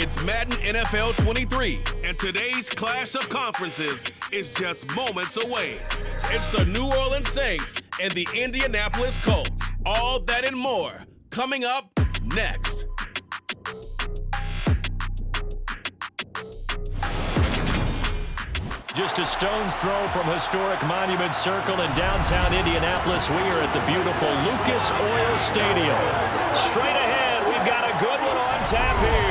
It's Madden NFL 23, and today's clash of conferences is just moments away. It's the New Orleans Saints and the Indianapolis Colts. All that and more coming up next. Just a stone's throw from historic Monument Circle in downtown Indianapolis. We are at the beautiful Lucas Oil Stadium. Straight ahead, we've got a good one on tap here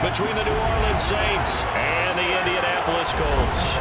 between the New Orleans Saints and the Indianapolis Colts.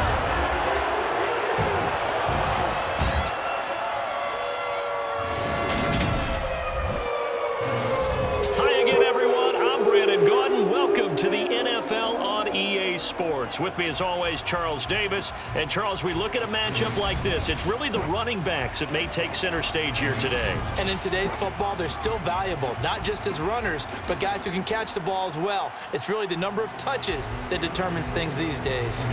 Welcome to the NFL on EA Sports. With me, as always, Charles Davis. And, Charles, we look at a matchup like this. It's really the running backs that may take center stage here today. And in today's football, they're still valuable, not just as runners, but guys who can catch the ball as well. It's really the number of touches that determines things these days.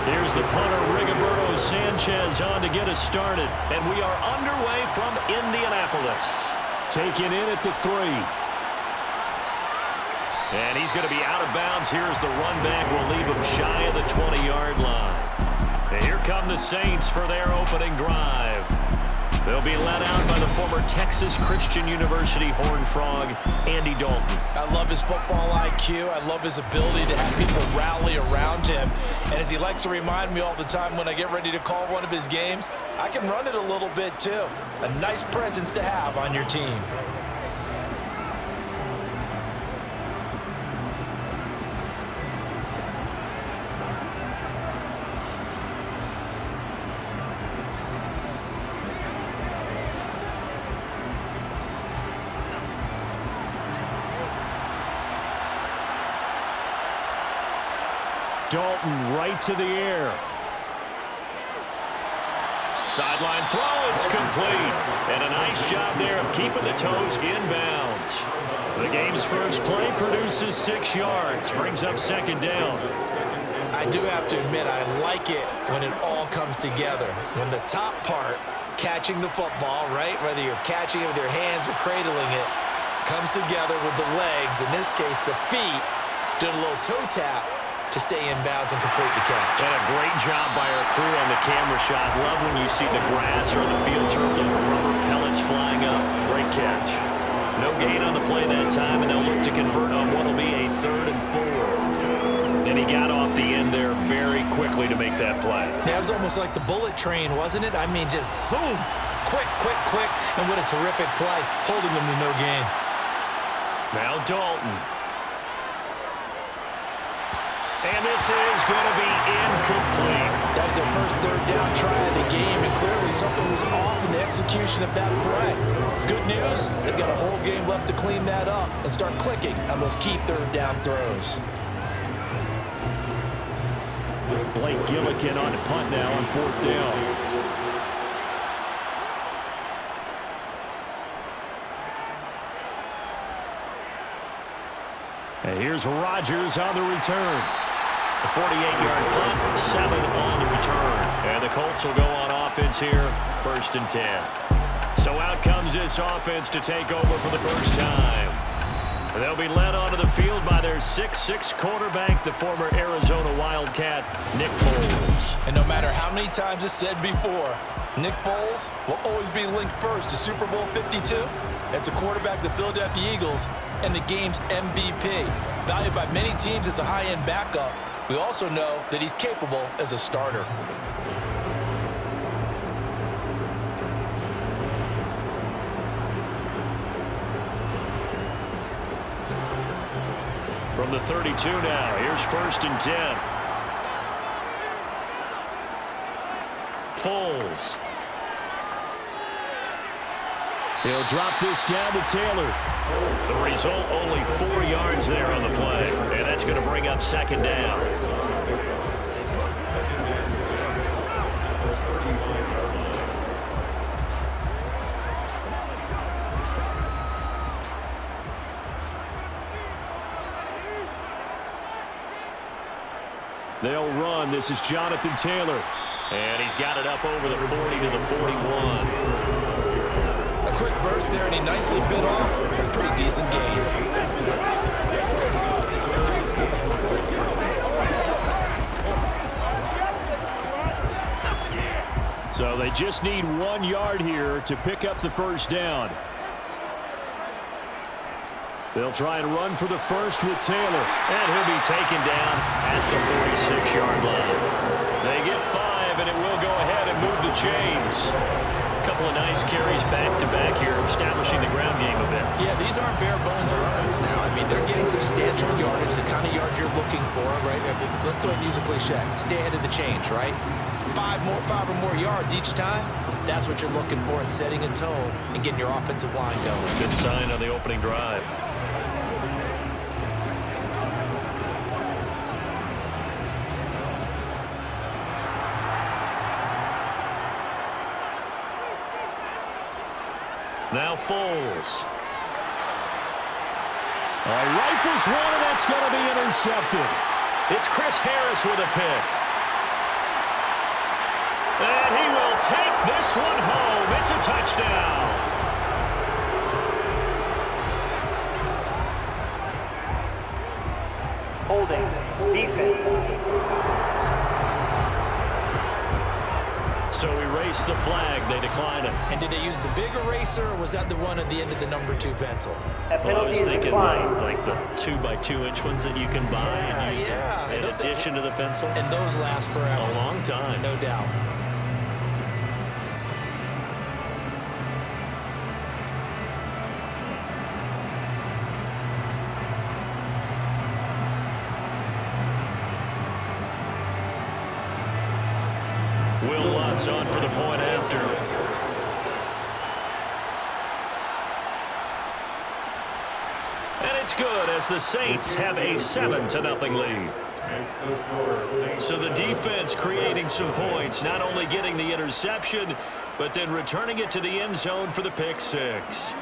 Here's the punter, Rigoberto Sanchez, on to get us started. And we are underway from Indianapolis. Taken in at the 3. And he's going to be out of bounds. Here's the run back. We'll leave him shy of the 20-yard line. And here come the Saints for their opening drive. They'll be led out by the former Texas Christian University Horned Frog, Andy Dalton. I love his football IQ. I love his ability to have people rally around him. And as he likes to remind me all the time when I get ready to call one of his games, I can run it a little bit too. A nice presence to have on your team. Dalton right to the air. Sideline throw, it's complete. And a nice job there of keeping the toes inbounds. The game's first play produces 6 yards, brings up second down. I do have to admit, I like it when it all comes together. When the top part, catching the football, right, whether you're catching it with your hands or cradling it, comes together with the legs, in this case the feet, doing a little toe tap to stay in bounds and complete the catch. And a great job by our crew on the camera shot. Love when you see the grass or the field turf, those rubber pellets flying up. Great catch. No gain on the play that time, and they'll look to convert on what will be a 3rd and 4. And he got off the end there very quickly to make that play. That was almost like the bullet train, wasn't it? I mean, just zoom, quick, quick, quick, and what a terrific play, holding them to no gain. Now Dalton. And this is going to be incomplete. That was their first 3rd down try of the game, and clearly something was off in the execution of that play. Good news, they've got a whole game left to clean that up and start clicking on those key 3rd down throws. Blake Gillikin on the punt now on 4th down. And here's Rodgers on the return. A 48-yard punt, 7 on the return. And the Colts will go on offense here, 1st and 10. So out comes this offense to take over for the first time. And they'll be led onto the field by their 6'6" quarterback, the former Arizona Wildcat, Nick Foles. And no matter how many times it's said before, Nick Foles will always be linked first to Super Bowl 52 as a quarterback of the Philadelphia Eagles and the game's MVP. Valued by many teams as a high-end backup, we also know that he's capable as a starter. From the 32 now, here's 1st and 10. Foles. He'll drop this down to Taylor. The result, only 4 yards there on the play. And that's going to bring up 2nd down. They'll run. This is Jonathan Taylor. And he's got it up over the 40 to the 41. A quick burst there, and he nicely bit off a pretty decent gain. So they just need 1 yard here to pick up the 1st down. They'll try and run for the 1st with Taylor. And he'll be taken down at the 46-yard line. They get 5, and it will go ahead and move the chains. A couple of nice carries back-to-back here, establishing the ground game a bit. Yeah, these aren't bare-bones runs now. I mean, they're getting substantial yardage, the kind of yards you're looking for, right? I mean, let's go ahead and use a cliche. Stay ahead of the change, right? 5 or more yards each time. That's what you're looking for in setting a tone and getting your offensive line going. Good sign on the opening drive. Now Foles. Rifles one, and that's going to be intercepted. It's Chris Harris with a pick. And he will take this one home. It's a touchdown. Holding. Defense. So erase the flag. They decline it. And did they use the big eraser, or was that the one at the end of the number 2 pencil? Well, I was thinking like the 2x2-inch ones that you can buy and use in addition to the pencil. And those last forever. A long time. No doubt. Will Lutz on for the point after. And it's good as the Saints have a 7-0 lead. So the defense creating some points, not only getting the interception, but then returning it to the end zone for the pick 6.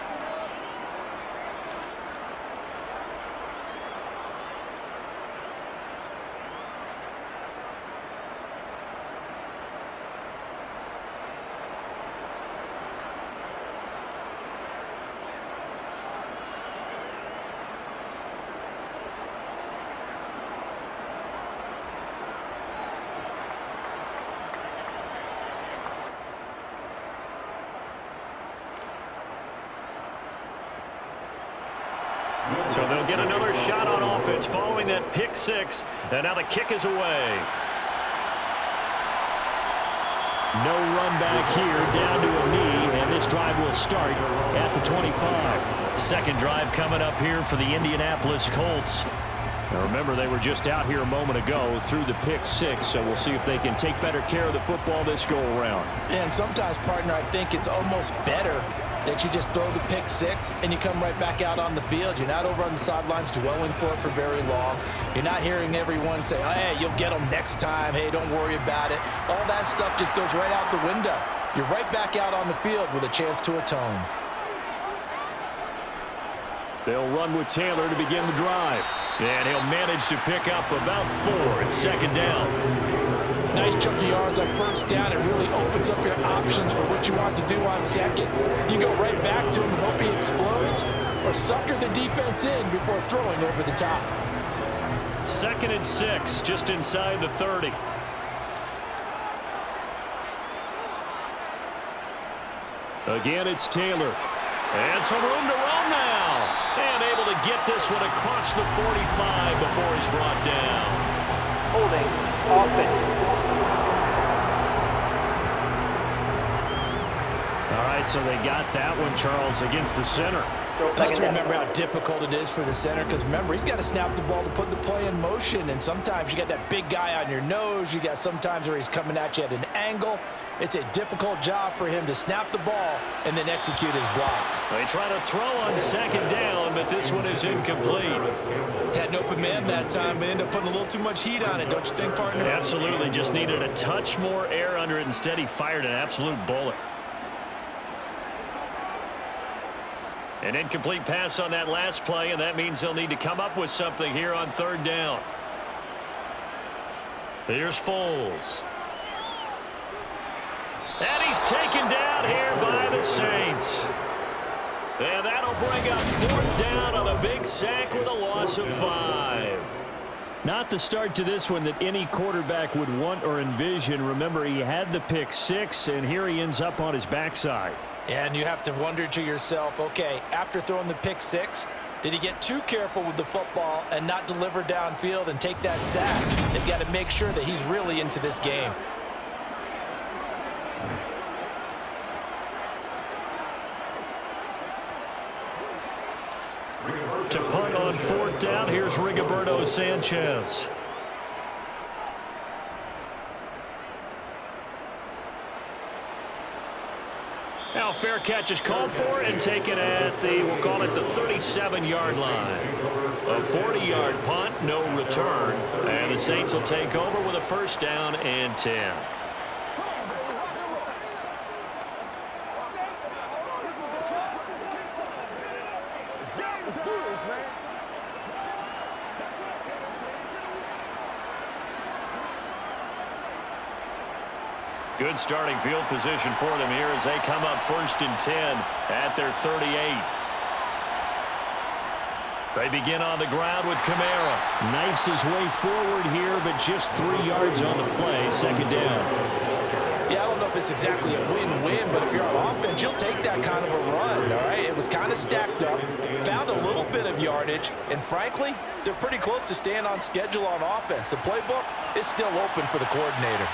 So they'll get another shot on offense following that pick 6. And now the kick is away. No run back here, down to a knee, and this drive will start at the 25. Second drive coming up here for the Indianapolis Colts. Now remember, they were just out here a moment ago through the pick 6, so we'll see if they can take better care of the football this go-around. And sometimes, partner, I think it's almost better that you just throw the pick 6 and you come right back out on the field. You're not over on the sidelines dwelling for it for very long. You're not hearing everyone say, oh, hey, you'll get them next time. Hey, don't worry about it. All that stuff just goes right out the window. You're right back out on the field with a chance to atone. They'll run with Taylor to begin the drive. And he'll manage to pick up about 4. It's second down. Nice chunky yards on first down. It really opens up your options for what you want to do on second. You go right back to him and hope he explodes, or sucker the defense in before throwing over the top. 2nd and 6, just inside the 30. Again, it's Taylor. And some room to run now. And able to get this one across the 45 before he's brought down. Holding. Offense. All right, so they got that one, Charles, against the center. Let's remember how difficult it is for the center, because remember, he's got to snap the ball to put the play in motion, and sometimes you got that big guy on your nose. You got sometimes where he's coming at you at an angle. It's a difficult job for him to snap the ball and then execute his block. They try to throw on second down, but this one is incomplete. Had an open man that time, but ended up putting a little too much heat on it, don't you think, partner? Absolutely, just needed a touch more air under it. Instead, he fired an absolute bullet. An incomplete pass on that last play, and that means they'll need to come up with something here on third down. Here's Foles. And he's taken down here by the Saints. And that'll bring up fourth down on a big sack with a loss of 5. Not the start to this one that any quarterback would want or envision. Remember, he had the pick 6, and here he ends up on his backside. And you have to wonder to yourself, okay, after throwing the pick 6, did he get too careful with the football and not deliver downfield and take that sack? They've got to make sure that he's really into this game. To punt on fourth down, here's Rigoberto Sanchez. Now fair catch is called for and taken at the, we'll call it the 37-yard line. A 40-yard punt, no return. And the Saints will take over with a first down and 10. Good starting field position for them here as they come up first and 10 at their 38. They begin on the ground with Kamara. Knifes his way forward here, but just 3 yards on the play. Second down. Yeah, I don't know if it's exactly a win-win, but if you're on offense, you'll take that kind of a run, all right? It was kind of stacked up, found a little bit of yardage, and frankly, they're pretty close to staying on schedule on offense. The playbook is still open for the coordinator.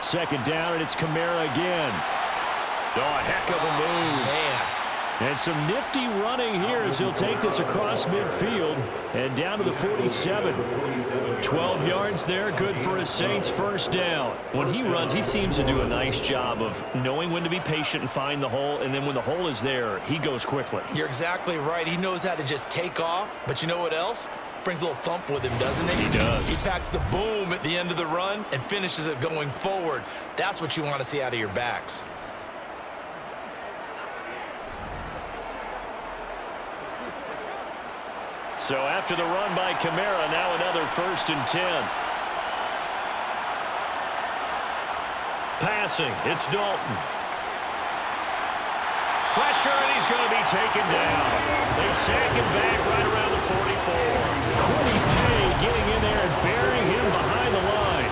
Second down, and it's Kamara again. Oh, a heck of a move. Man. And some nifty running here as he'll take this across midfield and down to the 47. 12 yards there, good for his Saints first down. When he runs, he seems to do a nice job of knowing when to be patient and find the hole, and then when the hole is there, he goes quickly. You're exactly right. He knows how to just take off, but you know what else? Brings a little thump with him, doesn't he? He does. He packs the boom at the end of the run and finishes it going forward. That's what you want to see out of your backs. So after the run by Kamara, now another first and 10. Passing, it's Dalton. Pressure, and he's going to be taken down. They sack him back right around the 44. Quiddy Pay getting in there and burying him behind the line.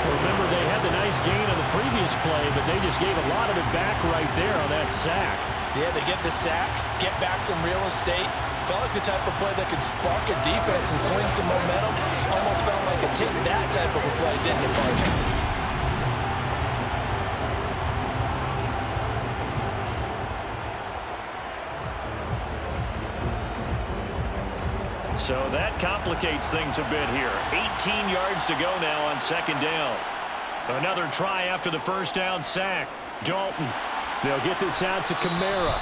Remember, they had the nice gain on the previous play, but they just gave a lot of it back right there on that sack. Yeah, they get the sack, get back some real estate. Felt like the type of play that could spark a defense and swing some momentum. Almost felt like a take that type of a play, didn't it, partner? So that complicates things a bit here. 18 yards to go now on second down. Another try after the first down sack. Dalton. They'll get this out to Kamara.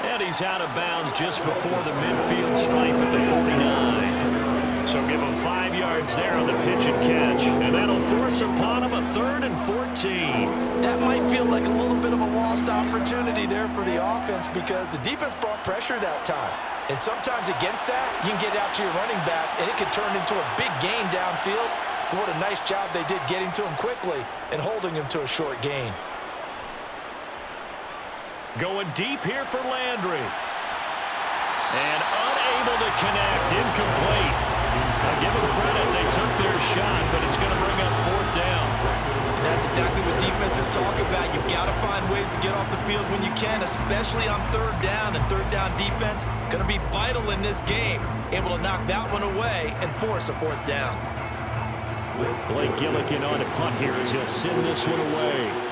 And he's out of bounds just before the midfield stripe at the 49. So give him 5 yards there on the pitch and catch. And that'll force upon him a 3rd and 14. That might feel like a little bit of a lost opportunity there for the offense because the defense brought pressure that time. And sometimes against that, you can get out to your running back, and it could turn into a big gain downfield. But what a nice job they did getting to him quickly and holding him to a short gain. Going deep here for Landry. And unable to connect, incomplete. Now give them credit, they took their shot, but it's going to bring up fourth down. That's exactly what defenses talk about. You've got to find ways to get off the field when you can, especially on third down. And third down defense going to be vital in this game. Able to knock that one away and force a fourth down. Blake Gillikin on to punt here as he'll send this one away.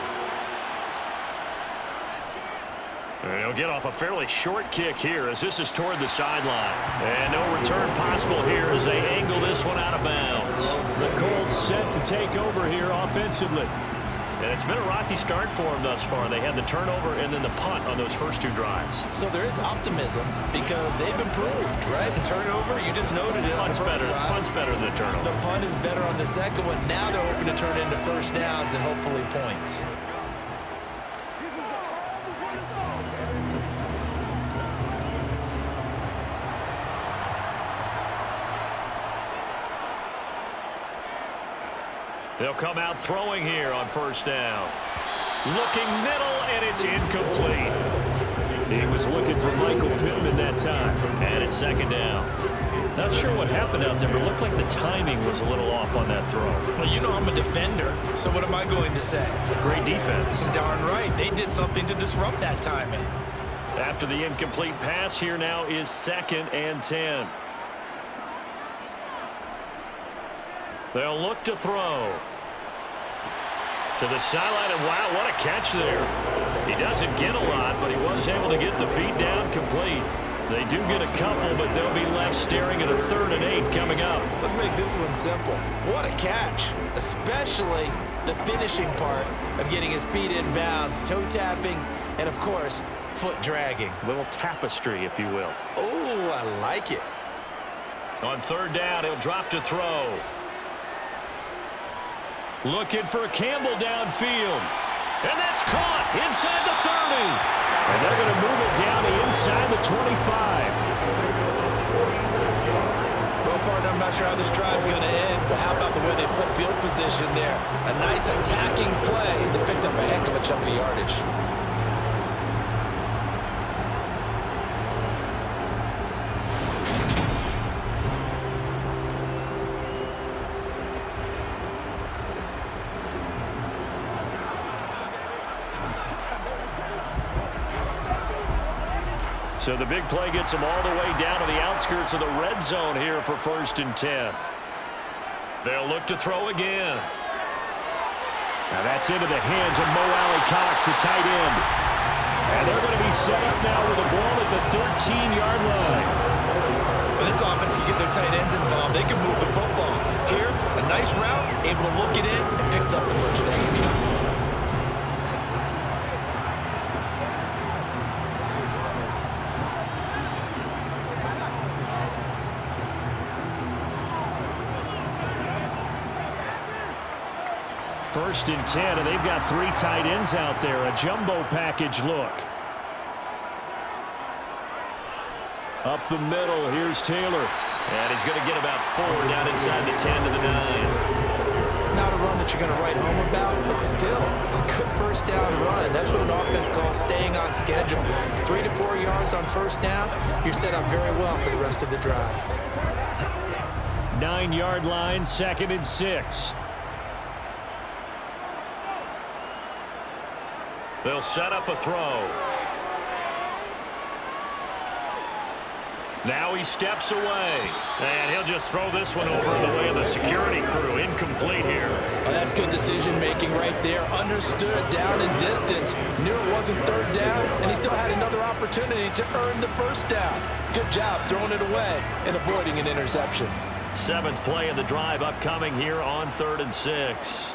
And he'll get off a fairly short kick here as this is toward the sideline. And no return possible here as they angle this one out of bounds. The Colts set to take over here offensively. And it's been a rocky start for them thus far. They had the turnover and then the punt on those first two drives. So there is optimism because they've improved, right? Turnover, you just noted it. Punt's better than the turnover. The punt is better on the second one. Now they're hoping to turn into first downs and hopefully points. They'll come out throwing here on first down. Looking middle, and it's incomplete. He was looking for Michael Pittman that time. And it's second down. Not sure what happened out there, but it looked like the timing was a little off on that throw. Well, you know I'm a defender, so what am I going to say? Great defense. Darn right. They did something to disrupt that timing. After the incomplete pass, here now is 2nd and 10. They'll look to throw. To the sideline, and wow, what a catch there. He doesn't get a lot, but he was able to get the feet down complete. They do get a couple, but they'll be left staring at a 3rd and 8 coming up. Let's make this one simple. What a catch, especially the finishing part of getting his feet in bounds, toe tapping, and of course, foot dragging. A little tapestry, if you will. Oh, I like it. On 3rd down, he'll drop to throw. Looking for Campbell downfield. And that's caught inside the 30. And they're going to move it down to inside the 25. Well, partner, I'm not sure how this drive's going to end, but how about the way they flip field position there? A nice attacking play. They picked up a heck of a chunk of yardage. So the big play gets them all the way down to the outskirts of the red zone here for 1st and 10. They'll look to throw again. Now that's into the hands of Mo Alley-Cox, the tight end. And they're going to be set up now with a ball at the 13-yard line. When this offense can get their tight ends involved, they can move the football. Here, a nice route, able to look it in, and picks up the first down. First and 10, and they've got 3 tight ends out there. A jumbo package look. Up the middle, here's Taylor. And he's going to get about 4 down inside the 10 to the 9. Not a run that you're going to write home about, but still a good first down run. That's what an offense calls staying on schedule. 3 to 4 yards on first down, you're set up very well for the rest of the drive. 9-yard line, 2nd and 6. They'll set up a throw. Now he steps away. And he'll just throw this one over the way of the security crew. Incomplete here. Well, that's good decision-making right there. Understood down and distance. Knew it wasn't 3rd down, and he still had another opportunity to earn the first down. Good job throwing it away and avoiding an interception. 7th play of the drive upcoming here on 3rd and 6.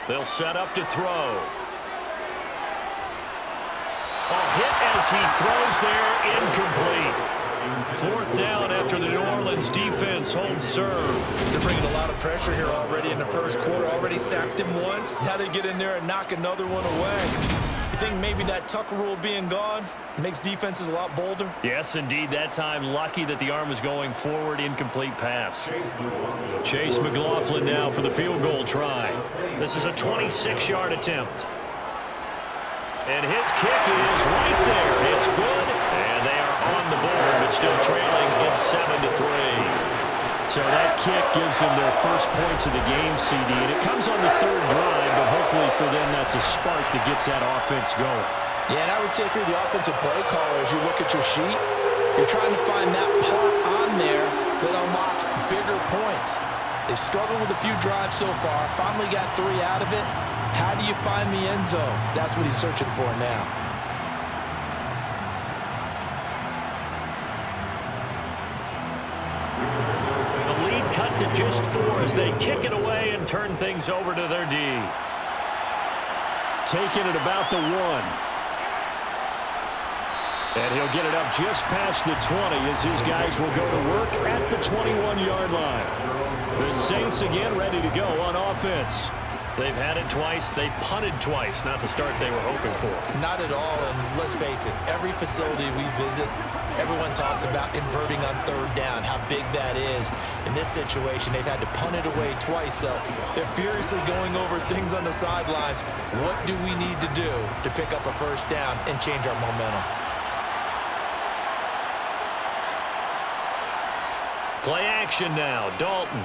They'll set up to throw. A hit as he throws there, incomplete. 4th down after the New Orleans defense holds serve. They're bringing a lot of pressure here already in the first quarter. Already sacked him once. Now they get in there and knock another one away. You think maybe that Tucker rule being gone makes defenses a lot bolder? Yes, indeed. That time, lucky that the arm was going forward. Incomplete pass. Chase McLaughlin now for the field goal try. This is a 26-yard attempt. And his kick is right there. It's good. And they are on the board, but still trailing. It's 7-3. So that kick gives them their first points of the game, CD, and it comes on the third drive, but hopefully for them that's a spark that gets that offense going. Yeah, and I would say if you're the offensive play caller, as you look at your sheet, you're trying to find that part on there that unlocks bigger points. They've struggled with a few drives so far, finally got 3 out of it. How do you find the end zone? That's what he's searching for now. The lead cut to just 4 as they kick it away and turn things over to their D. Taking it about the 1. And he'll get it up just past the 20 as his guys will go to work at the 21-yard line. The Saints again ready to go on offense. They've had it twice. They've punted twice. Not the start they were hoping for. Not at all, and let's face it, every facility we visit, everyone talks about converting on third down, how big that is. In this situation, they've had to punt it away twice, so they're furiously going over things on the sidelines. What do we need to do to pick up a first down and change our momentum? Play action now, Dalton.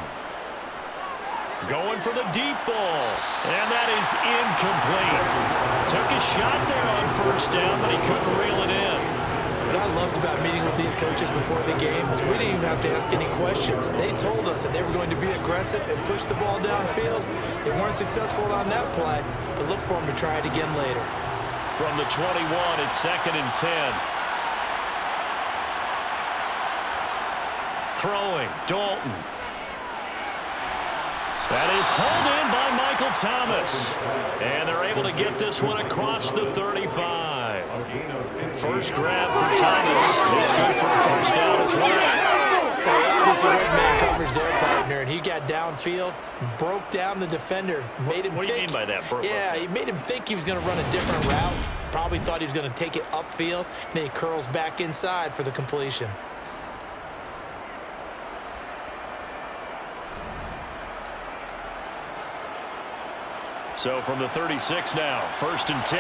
Going for the deep ball, and that is incomplete. Took a shot there on first down, but he couldn't reel it in. What I loved about meeting with these coaches before the game is we didn't even have to ask any questions. They told us that they were going to be aggressive and push the ball downfield. They weren't successful on that play, but look for them to try it again later. From the 21, it's 2nd and 10. Throwing, Dalton. That is hauled in by Michael Thomas. And they're able to get this one across the 35. First grab for Thomas. It's good for a first down as well. Obviously, red man coverage their partner, and he got downfield, broke down the defender, made him What do you mean by that, bro? Yeah, he made him think he was going to run a different route. Probably thought he was going to take it upfield, and then he curls back inside for the completion. So from the 36 now, 1st and 10.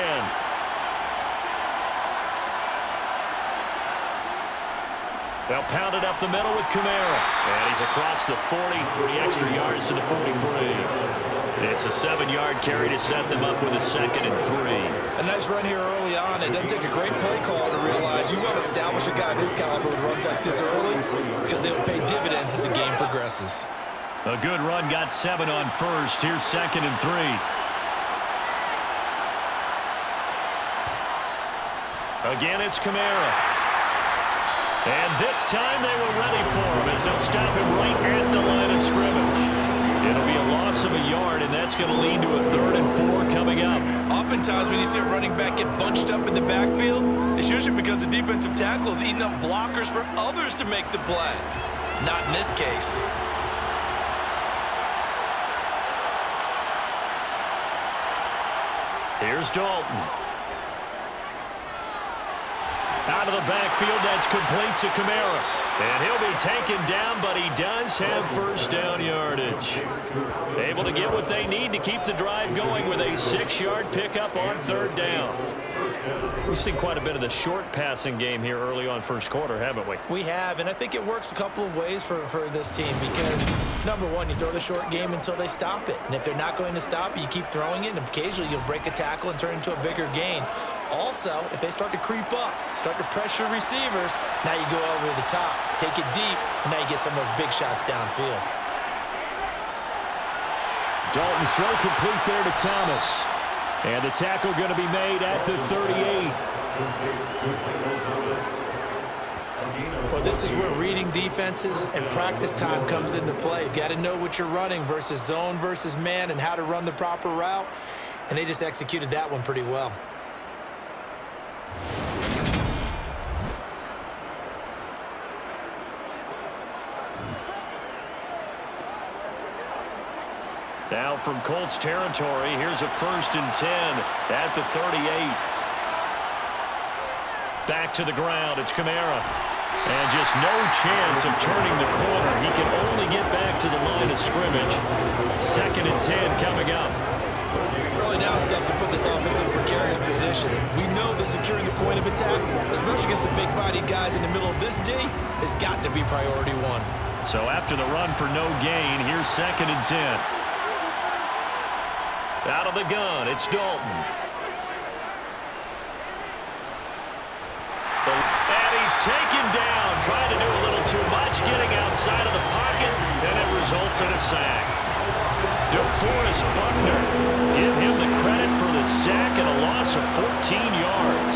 They'll pound it up the middle with Kamara. And he's across the 40, 3 extra yards to the 43. It's a 7-yard carry to set them up with a 2nd and 3. A nice run here early on. It doesn't take a great play call to realize you want to establish a guy this caliber with runs like this early because they'll pay dividends as the game progresses. A good run got 7 on first. Here's 2nd and 3. Again, it's Kamara. And this time they were ready for him as they'll stop him right at the line of scrimmage. It'll be a loss of a yard, and that's going to lead to a 3rd and 4 coming up. Oftentimes when you see a running back get bunched up in the backfield, it's usually because the defensive tackle is eating up blockers for others to make the play. Not in this case. Here's Dalton. Out of the backfield, that's complete to Kamara. And he'll be taken down, but he does have first down yardage. Able to get what they need to keep the drive going with a 6-yard pickup on 3rd down. We've seen quite a bit of the short passing game here early on first quarter, haven't we? We have, and I think it works a couple of ways for this team because, number one, you throw the short game until they stop it. And if they're not going to stop it, you keep throwing it, and occasionally you'll break a tackle and turn it into a bigger gain. Also, if they start to creep up, start to pressure receivers, now you go over the top, take it deep, and now you get some of those big shots downfield. Dalton's throw complete there to Thomas. And the tackle going to be made at the 38. Well, this is where reading defenses and practice time comes into play. You've got to know what you're running versus zone versus man and how to run the proper route. And they just executed that one pretty well. Now from Colts territory, here's a 1st and 10 at the 38. Back to the ground, it's Kamara. And just no chance of turning the corner. He can only get back to the line of scrimmage. 2nd and 10 coming up. Early down stuff to put this offense in a precarious position. We know that securing the point of attack, especially against the big-bodied guys in the middle of this D, has got to be priority one. So after the run for no gain, here's 2nd and 10. Out of the gun, it's Dalton. And he's taken down, trying to do a little too much, getting outside of the pocket, and it results in a sack. DeForest Buckner, give him the credit for the sack and a loss of 14 yards.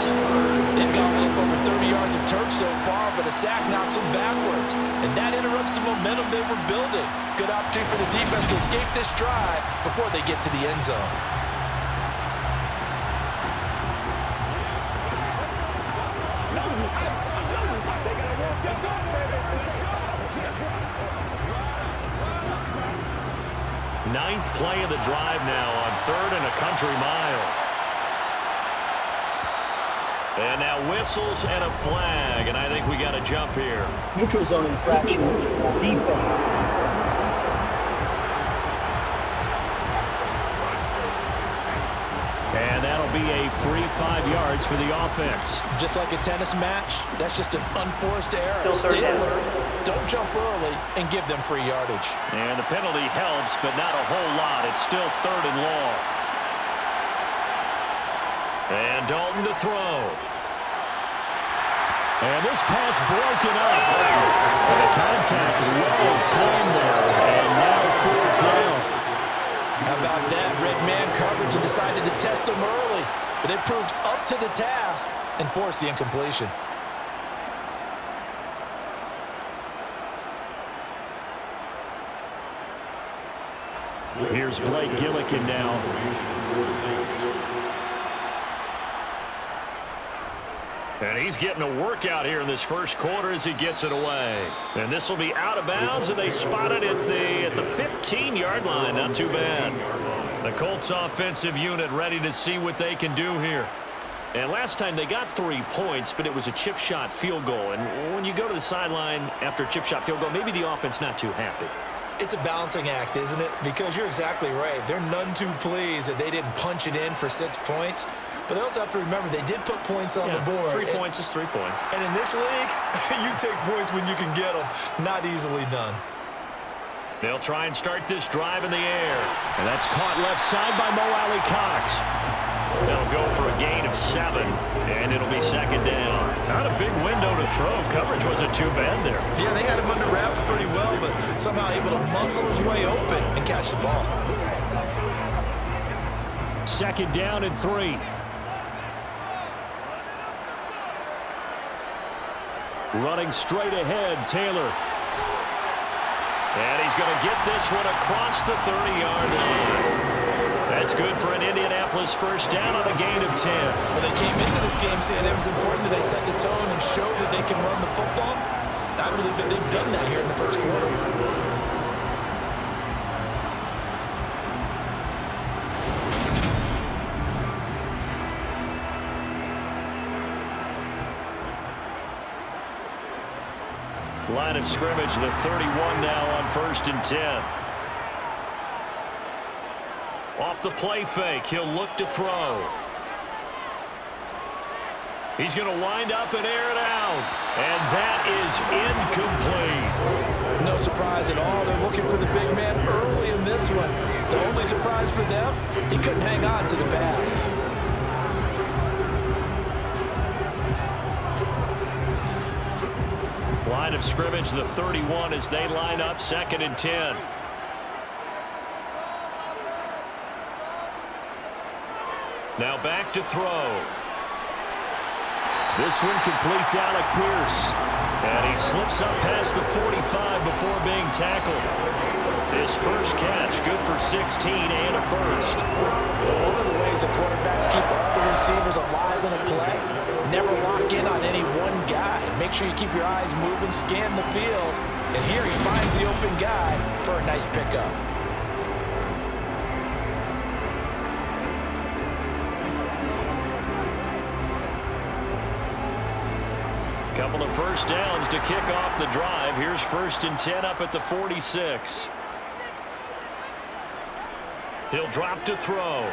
They've gone up over 30 yards of turf so far, but a sack knocks them backwards, and that interrupts the momentum they were building. Good opportunity for the defense to escape this drive before they get to the end zone. Ninth play of the drive now on 3rd and a country mile. And now whistles and a flag, and I think we got a jump here. Neutral zone infraction. Defense. And that'll be a free 5 yards for the offense. Just like a tennis match, that's just an unforced error. Still third down. Don't jump early and give them free yardage. And the penalty helps, but not a whole lot. It's still 3rd and long. And Dalton to throw. And this pass broken up. And the contact well timed there. And now 4th down. How about that? Red man coverage and decided to test them early. But it proved up to the task and forced the incompletion. Here's Blake Gillikin now. And he's getting a workout here in this first quarter as he gets it away. And this will be out of bounds, and they spot it at the 15-yard line. Not too bad. The Colts offensive unit ready to see what they can do here. And last time they got 3 points, but it was a chip shot field goal. And when you go to the sideline after a chip shot field goal, maybe the offense not too happy. It's a balancing act, isn't it? Because you're exactly right. They're none too pleased that they didn't punch it in for 6 points. But they also have to remember they did put points on the board. 3 points is 3 points. And in this league, you take points when you can get them. Not easily done. They'll try and start this drive in the air. And that's caught left side by Mo Alley Cox. They'll go for a gain of 7, and it'll be 2nd down. Not a big window to throw. Coverage wasn't too bad there. Yeah, they had him under wraps pretty well, but somehow able to muscle his way open and catch the ball. 2nd down and 3. Running straight ahead, Taylor. And he's going to get this one across the 30-yard line. That's good for an Indianapolis first down on a gain of 10. Well, they came into this game saying it was important that they set the tone and show that they can run the football. I believe that they've done that here in the first quarter. Line of scrimmage, the 31 now on 1st and 10. Off the play fake, he'll look to throw. He's going to wind up and air it out. And that is incomplete. No surprise at all. They're looking for the big man early in this one. The only surprise for them, he couldn't hang on to the pass. Line of scrimmage, the 31 as they line up 2nd and 10. Now back to throw. This one completes Alec Pierce. And he slips up past the 45 before being tackled. His first catch, good for 16 and a first. One of the ways the quarterbacks keep all the receivers alive in a play, never lock in on any one guy. Make sure you keep your eyes moving, scan the field. And here he finds the open guy for a nice pickup. Couple of first downs to kick off the drive. Here's 1st and 10 up at the 46. He'll drop to throw.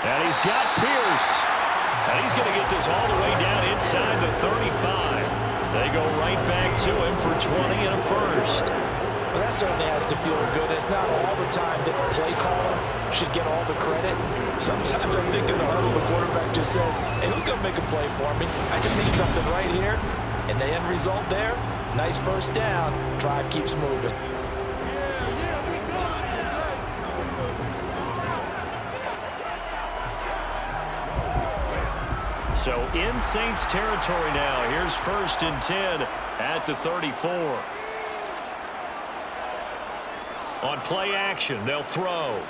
And he's got Pierce. And he's going to get this all the way down inside the 35. They They go right back to him for 20 and a first. Well, that certainly has to feel good. It's not all the time that the play caller should get all the credit. Sometimes I think in the huddle, the quarterback just says, hey, who's going to make a play for me? I just need something right here. And the end result there, nice first down. Drive keeps moving. So in Saints territory now. Here's 1st and 10 at the 34. On play action, they'll throw.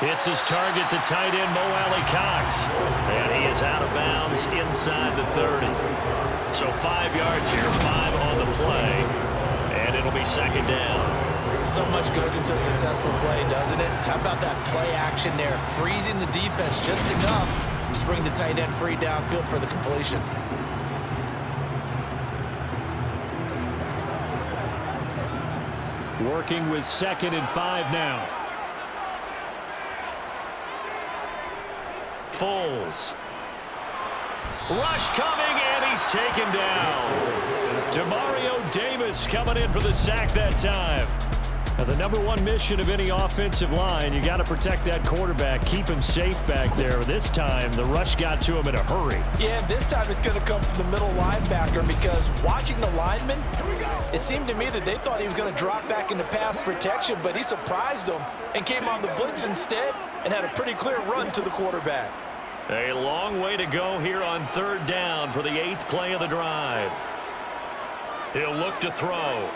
Hits his target, the tight end, Mo Alley-Cox. And he is out of bounds inside the 30. So 5 yards here, 5 on the play. And it'll be 2nd down. So much goes into a successful play, doesn't it? How about that play action there? Freezing the defense just enough to bring the tight end free downfield for the completion. Working with 2nd and 5 now. Foles. Rush coming, and he's taken down. Demario Davis coming in for the sack that time. Now, the #1 mission of any offensive line, you got to protect that quarterback, keep him safe back there. This time, the rush got to him in a hurry. Yeah, this time it's going to come from the middle linebacker because watching the lineman, it seemed to me that they thought he was going to drop back into pass protection, but he surprised them and came on the blitz instead and had a pretty clear run to the quarterback. A long way to go here on 3rd down for the 8th play of the drive. He'll look to throw.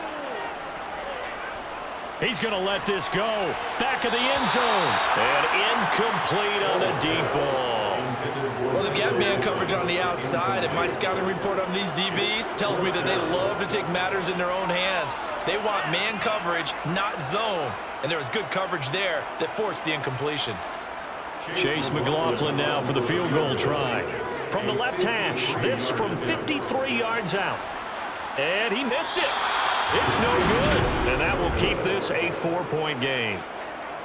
He's going to let this go. Back of the end zone. And incomplete on the deep ball. Well, they've got man coverage on the outside, and my scouting report on these DBs tells me that they love to take matters in their own hands. They want man coverage, not zone. And there was good coverage there that forced the incompletion. Chase McLaughlin now for the field goal try. From the left hash, this from 53 yards out. And he missed it. It's no good. And that will keep this a 4-point game.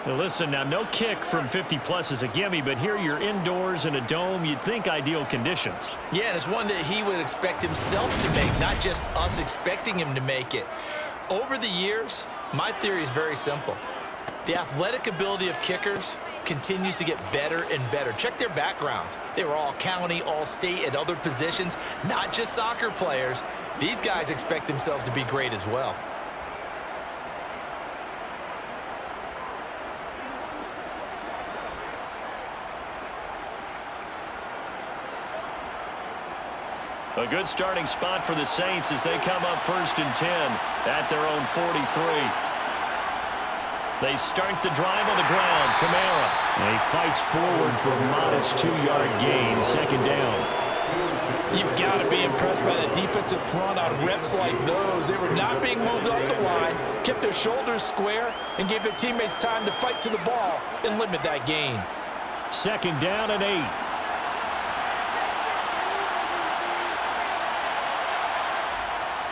Now listen, now no kick from 50-plus is a gimme, but here you're indoors in a dome. You'd think ideal conditions. Yeah, and it's one that he would expect himself to make, not just us expecting him to make it. Over the years, my theory is very simple. The athletic ability of kickers continues to get better and better. Check their backgrounds. They were all county, all state, at other positions, not just soccer players. These guys expect themselves to be great as well. A good starting spot for the Saints as they come up 1st and 10 at their own 43. They start the drive on the ground. Kamara. And he fights forward for a modest 2-yard gain. 2nd down. You've got to be impressed by the defensive front on reps like those. They were not being moved off the line, kept their shoulders square, and gave their teammates time to fight to the ball and limit that gain. 2nd down and 8.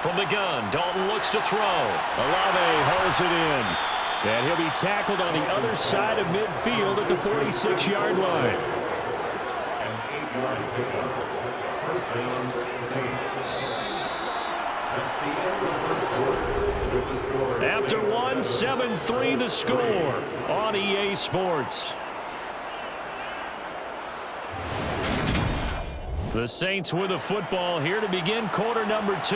From the gun, Dalton looks to throw. Olave hauls it in. And he'll be tackled on the other side of midfield at the 46-yard line. After 1, 7-3 the score on EA Sports. The Saints with a football here to begin quarter number 2.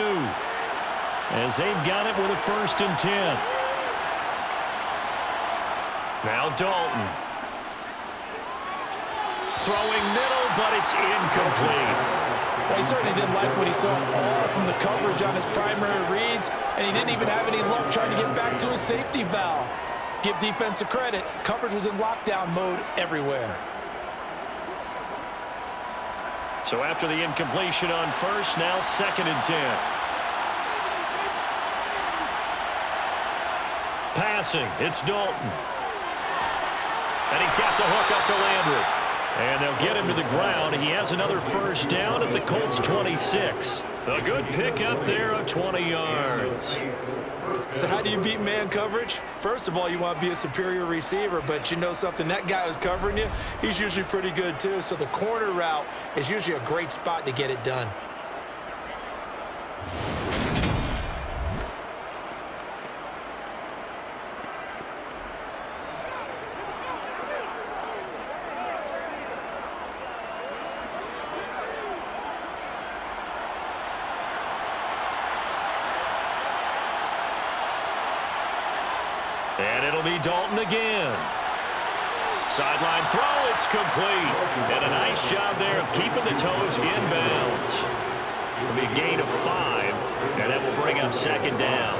As they've got it with a 1st and 10. Now Dalton. Throwing middle, but it's incomplete. Well, he certainly didn't like what he saw all from the coverage on his primary reads, and he didn't even have any luck trying to get back to his safety valve. Give defense a credit. Coverage was in lockdown mode everywhere. So after the incompletion on 1st, now 2nd and 10. Passing, it's Dalton. And he's got the hook up to Landry. And they'll get him to the ground. He has another 1st down at the Colts 26. A good pickup there of 20 yards. So how do you beat man coverage? First of all, you want to be a superior receiver, but you know something, that guy who's covering you, he's usually pretty good too. So the corner route is usually a great spot to get it done. be Dalton again. Sideline throw, it's complete. And a nice job there of keeping the toes in bounds. It'll be a gain of 5, and that will bring up second down.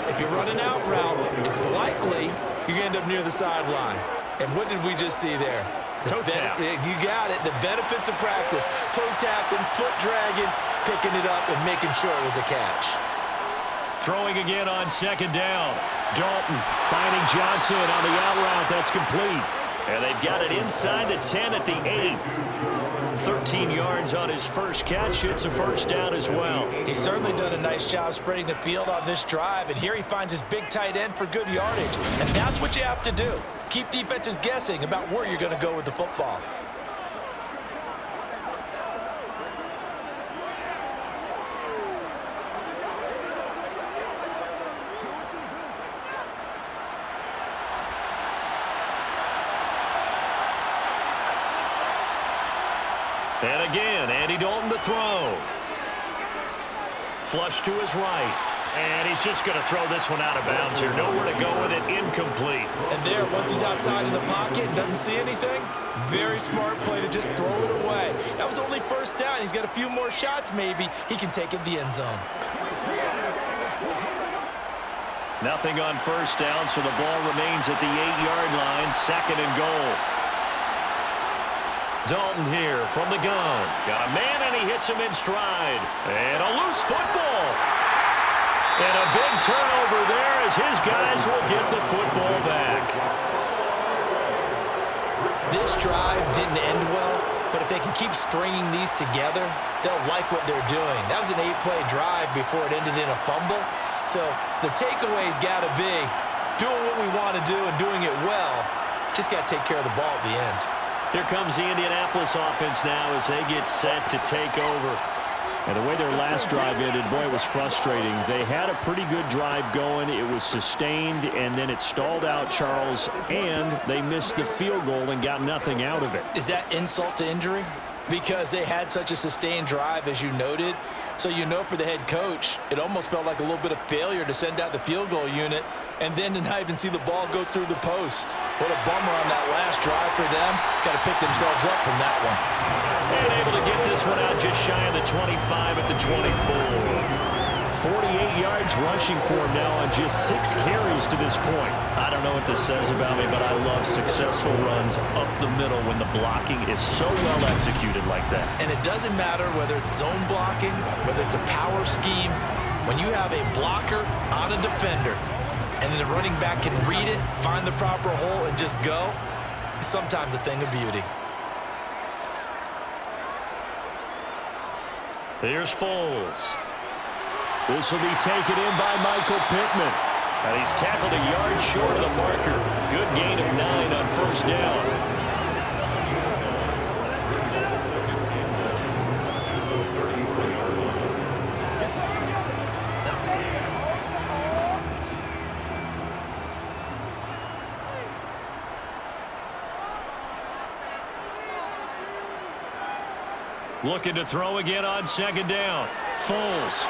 If you're running out route, it's likely you're going to end up near the sideline. And what did we just see there? Toe tap. You got it. The benefits of practice. Toe tapping, foot dragging, picking it up, and making sure it was a catch. Throwing again on second down. Dalton finding Johnson on the out route. That's complete. And they've got it inside the 10 at the 8. 13 yards on his first catch. It's a first down as well. He's certainly done a nice job spreading the field on this drive, and here he finds his big tight end for good yardage. And that's what you have to do. Keep defenses guessing about where you're going to go with the football. And again, Andy Dalton to throw. Flush to his right. And he's just going to throw this one out of bounds here. Nowhere to go with it. Incomplete. And there, once he's outside of the pocket and doesn't see anything, very smart play to just throw it away. That was only first down. He's got a few more shots maybe. He can take it in the end zone. Nothing on first down, so the ball remains at the 8-yard line. Second and goal. Dalton here from the gun. Got a man, and he hits him in stride. And a loose football. And a big turnover there as his guys will get the football back. This drive didn't end well, but if they can keep stringing these together, they'll like what they're doing. That was an 8-play drive before it ended in a fumble. So the takeaway's got to be doing what we want to do and doing it well. Just got to take care of the ball at the end. Here comes the Indianapolis offense now as they get set to take over. And the way their last drive ended, boy, it was frustrating. They had a pretty good drive going. It was sustained, and then it stalled out, Charles, and they missed the field goal and got nothing out of it. Is that insult to injury? Because they had such a sustained drive, as you noted. So you know for the head coach, it almost felt like a little bit of failure to send out the field goal unit and then to not even see the ball go through the post. What a bummer on that last drive for them. Got to pick themselves up from that one. And able to get this one out just shy of the 25 at the 24. 48 yards rushing for him now on just 6 carries to this point. I don't know what this says about me, but I love successful runs up the middle when the blocking is so well executed like that. And it doesn't matter whether it's zone blocking, whether it's a power scheme. When you have a blocker on a defender and then the running back can read it, find the proper hole, and just go, it's sometimes a thing of beauty. Here's Foles. This will be taken in by Michael Pittman. And he's tackled a yard short of the marker. Good gain of 9 on first down. Looking to throw again on second down. Foles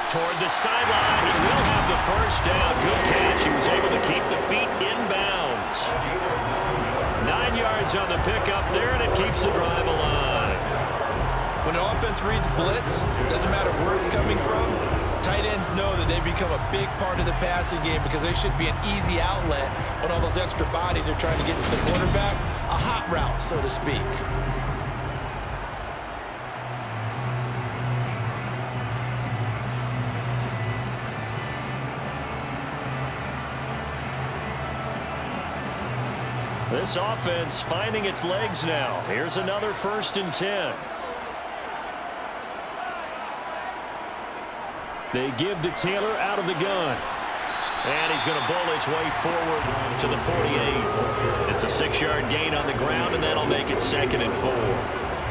toward the sideline. He will have the first down. Good catch. He was able to keep the feet in bounds. 9 yards on the pickup there, and it keeps the drive alive. When an offense reads blitz, doesn't matter where it's coming from, tight ends know that they become a big part of the passing game because they should be an easy outlet when all those extra bodies are trying to get to the quarterback. A hot route, so to speak. This offense finding its legs now. Here's another 1st and 10. They give to Taylor out of the gun. And he's going to bull his way forward to the 48. It's a 6-yard gain on the ground, and that'll make it 2nd and 4.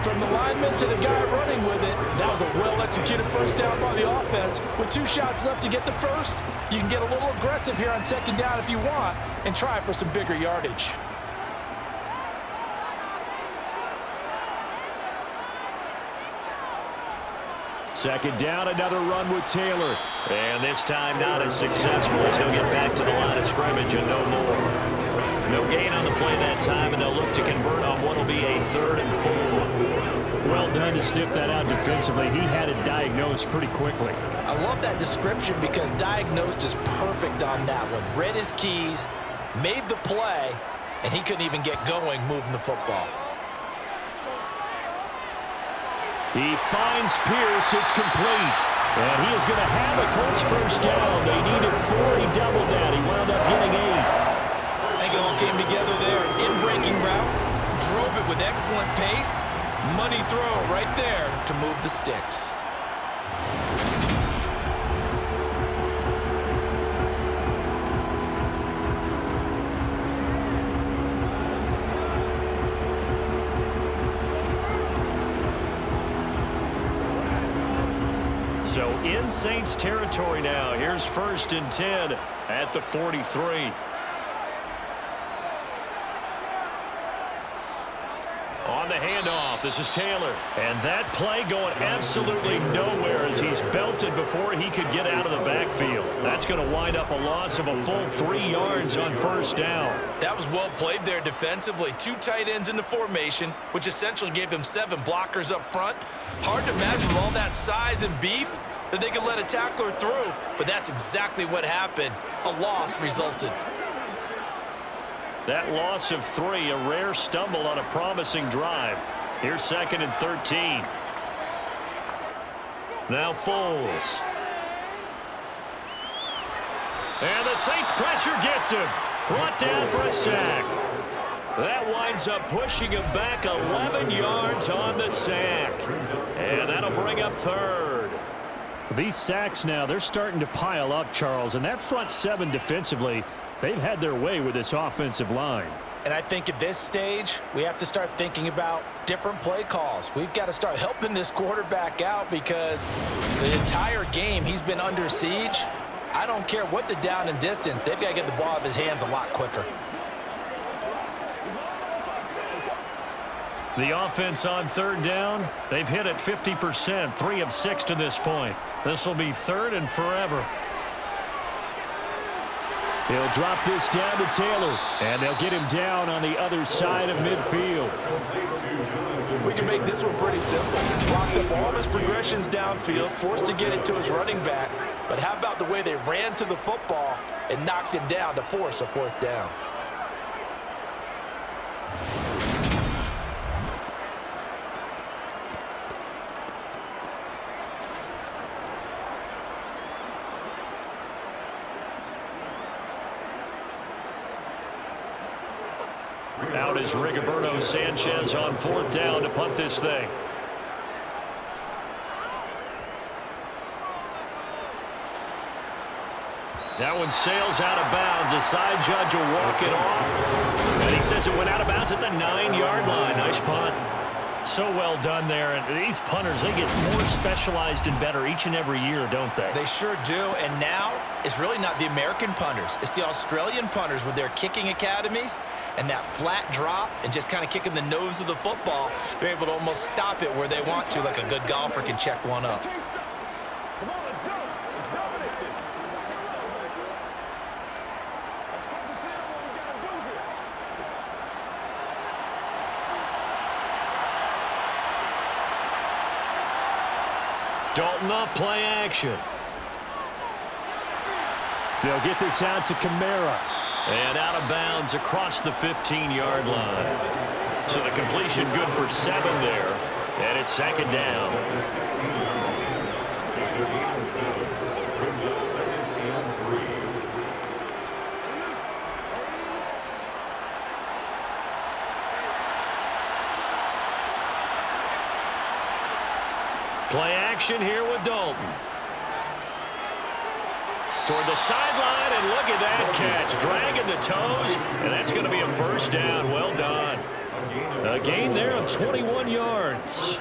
From the lineman to the guy running with it, that was a well-executed first down by the offense. With 2 shots left to get the first, you can get a little aggressive here on second down if you want and try for some bigger yardage. Second down, another run with Taylor. And this time not as successful as he'll get back to the line of scrimmage and no more. No gain on the play that time, and they'll look to convert on what will be a 3rd and 4. Well done to sniff that out defensively. He had it diagnosed pretty quickly. I love that description because diagnosed is perfect on that one. Read his keys, made the play, and he couldn't even get going moving the football. He finds Pierce. It's complete. And he is going to have a Colts first down. They needed 4. He doubled that. He wound up getting 8. I think it all came together there. In-breaking route, drove it with excellent pace. Money throw right there to move the sticks. So in Saints territory now. Here's 1st and 10 at the 43. On the handoff, this is Taylor. And that play going absolutely nowhere as he's belted before he could get out of the backfield. That's going to wind up a loss of a full 3 yards on 1st down. That was well played there defensively. 2 tight ends in the formation, which essentially gave them 7 blockers up front. Hard to imagine with all that size and beef that they could let a tackler through, but that's exactly what happened. A loss resulted. That loss of 3, a rare stumble on a promising drive. Here's 2nd and 13. Now Foles. And the Saints pressure gets him. Brought down for a sack. That winds up pushing him back 11 yards on the sack. And that'll bring up 3rd. These sacks now, they're starting to pile up, Charles. And that front 7 defensively, they've had their way with this offensive line. And I think at this stage, we have to start thinking about different play calls. We've got to start helping this quarterback out because the entire game he's been under siege. I don't care what the down and distance. They've got to get the ball out of his hands a lot quicker. The offense on 3rd down, they've hit it 50%, 3 of 6 to this point. This will be 3rd and forever. He'll drop this down to Taylor, and they'll get him down on the other side of midfield. We can make this one pretty simple. Blocked up all his progressions downfield, forced to get it to his running back. But how about the way they ran to the football and knocked him down to force a 4th down? Out is Rigoberto Sanchez on 4th down to punt this thing. That one sails out of bounds. The side judge will walk it off. And he says it went out of bounds at the 9-yard line. Nice punt. So well done there. And these punters, they get more specialized and better each and every year, don't they? They sure do. And now it's really not the American punters. It's the Australian punters with their kicking academies and that flat drop and just kind of kicking the nose of the football. They're able to almost stop it where they want to, like a good golfer can check one up. Dalton off play action. They'll get this out to Kamara. And out of bounds across the 15-yard line. So the completion good for 7 there. And it's 2nd down. Play action here with Dalton. Toward the sideline, and look at that catch. Dragging the toes, and that's going to be a 1st down. Well done. A gain there of 21 yards.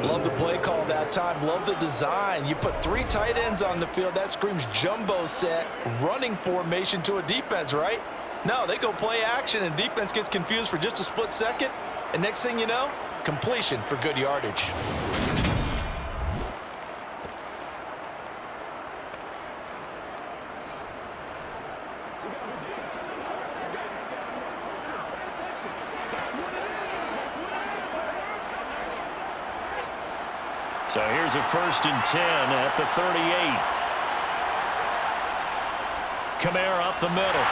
Love the play call that time. Love the design. You put 3 tight ends on the field. That screams jumbo set, running formation to a defense, right? No, they go play action, and defense gets confused for just a split second. And next thing you know, completion for good yardage. So here's a 1st and 10 at the 38. Kamara up the middle.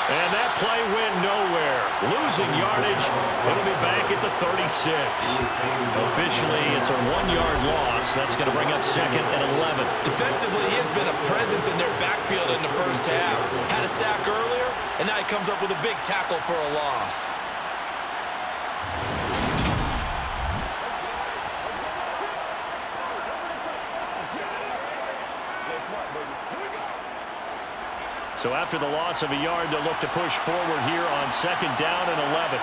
And that play went nowhere. Losing yardage. It'll be back at the 36. Officially, it's a 1-yard loss. That's going to bring up 2nd and 11. Defensively, he has been a presence in their backfield in the first half. Had a sack earlier, and now he comes up with a big tackle for a loss. So after the loss of a yard, they'll look to push forward here on 2nd down and 11.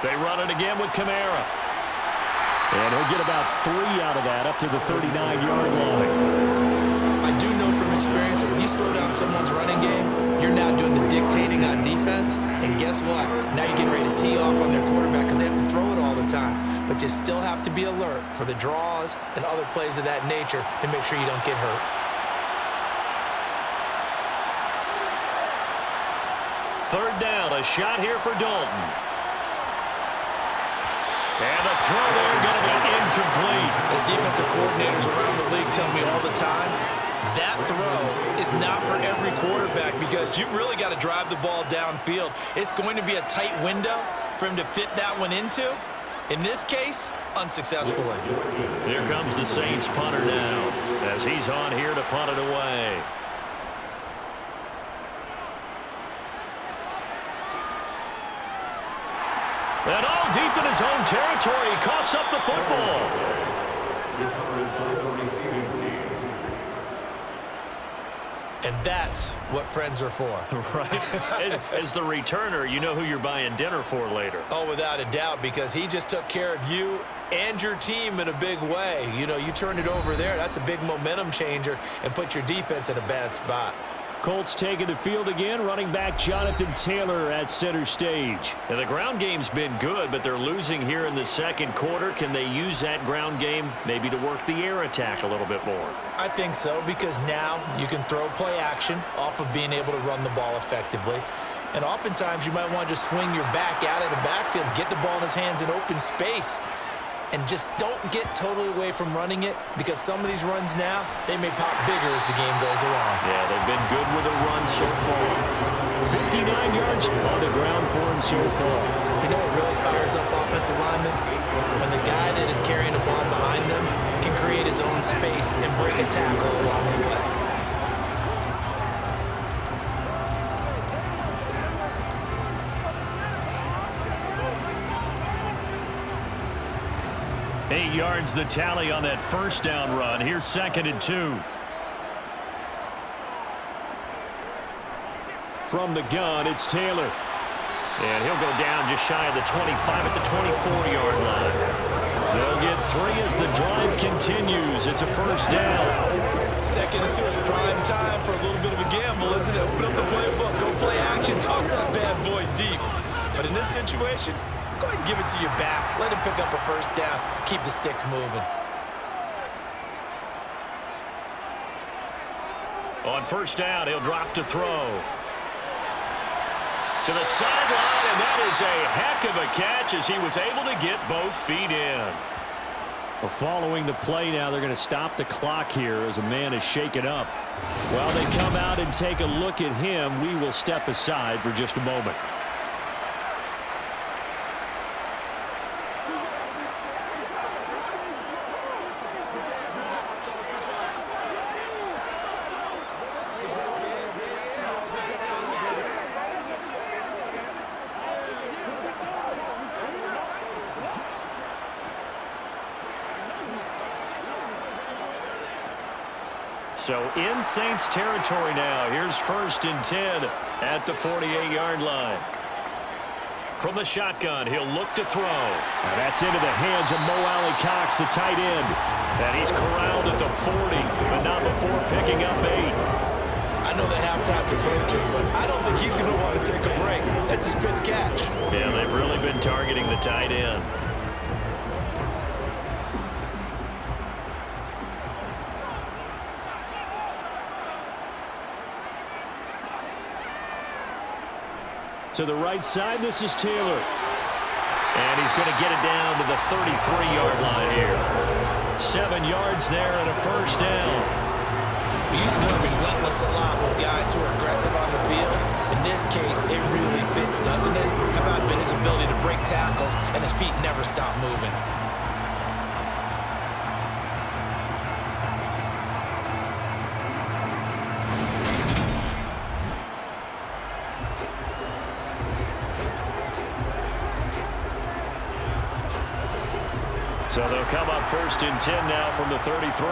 They run it again with Kamara. And he'll get about 3 out of that up to the 39-yard line. I do know from experience that when you slow down someone's running game, you're now doing the dictating on defense. And guess what? Now you're getting ready to tee off on their quarterback because they have to throw it all the time. But you still have to be alert for the draws and other plays of that nature to make sure you don't get hurt. 3rd down, a shot here for Dalton. And the throw there going to be incomplete. As defensive coordinators around the league tell me all the time, that throw is not for every quarterback because you've really got to drive the ball downfield. It's going to be a tight window for him to fit that one into. In this case, unsuccessfully. Here comes the Saints punter now as he's on here to punt it away. And all deep in his own territory, he coughs up the football. And that's what friends are for. Right. As the returner, you know who you're buying dinner for later. Oh, without a doubt, because he just took care of you and your team in a big way. You know, you turn it over there, that's a big momentum changer and put your defense in a bad spot. Colts taking the field again, running back Jonathan Taylor at center stage. And the ground game's been good, but they're losing here in the 2nd quarter. Can they use that ground game maybe to work the air attack a little bit more? I think so, because now you can throw play action off of being able to run the ball effectively. And oftentimes you might want to just swing your back out of the backfield, get the ball in his hands in open space. And just don't get totally away from running it because some of these runs now, they may pop bigger as the game goes along. Yeah, they've been good with a run so far. 59 yards on the ground for him so far. You know what really fires up offensive linemen? When the guy that is carrying the ball behind them can create his own space and break a tackle along the way. Eight yards the tally on that 1st down run. Here's 2nd and 2. From the gun, it's Taylor. And he'll go down just shy of the 25 at the 24-yard line. They'll get 3 as the drive continues. It's a 1st down. 2nd and 2 is prime time for a little bit of a gamble, isn't it? Open up the playbook, go play action, toss that bad boy deep. But in this situation, go ahead and give it to your back. Let him pick up a 1st down. Keep the sticks moving. On 1st down, he'll drop to throw. To the sideline, and that is a heck of a catch as he was able to get both feet in. Well, following the play now, they're going to stop the clock here as a man is shaken up. While they come out and take a look at him, we will step aside for just a moment. So in Saints territory now. Here's 1st and 10 at the 48-yard line. From the shotgun, he'll look to throw. Now that's into the hands of Mo Alley-Cox, the tight end. And he's corralled at the 40, but not before picking up 8. I know the halftime's approaching, but I don't think he's going to want to take a break. That's his fifth catch. Yeah, they've really been targeting the tight end. To the right side, this is Taylor. And he's going to get it down to the 33-yard line here. 7 yards there and a first down. We use the word relentless a lot with guys who are aggressive on the field. In this case, it really fits, doesn't it? How about his ability to break tackles and his feet never stop moving? So they'll come up 1st and 10 now from the 33.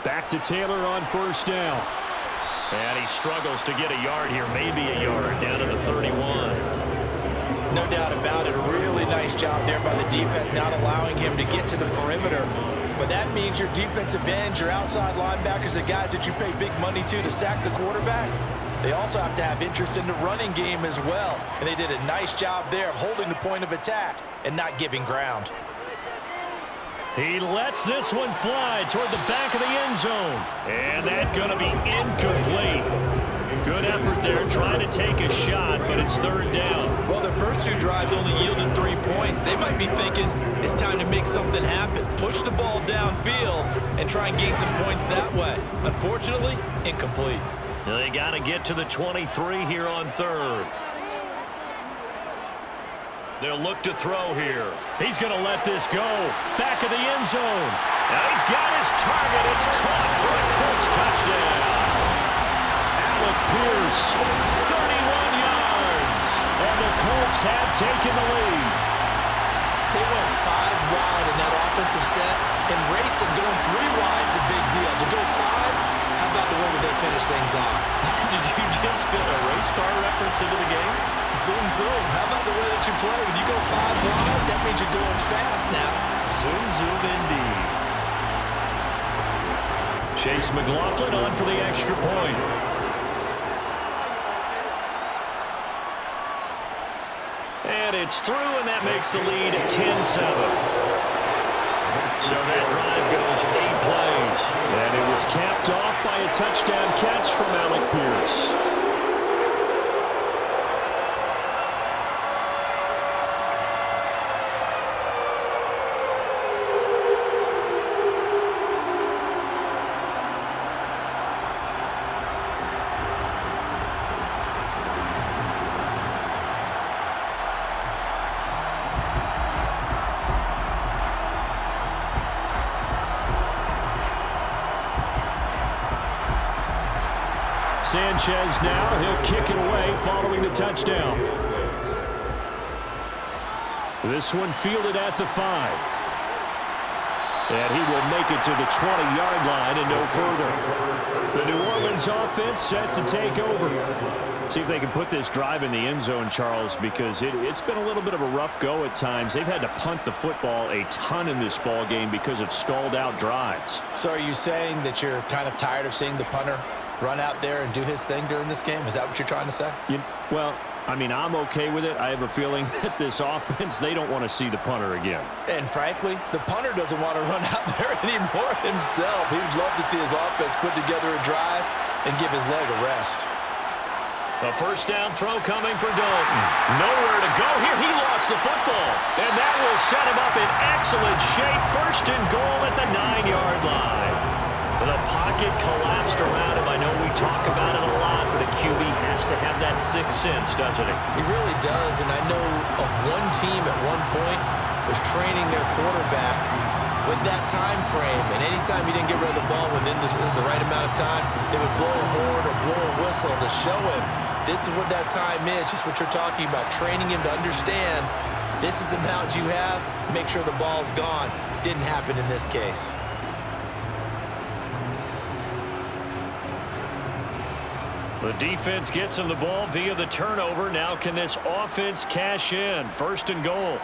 Back to Taylor on 1st down. And he struggles to get a yard here, maybe a yard, down to the 31. No doubt about it. A really nice job there by the defense, not allowing him to get to the perimeter. But that means your defensive ends, your outside linebackers, the guys that you pay big money to sack the quarterback, they also have to have interest in the running game as well. And they did a nice job there of holding the point of attack and not giving ground. He lets this one fly toward the back of the end zone. And that's going to be incomplete. Good effort there trying to take a shot, but it's 3rd down. Well, their first 2 drives only yielded 3 points. They might be thinking it's time to make something happen. Push the ball downfield and try and gain some points that way. Unfortunately, incomplete. They got to get to the 23 here on 3rd. They'll look to throw here. He's going to let this go. Back of the end zone. Now he's got his target. It's caught for a Colts touchdown. Alec Pierce, 31 yards. And the Colts have taken the lead. They went 5 wide in that offensive set. And racing, going 3 wide is a big deal. To go 5, how about the way that they finish things off? Did you just fit a race car reference into the game? Zoom, zoom. How about the way that you play? When you go 5 wide, that means you're going fast now. Zoom, zoom indeed. Chase McLaughlin on for the extra point. And it's through, and that makes the lead 10-7. So that drive goes 8 plays. And it was capped off by a touchdown catch from Alec Pierce. Sanchez now, he'll kick it away following the touchdown. This one fielded at the 5. And he will make it to the 20-yard line and no further. The New Orleans offense set to take over. See if they can put this drive in the end zone, Charles, because it's been a little bit of a rough go at times. They've had to punt the football a ton in this ball game because of stalled-out drives. So are you saying that you're kind of tired of seeing the punter run out there and do his thing during this game? Is that what you're trying to say? Well, I mean, I'm okay with it. I have a feeling that this offense, they don't want to see the punter again. And frankly, the punter doesn't want to run out there anymore himself. He would love to see his offense put together a drive and give his leg a rest. A first down throw coming for Dalton. Nowhere to go here. He lost the football. And that will set him up in excellent shape. 1st and goal at the 9-yard line. The pocket collapsed around him. I know we talk about it a lot, but a QB has to have that 6th sense, doesn't he? He really does, and I know of one team at one point was training their quarterback with that time frame, and anytime he didn't get rid of the ball within the right amount of time, they would blow a horn or blow a whistle to show him this is what that time is, just what you're talking about, training him to understand this is the amount you have, make sure the ball's gone. Didn't happen in this case. The defense gets him the ball via the turnover. Now can this offense cash in? 1st and goal.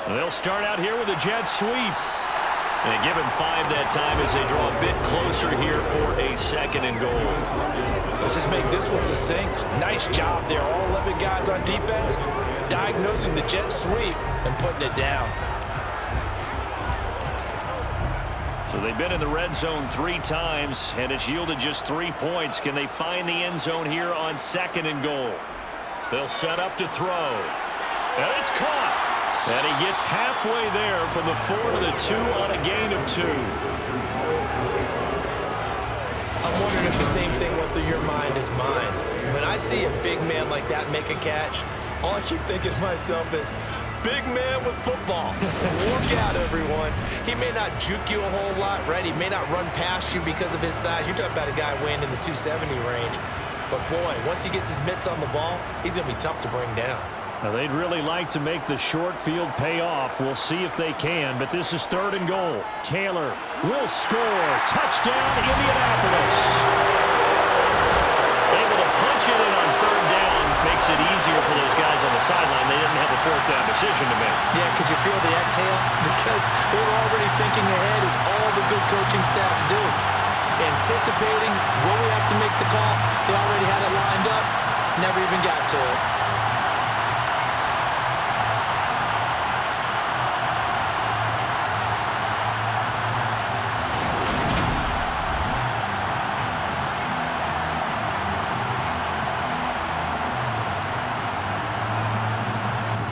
They'll start out here with a jet sweep. And give him 5 that time as they draw a bit closer here for a 2nd and goal. Let's just make this one succinct. Nice job there. All 11 guys on defense diagnosing the jet sweep and putting it down. So they've been in the red zone 3 times, and it's yielded just 3 points. Can they find the end zone here on 2nd and goal? They'll set up to throw. And it's caught. And he gets halfway there from the 4 to the 2 on a gain of 2. I'm wondering if the same thing went through your mind as mine. When I see a big man like that make a catch, all I keep thinking to myself is, big man with football. Look out, everyone. He may not juke you a whole lot, right? He may not run past you because of his size. You're talking about a guy weighing in the 270 range. But, boy, once he gets his mitts on the ball, he's going to be tough to bring down. Now, they'd really like to make the short field pay off. We'll see if they can, but this is 3rd and goal. Taylor will score. Touchdown, Indianapolis. Able to punch it in on 3rd down. Makes it easier for those guys on the sideline. They didn't have a 4th down decision to make. Yeah, could you feel the exhale? Because they were already thinking ahead, as all the good coaching staffs do. Anticipating, will we have to make the call? They already had it lined up. Never even got to it.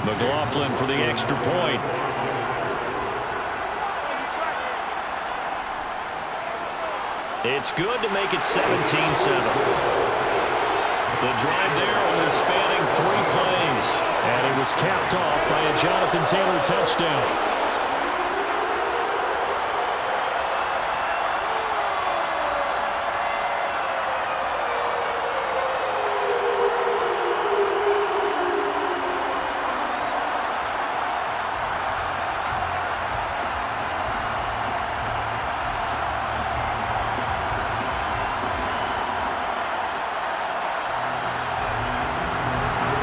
McLaughlin for the extra point. It's good to make it 17-7. The drive there only spanning 3 plays. And it was capped off by a Jonathan Taylor touchdown.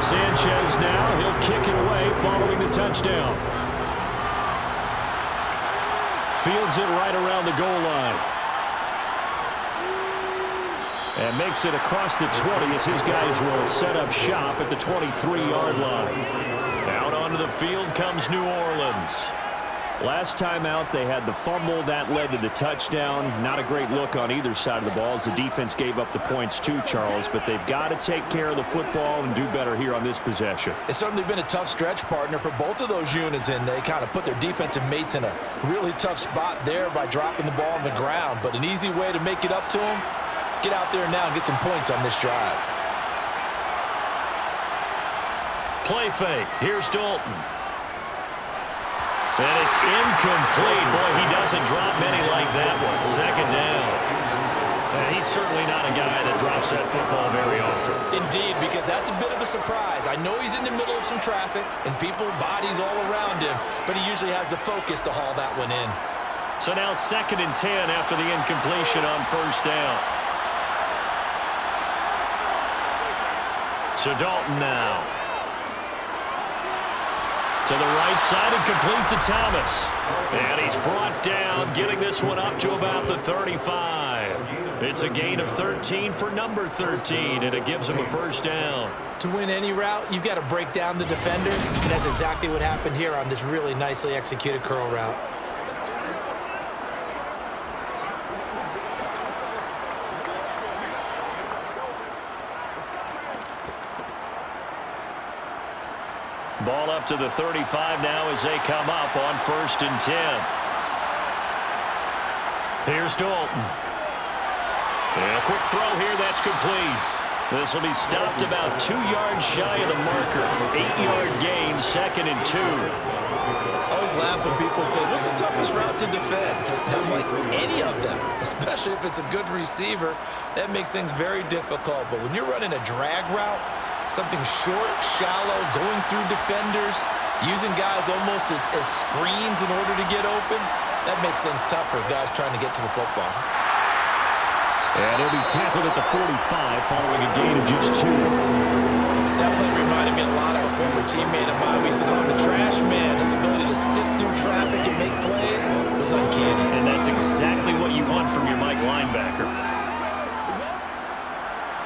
Sanchez now, he'll kick it away following the touchdown. Fields it right around the goal line. And makes it across the 20 as his guys will set up shop at the 23-yard line. Out onto the field comes New Orleans. Last time out, they had the fumble. That led to the touchdown. Not a great look on either side of the ball as the defense gave up the points too, Charles. But they've got to take care of the football and do better here on this possession. It's certainly been a tough stretch, partner, for both of those units, and they kind of put their defensive mates in a really tough spot there by dropping the ball on the ground. But an easy way to make it up to them, get out there now and get some points on this drive. Play fake. Here's Dalton. And it's incomplete. Boy, he doesn't drop many like that one. 2nd down. And he's certainly not a guy that drops that football very often. Indeed, because that's a bit of a surprise. I know he's in the middle of some traffic and people, bodies all around him, but he usually has the focus to haul that one in. So now 2nd and 10 after the incompletion on 1st down. So Dalton now. To the right side and complete to Thomas. And he's brought down, getting this one up to about the 35. It's a gain of 13 for number 13, and it gives him a 1st down. To win any route, you've got to break down the defender, and that's exactly what happened here on this really nicely executed curl route. Ball up to the 35 now as they come up on 1st and 10. Here's Dalton. And a quick throw here, that's complete. This will be stopped about 2 yards shy of the marker. 8-yard gain, 2nd and 2. I always laugh when people say, what's the toughest route to defend? And I'm like, any of them, especially if it's a good receiver. That makes things very difficult. But when you're running a drag route, something short, shallow, going through defenders, using guys almost as screens in order to get open, that makes things tough for guys trying to get to the football. And he'll be tackled at the 45 following a gain of just 2. That play reminded me a lot of a former teammate of mine. We used to call him the trash man. His ability to sift through traffic and make plays was uncanny. And that's exactly what you want from your Mike linebacker.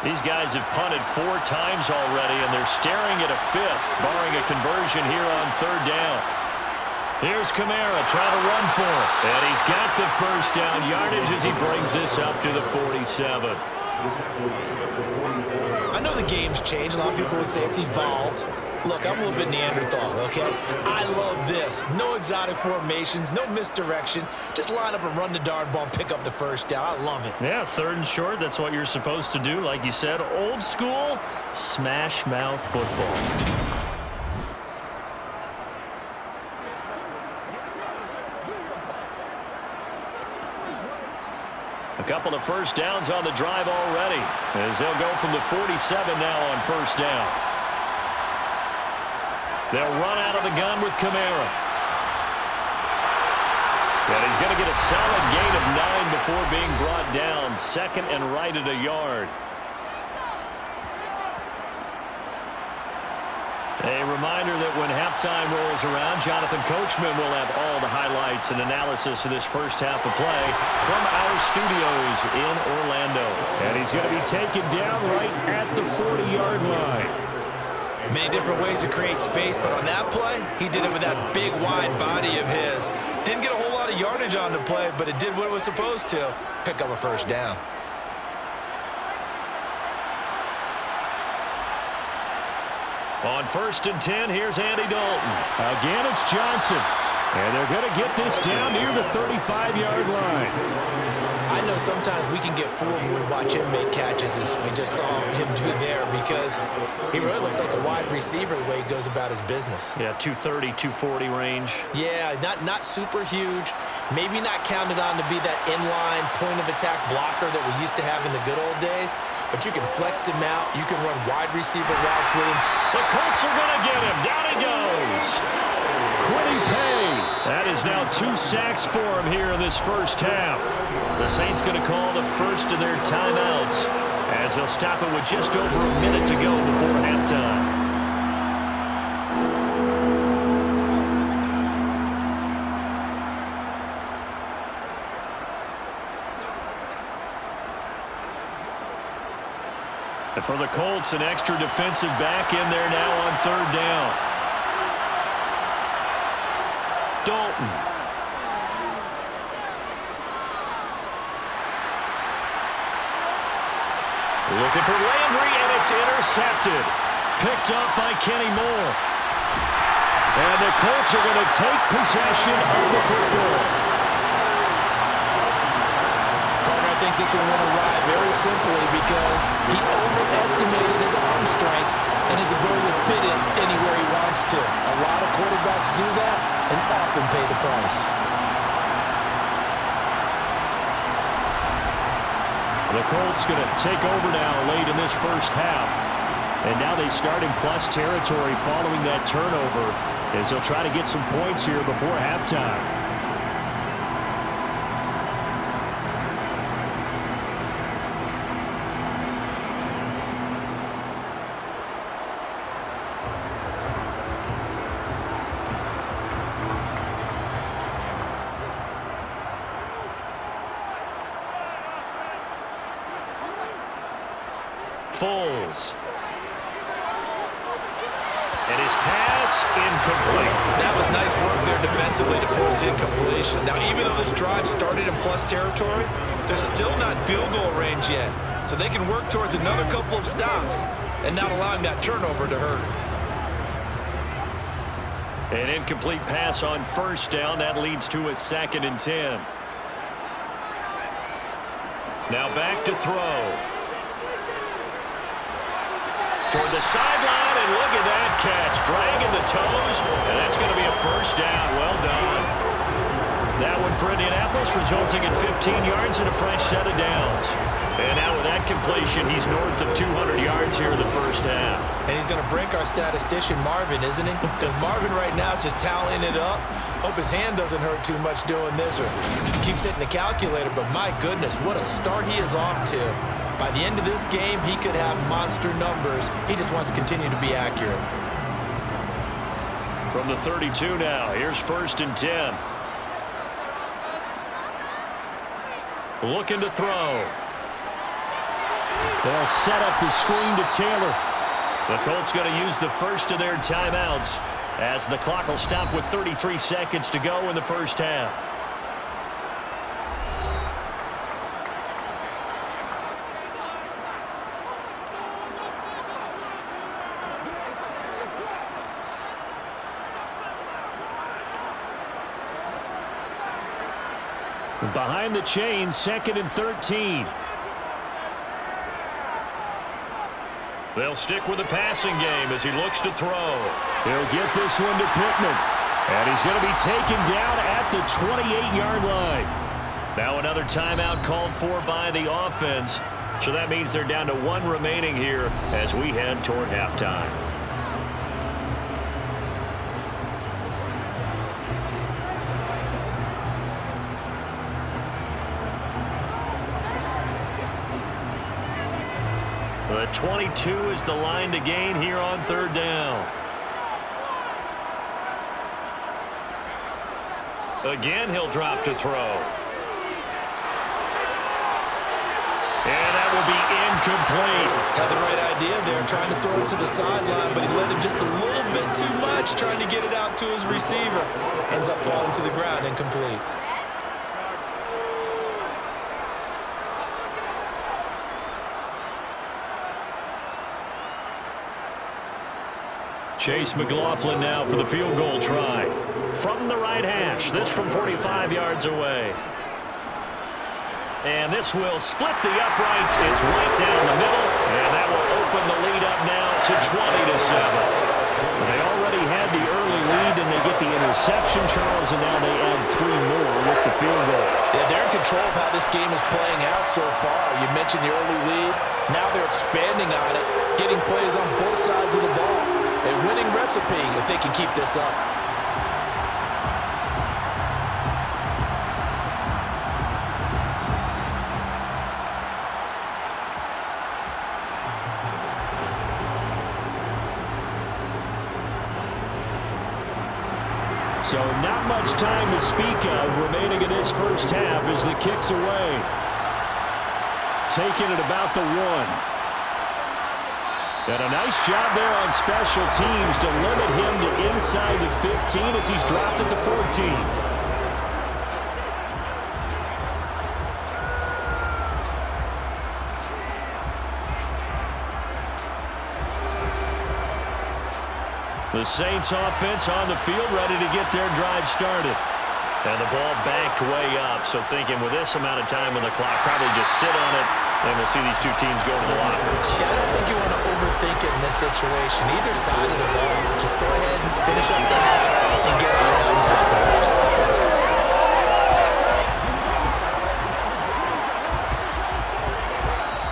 These guys have punted 4 times already, and they're staring at a 5th, barring a conversion here on 3rd down. Here's Kamara trying to run for it. And he's got the first down yardage as he brings this up to the 47. I know the game's changed. A lot of people would say it's evolved. Look, I'm a little bit Neanderthal, okay? I love this. No exotic formations, no misdirection. Just line up and run the darn ball and pick up the first down. I love it. Yeah, 3rd and short, that's what you're supposed to do. Like you said, old school, smash mouth football. A couple of first downs on the drive already, as they'll go from the 47 now on first down. They'll run out of the gun with Kamara. And he's going to get a solid gain of 9 before being brought down. 2nd and right at a yard. A reminder that when halftime rolls around, Jonathan Coachman will have all the highlights and analysis of this first half of play from our studios in Orlando. And he's going to be taken down right at the 40-yard line. Many different ways to create space, but on that play, he did it with that big, wide body of his. Didn't get a whole lot of yardage on the play, but it did what it was supposed to. Pick up a first down. On 1st and 10, here's Andy Dalton. Again, it's Johnson. And they're going to get this down near the 35-yard line. I know sometimes we can get fooled when we watch him make catches, as we just saw him do there, because he really looks like a wide receiver the way he goes about his business. Yeah, 230, 240 range. Yeah, not super huge. Maybe not counted on to be that inline point-of-attack blocker that we used to have in the good old days, but you can flex him out. You can run wide receiver routes with him. The Colts are going to get him. Down he goes. Quiddy Pay. That is now 2 sacks for him here in this first half. The Saints going to call the first of their timeouts as they'll stop it with just over a minute to go before halftime. And for the Colts, an extra defensive back in there now on 3rd down. Dalton. Looking for Landry, and it's intercepted. Picked up by Kenny Moore. And the Colts are going to take possession of the football. I think this one went awry very simply because he overestimated his arm strength and his ability to fit it anywhere he wants to. A lot of quarterbacks do that and often pay the price. The Colts going to take over now late in this first half. And now they start in plus territory following that turnover as they'll try to get some points here before halftime. Foles. And his pass incomplete. That was nice work there defensively to force the incompletion. Now, even though this drive started in plus territory, they're still not in field goal range yet. So they can work towards another couple of stops and not allowing that turnover to hurt. An incomplete pass on 1st down. That leads to a 2nd and 10. Now back to throw. Toward the sideline, and look at that catch. Dragging the toes, and that's going to be a first down. Well done. That one for Indianapolis, resulting in 15 yards and a fresh set of downs. And now with that completion, he's north of 200 yards here in the first half. And he's going to break our statistician, Marvin, isn't he? Because Marvin right now is just tallying it up. Hope his hand doesn't hurt too much doing this or keeps hitting the calculator. But my goodness, what a start he is off to. By the end of this game, he could have monster numbers. He just wants to continue to be accurate. From the 32 now, here's 1st and 10. Looking to throw. They'll set up the screen to Taylor. The Colts going to use the first of their timeouts as the clock will stop with 33 seconds to go in the first half. Behind the chains, 2nd and 13. They'll stick with the passing game as he looks to throw. He'll get this one to Pittman. And he's going to be taken down at the 28-yard line. Now another timeout called for by the offense. So that means they're down to 1 remaining here as we head toward halftime. The 22 is the line to gain here on 3rd down. Again, he'll drop to throw. And that will be incomplete. Had the right idea there, trying to throw it to the sideline, but he let him just a little bit too much, trying to get it out to his receiver. Ends up falling to the ground, incomplete. Chase McLaughlin now for the field goal try. From the right hash, this from 45 yards away. And this will split the uprights. It's right down the middle, and that will open the lead up now to 20-7. They already had the early lead, and they get the interception, Charles, and now they add 3 more with the field goal. Yeah, they're in control of how this game is playing out so far. You mentioned the early lead. Now they're expanding on it, getting plays on both sides of the ball. A winning recipe if they can keep this up. So not much time to speak of remaining in this first half as the kick's away. Taking it about the 1. And a nice job there on special teams to limit him to inside the 15 as he's dropped at the 14. The Saints offense on the field ready to get their drive started. And the ball backed way up, so thinking with this amount of time on the clock, probably just sit on it, and we'll see these two teams go to the lockers. Yeah, I don't think you want to overthink it in this situation. Either side of the ball, just go ahead and finish up the half and get on top of it.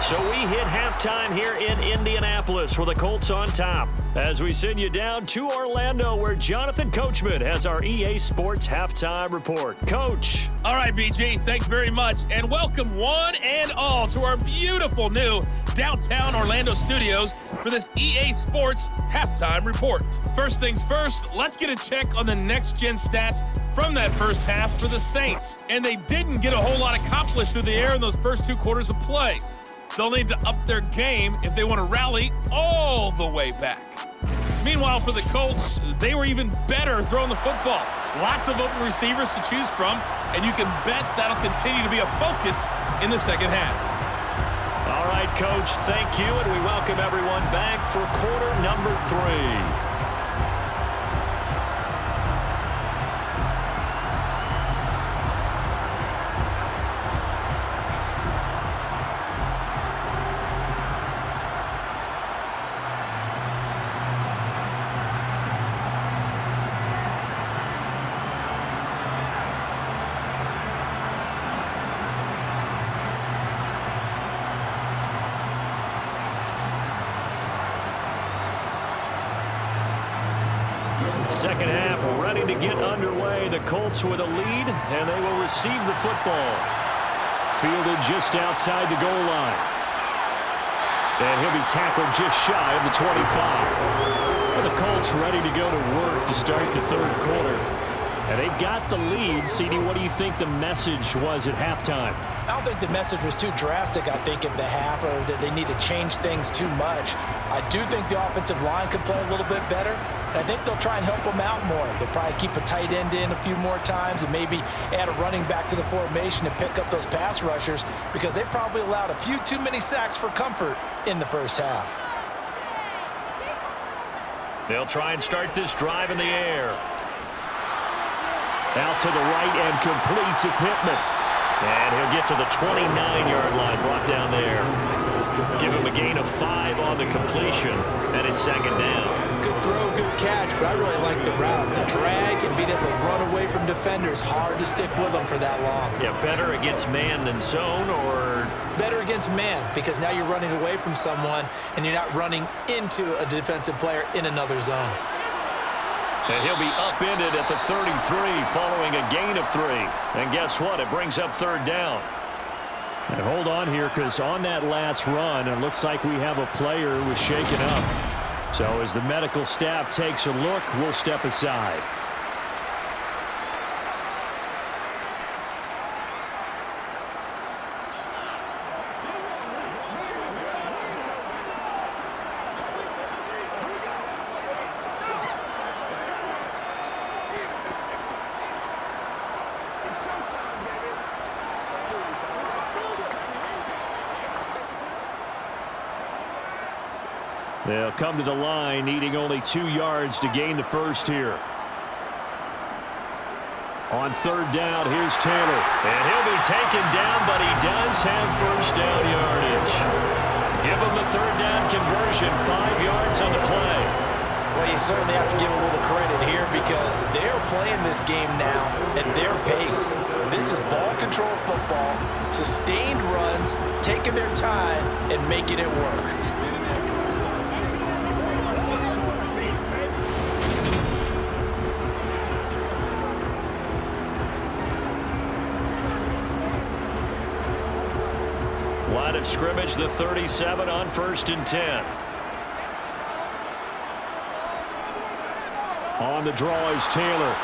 So we hit halftime here in Indianapolis with the Colts on top as we send you down to Orlando where Jonathan Coachman has our EA Sports Halftime Report. Coach. All right, BG, thanks very much. And welcome one and all to our beautiful new downtown Orlando studios for this EA Sports Halftime Report. First things first, let's get a check on the next-gen stats from that first half for the Saints. And they didn't get a whole lot accomplished through the air in those first 2 quarters of play. They'll need to up their game if they want to rally all the way back. Meanwhile, for the Colts, they were even better throwing the football. Lots of open receivers to choose from, and you can bet that'll continue to be a focus in the second half. All right, Coach, thank you, and we welcome everyone back for quarter number 3. Second half ready to get underway. The Colts with a lead, and they will receive the football. Fielded just outside the goal line. And he'll be tackled just shy of the 25. And the Colts ready to go to work to start the 3rd quarter. And they've got the lead. CD, what do you think the message was at halftime? I don't think the message was too drastic, I think, at the half, or that they need to change things too much. I do think the offensive line could play a little bit better. I think they'll try and help them out more. They'll probably keep a tight end in a few more times and maybe add a running back to the formation and pick up those pass rushers, because they probably allowed a few too many sacks for comfort in the first half. They'll try and start this drive in the air. Out to the right and complete to Pittman. And he'll get to the 29-yard line, brought down there. Give him a gain of 5 on the completion, and it's second down. Good throw, good catch, but I really like the route. The drag and being able to run away from defenders, hard to stick with them for that long. Yeah, better against man than zone, or? Better against man, because now you're running away from someone and you're not running into a defensive player in another zone. And he'll be upended at the 33 following a gain of 3. And guess what? It brings up third down. And hold on here, because on that last run, it looks like we have a player who was shaken up. So as the medical staff takes a look, we'll step aside. They'll come to the line, needing only 2 yards to gain the first here. On third down, here's Taylor. And he'll be taken down, but he does have first down yardage. Give him the third down conversion, 5 yards on the play. Well, you certainly have to give a little credit here, because they're playing this game now at their pace. This is ball control football, sustained runs, taking their time and making it work. Line of scrimmage, the 37 on 1st and 10. On the draw is Taylor.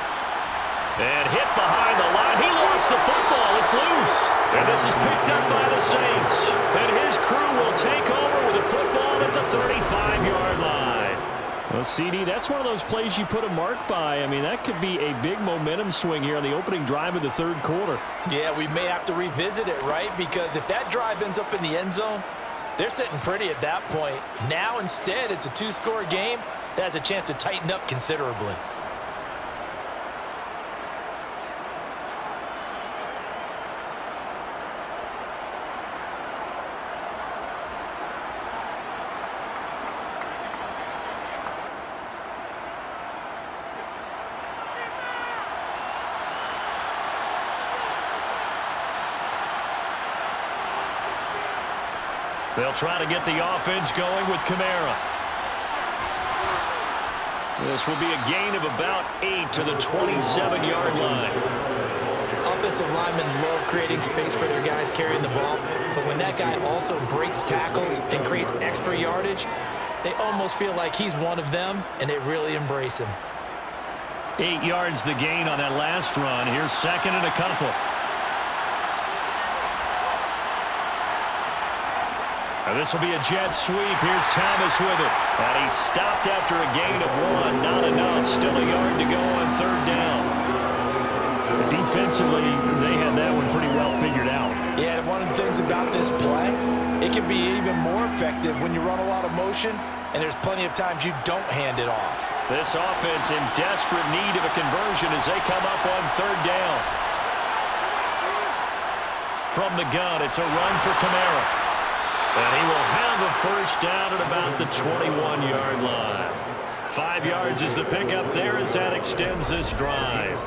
And hit behind the line. He lost the football. It's loose. And this is picked up by the Saints. And his crew will take over with the football at the 35-yard line. Well, CD, that's one of those plays you put a mark by. I mean, that could be a big momentum swing here on the opening drive of the third quarter. Yeah, we may have to revisit it, right? Because if that drive ends up in the end zone, they're sitting pretty at that point. Now, instead, it's a 2-score game. That has a chance to tighten up considerably. They'll try to get the offense going with Kamara. This will be a gain of about 8 to the 27-yard line. Offensive linemen love creating space for their guys carrying the ball, but when that guy also breaks tackles and creates extra yardage, they almost feel like he's one of them, and they really embrace him. 8 yards the gain on that last run. Here's second and a couple. Now this will be a jet sweep. Here's Thomas with it. And he stopped after a gain of 1. Not enough. Still a yard to go on third down. Defensively, they had that one pretty well figured out. Yeah, and one of the things about this play, it can be even more effective when you run a lot of motion, and there's plenty of times you don't hand it off. This offense in desperate need of a conversion as they come up on third down. From the gun, it's a run for Kamara. And he will have a first down at about the 21-yard line. 5 yards is the pickup there as that extends this drive.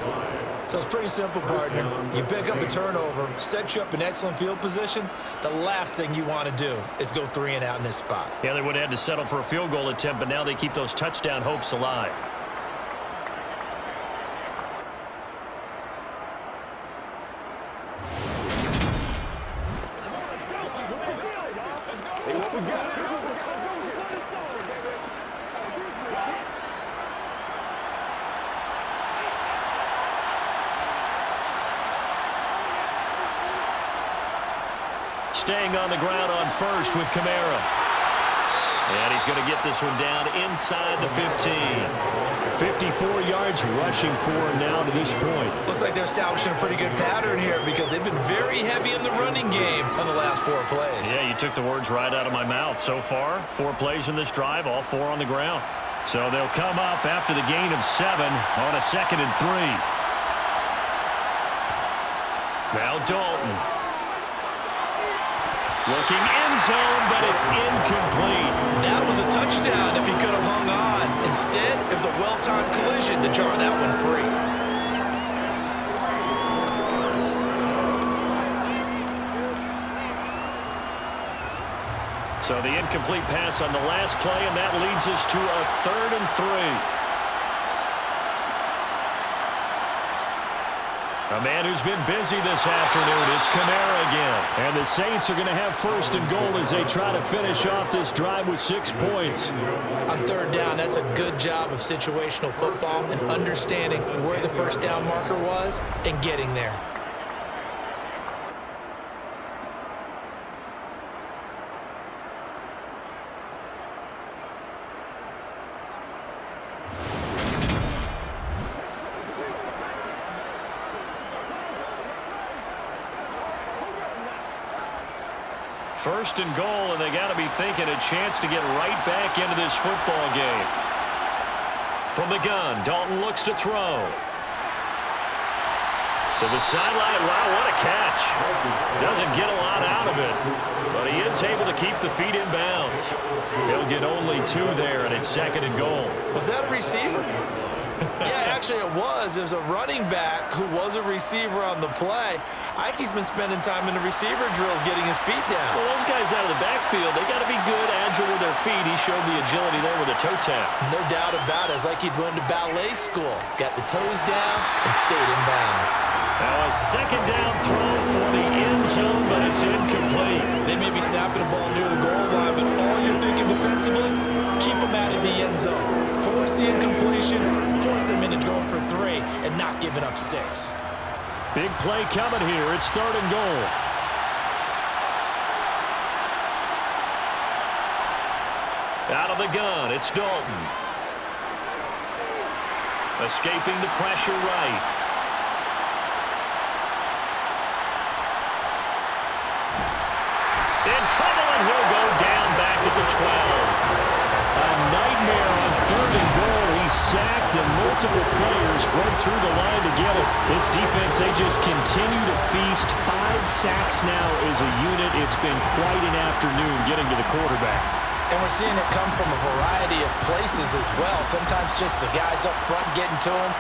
So it's pretty simple, partner. You pick up a turnover, set you up in excellent field position. The last thing you want to do is go 3 and out in this spot. Yeah, they would have had to settle for a field goal attempt, but now they keep those touchdown hopes alive. Staying on the ground on first with Kamara. And he's going to get this one down inside the 15. 54 yards rushing for him now to this point. Looks like they're establishing a pretty good pattern here because they've been very heavy in the running game on the last 4 plays. Yeah, you took the words right out of my mouth. So far, 4 plays in this drive, all 4 on the ground. So they'll come up after the gain of 7 on a 2nd and 3. Now Dalton. Looking end zone, but it's incomplete. That was a touchdown if he could have hung on. Instead, it was a well-timed collision to jar that one free. So the incomplete pass on the last play, and that leads us to a 3rd and 3. A man who's been busy this afternoon, it's Kamara again. And the Saints are going to have 1st and goal as they try to finish off this drive with 6 points. On 3rd down, that's a good job of situational football and understanding where the 1st down marker was and getting there. First and goal, and they got to be thinking a chance to get right back into this football game. From the gun, Dalton looks to throw. To the sideline. Wow, what a catch. Doesn't get a lot out of it, but he is able to keep the feet in bounds. He'll get only 2 there, and it's 2nd and goal. Was that a receiver? Yeah, actually it was. It was a running back who was a receiver on the play. Ike's been spending time in the receiver drills getting his feet down. Well, those guys out of the backfield, they got to be good, agile with their feet. He showed the agility there with a toe tap. No doubt about it. It's like he'd went to ballet school. Got the toes down and stayed in bounds. Now a 2nd down throw for the end zone, but it's incomplete. They may be snapping the ball near the goal line, but all you're thinking defensively, keep them out of the end zone. Force the incompletion, force them into going for 3, and not giving up 6. Big play coming here. It's 3rd and goal. Out of the gun, it's Dalton. Escaping the pressure right. In trouble, and he'll go down back at the 12. A nightmare on 3rd and goal. He's sacked, and multiple players broke through the line to get it. This defense, they just continue to feast. 5 sacks now as a unit. It's been quite an afternoon getting to the quarterback. And we're seeing it come from a variety of places as well. Sometimes just the guys up front getting to him.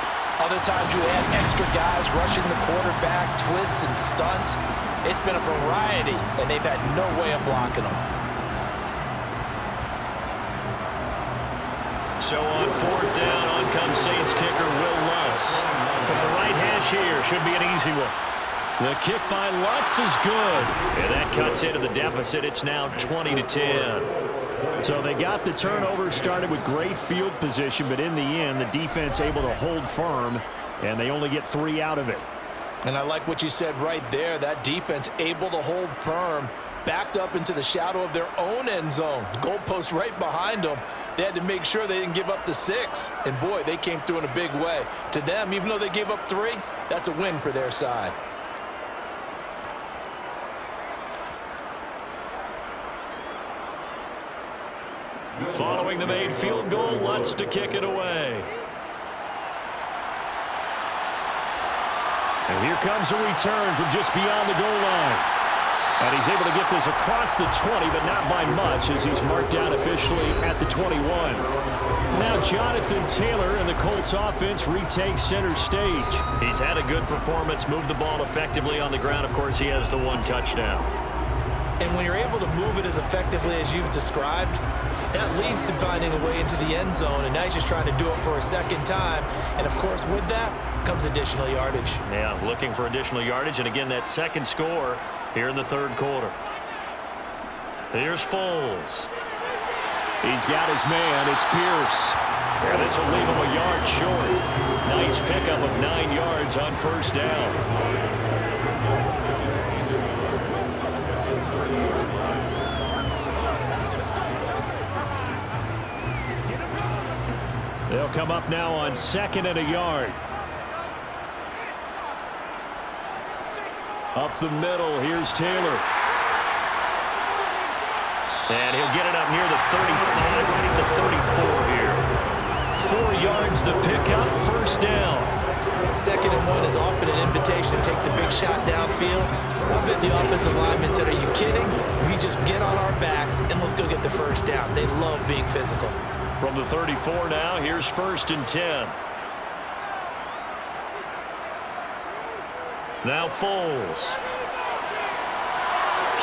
Other times you have extra guys rushing the quarterback, twists and stunts. It's been a variety, and they've had no way of blocking them. So on 4th down, on comes Saints kicker Will Lutz. From the right hash here, should be an easy one. The kick by Lutz is good. And that cuts into the deficit. It's now 20-10. So they got the turnover, started with great field position, but in the end, the defense able to hold firm, and they only get 3 out of it. And I like what you said right there. That defense able to hold firm, backed up into the shadow of their own end zone. The goalpost right behind them. They had to make sure they didn't give up the 6. And, boy, they came through in a big way. To them, even though they gave up 3, that's a win for their side. Following the made field goal, Lutz to kick it away. And here comes a return from just beyond the goal line. And he's able to get this across the 20, but not by much as he's marked down officially at the 21. Now Jonathan Taylor and the Colts offense retakes center stage. He's had a good performance, moved the ball effectively on the ground. Of course, he has the 1 touchdown. And when you're able to move it as effectively as you've described, that leads to finding a way into the end zone, and now he's just trying to do it for a 2nd time. And, of course, with that comes additional yardage. Yeah, looking for additional yardage, and again, that 2nd score here in the 3rd quarter. Here's Foles. He's got his man. It's Pierce. And this will leave him a yard short. Nice pickup of 9 yards on 1st down. They'll come up now on 2nd and a yard. Up the middle, here's Taylor. And he'll get it up near the 35, right at the 34 here. 4 yards the pickup, first down. 2nd and 1 is often an invitation to take the big shot downfield. I bet the offensive lineman said, are you kidding? We just get on our backs and let's go get the first down. They love being physical. From the 34 now, here's 1st and 10. Now Foles.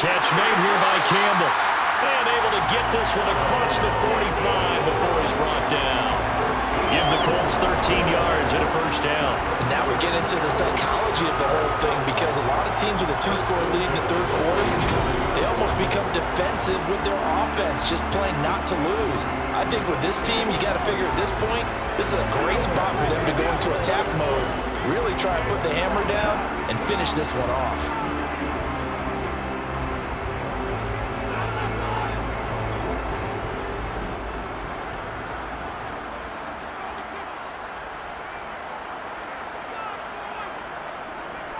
Catch made here by Campbell. And able to get this one across the 45 before he's brought down. Give the Colts 13 yards and a first down. And now we get into the psychology of the whole thing, because a lot of teams with a 2-score lead in the 3rd quarter, they almost become defensive with their offense, just playing not to lose. I think with this team, you got to figure at this point, this is a great spot for them to go into attack mode, really try and put the hammer down and finish this one off.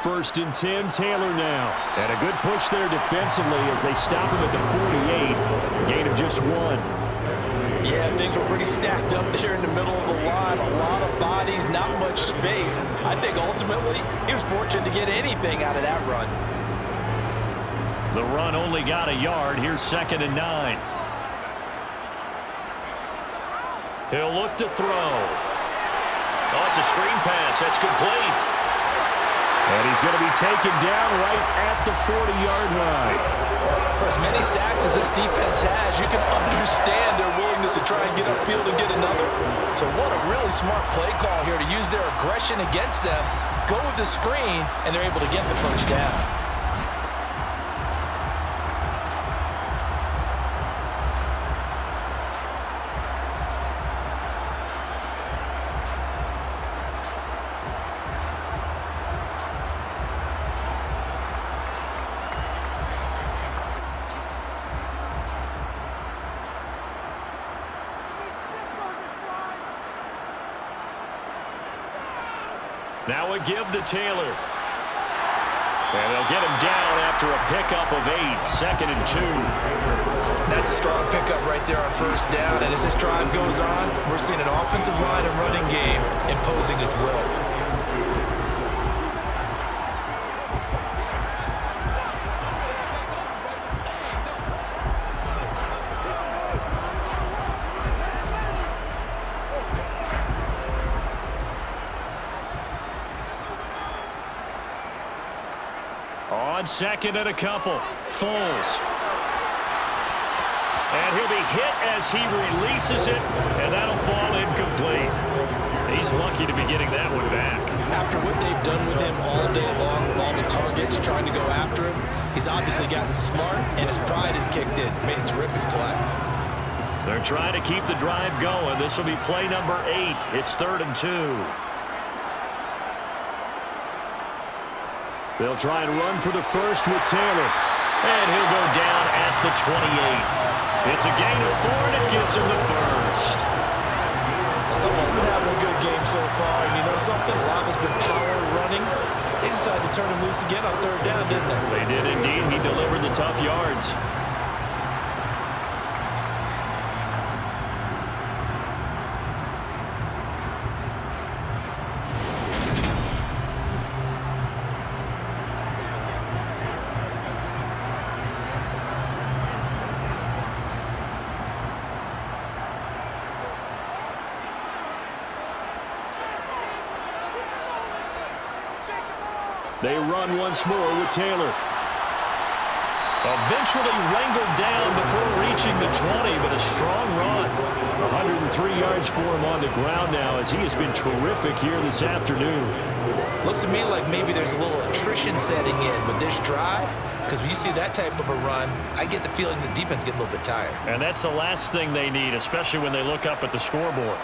First and 10, Taylor now. And a good push there defensively as they stop him at the 48. Gain of just 1. Yeah, things were pretty stacked up there in the middle of the line. A lot of bodies, not much space. I think ultimately he was fortunate to get anything out of that run. The run only got a yard. Here's 2nd and 9. He'll look to throw. Oh, it's a screen pass. That's complete. And he's going to be taken down right at the 40-yard line. For as many sacks as this defense has, you can understand their willingness to try and get upfield and get another. So what a really smart play call here to use their aggression against them, go with the screen, and they're able to get the first down. Now a give to Taylor. And they'll get him down after a pickup of 8. 2nd and 2. That's a strong pickup right there on first down. And as this drive goes on, we're seeing an offensive line and running game imposing its will. On 2nd and a couple, Foles. And he'll be hit as he releases it, and that'll fall incomplete. He's lucky to be getting that one back. After what they've done with him all day long, with all the targets trying to go after him, he's obviously gotten smart, and his pride has kicked in. Made a terrific play. They're trying to keep the drive going. This will be play number 8. It's 3rd and 2. They'll try and run for the first with Taylor. And he'll go down at the 28. It's a gain of 4, and it gets him the first. Someone's been having a good game so far, and you know something? A lot of it's been power running. They decided to turn him loose again on 3rd down, didn't they? They did indeed. He delivered the tough yards. They run once more with Taylor. Eventually wrangled down before reaching the 20, but a strong run. 103 yards for him on the ground now as he has been terrific here this afternoon. Looks to me like maybe there's a little attrition setting in with this drive, because when you see that type of a run, I get the feeling the defense getting a little bit tired. And that's the last thing they need, especially when they look up at the scoreboard.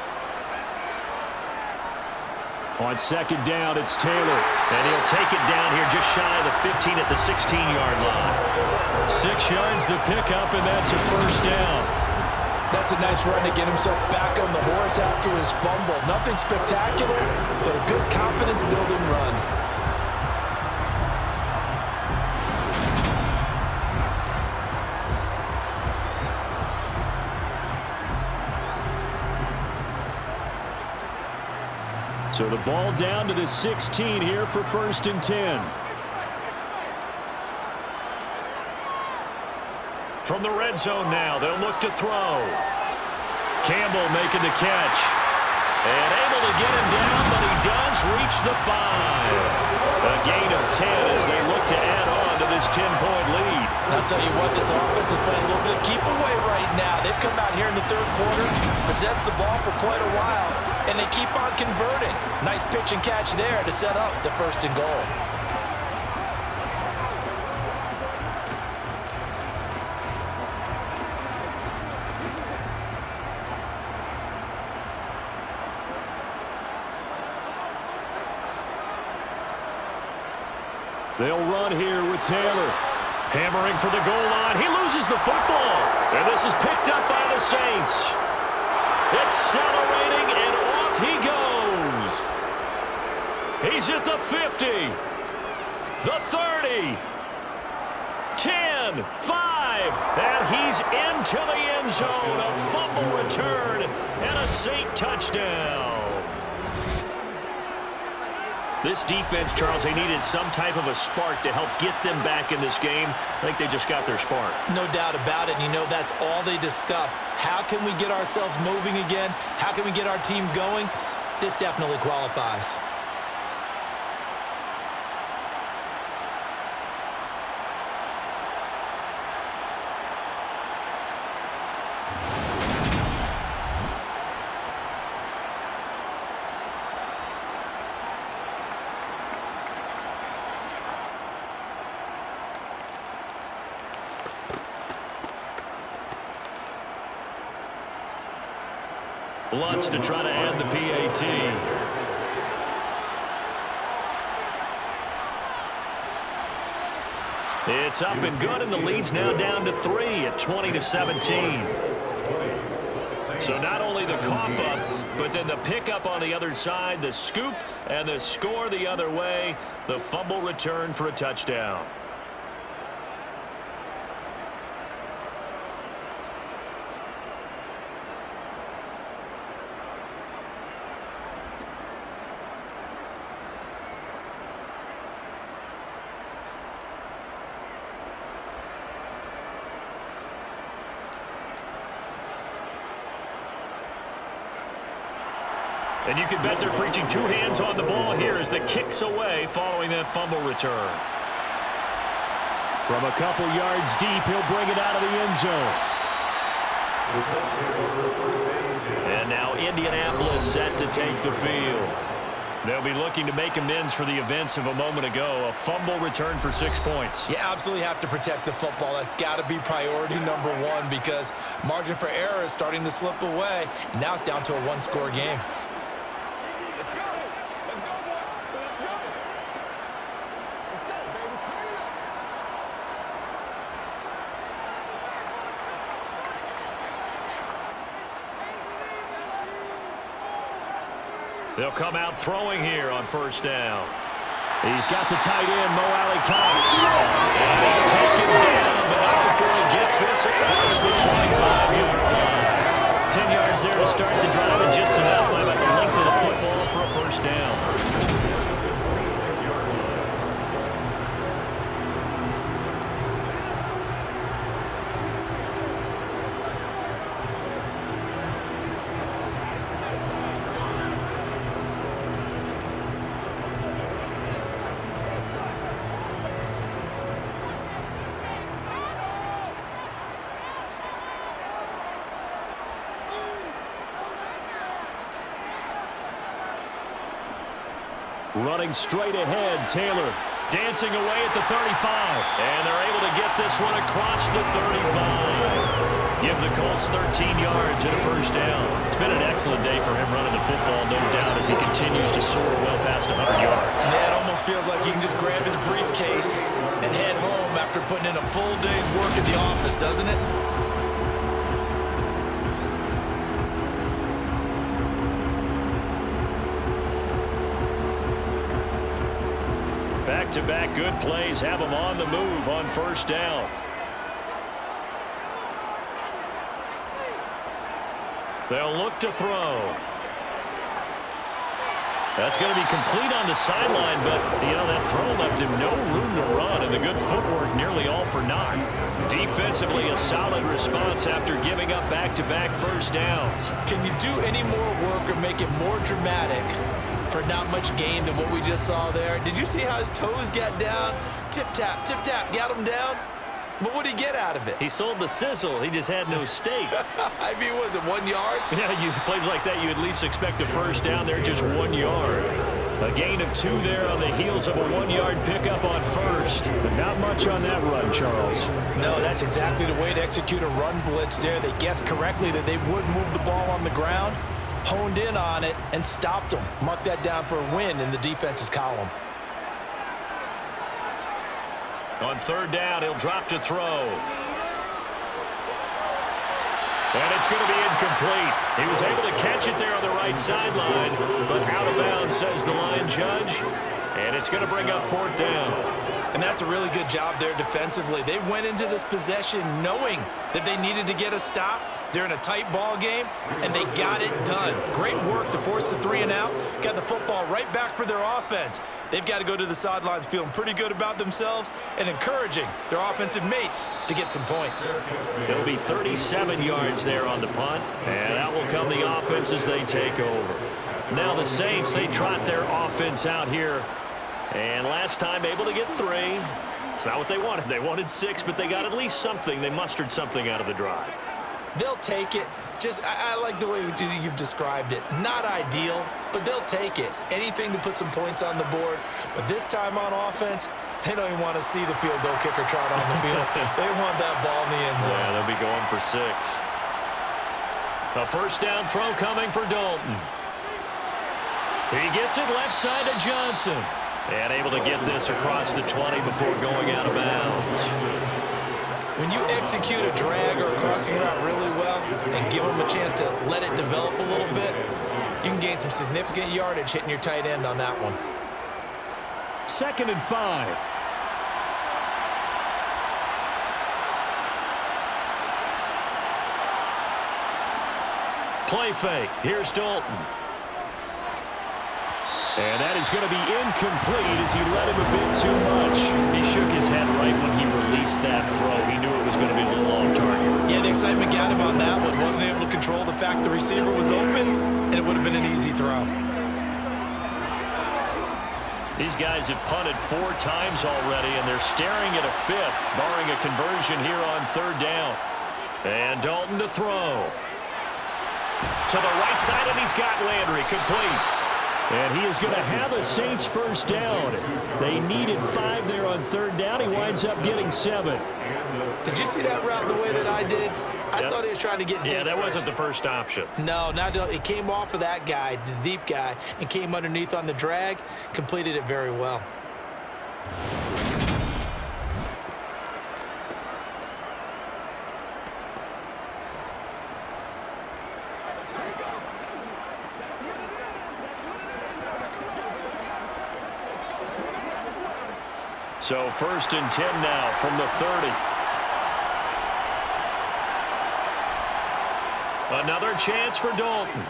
On 2nd down, it's Taylor. And he'll take it down here just shy of the 15 at the 16-yard line. 6 yards the pickup, and that's a first down. That's a nice run to get himself back on the horse after his fumble. Nothing spectacular, but a good confidence-building run. So the ball down to the 16 here for 1st and 10. From the red zone now, they'll look to throw. Campbell making the catch. And able to get him down, but he does reach the 5. A gain of 10 as they look to add on to this 10-point lead. I'll tell you what, this offense is playing a little bit of keep away right now. They've come out here in the third quarter, possessed the ball for quite a while, and they keep on converting. Nice pitch and catch there to set up the 1st and goal. They'll run here with Taylor. Hammering for the goal line. He loses the football. And this is picked up by the Saints. Accelerating, and off he goes. He's at the 50. The 30. 10, 5. And he's into the end zone. A fumble return and a Saint touchdown. This defense, Charles, they needed some type of a spark to help get them back in this game. I think they just got their spark. No doubt about it. And you know, that's all they discussed. How can we get ourselves moving again? How can we get our team going? This definitely qualifies. Lutz to try to add the PAT. It's up and good, and the lead's now down to 3 at 20-17. So not only the cough up, but then the pickup on the other side, the scoop, and the score the other way. The fumble return for a touchdown. And you can bet they're preaching 2 hands on the ball here as the kick's away following that fumble return. From a couple yards deep, he'll bring it out of the end zone. And now Indianapolis set to take the field. They'll be looking to make amends for the events of a moment ago. A fumble return for 6 points. You absolutely have to protect the football. That's got to be priority number 1 because margin for error is starting to slip away. And now it's down to a 1-score game. They'll come out throwing here on 1st down. He's got the tight end, Mo Alley-Cox. And he's taken down, but not before he gets this across the 25-yard line. 10 yards there to start the drive, and just enough by the length of the football for a 1st down. Running straight ahead, Taylor. Dancing away at the 35. And they're able to get this one across the 35. Give the Colts 13 yards and a 1st down. It's been an excellent day for him running the football, no doubt, as he continues to soar well past 100 yards. Yeah, it almost feels like he can just grab his briefcase and head home after putting in a full day's work at the office, doesn't it? Back-to-back good plays have them on the move on first down. They'll look to throw. That's going to be complete on the sideline, but, that throw left him no room to run, and the good footwork nearly all for naught. Defensively, a solid response after giving up back-to-back first downs. Can you do any more work or make it more dramatic for not much gain than what we just saw there? Did you see how his toes got down? Tip-tap, got him down. But what did he get out of it? He sold the sizzle. He just had no steak. I mean, was it 1 yard? Yeah, plays like that, you at least expect a first down there, just 1 yard. A gain of 2 there on the heels of a 1-yard pickup on first. But not much on that run, Charles. No, that's exactly the way to execute a run blitz there. They guessed correctly that they would move the ball on the ground, honed in on it, and stopped them. Mark that down for a win in the defense's column. On third down, he'll drop to throw. And it's going to be incomplete. He was able to catch it there on the right sideline, but out of bounds, says the line judge. And it's going to bring up fourth down. And that's a really good job there defensively. They went into this possession knowing that they needed to get a stop. They're in a tight ball game, and they got it done. Great work to force the 3 and out. Got the football right back for their offense. They've got to go to the sidelines feeling pretty good about themselves and encouraging their offensive mates to get some points. It'll be 37 yards there on the punt, and out will come the offense as they take over. Now the Saints, they trot their offense out here, and last time able to get 3. It's not what they wanted. They wanted 6, but they got at least something. They mustered something out of the drive. They'll take it. I like the way you've described it. Not ideal, but they'll take it. Anything to put some points on the board. But this time on offense, they don't even want to see the field goal kicker trot on the field. They want that ball in the end zone. Yeah, they'll be going for 6. A first down throw coming for Dalton. He gets it left side to Johnson. And able to get this across the 20 before going out of bounds. When you execute a drag or a crossing route really well and give them a chance to let it develop a little bit, you can gain some significant yardage hitting your tight end on that one. 2nd and 5. Play fake. Here's Dalton. And that is going to be incomplete as he let him a bit too much. He shook his head right when he released that throw. He knew it was going to be a little off target. Yeah, the excitement got him on that one. Wasn't able to control the fact the receiver was open, and it would have been an easy throw. These guys have punted 4 times already, and they're staring at a 5th, barring a conversion here on third down. And Dalton to throw. To the right side, and he's got Landry complete. And he is going to have a Saints first down. They needed 5 there on third down. He winds up getting 7. Did you see that route the way that I did? I thought he was trying to get deep. Yeah, that first. wasn't the first option. No, it came off of that guy, the deep guy, and came underneath on the drag, completed it very well. So 1st and 10 now from the 30. Another chance for Dalton.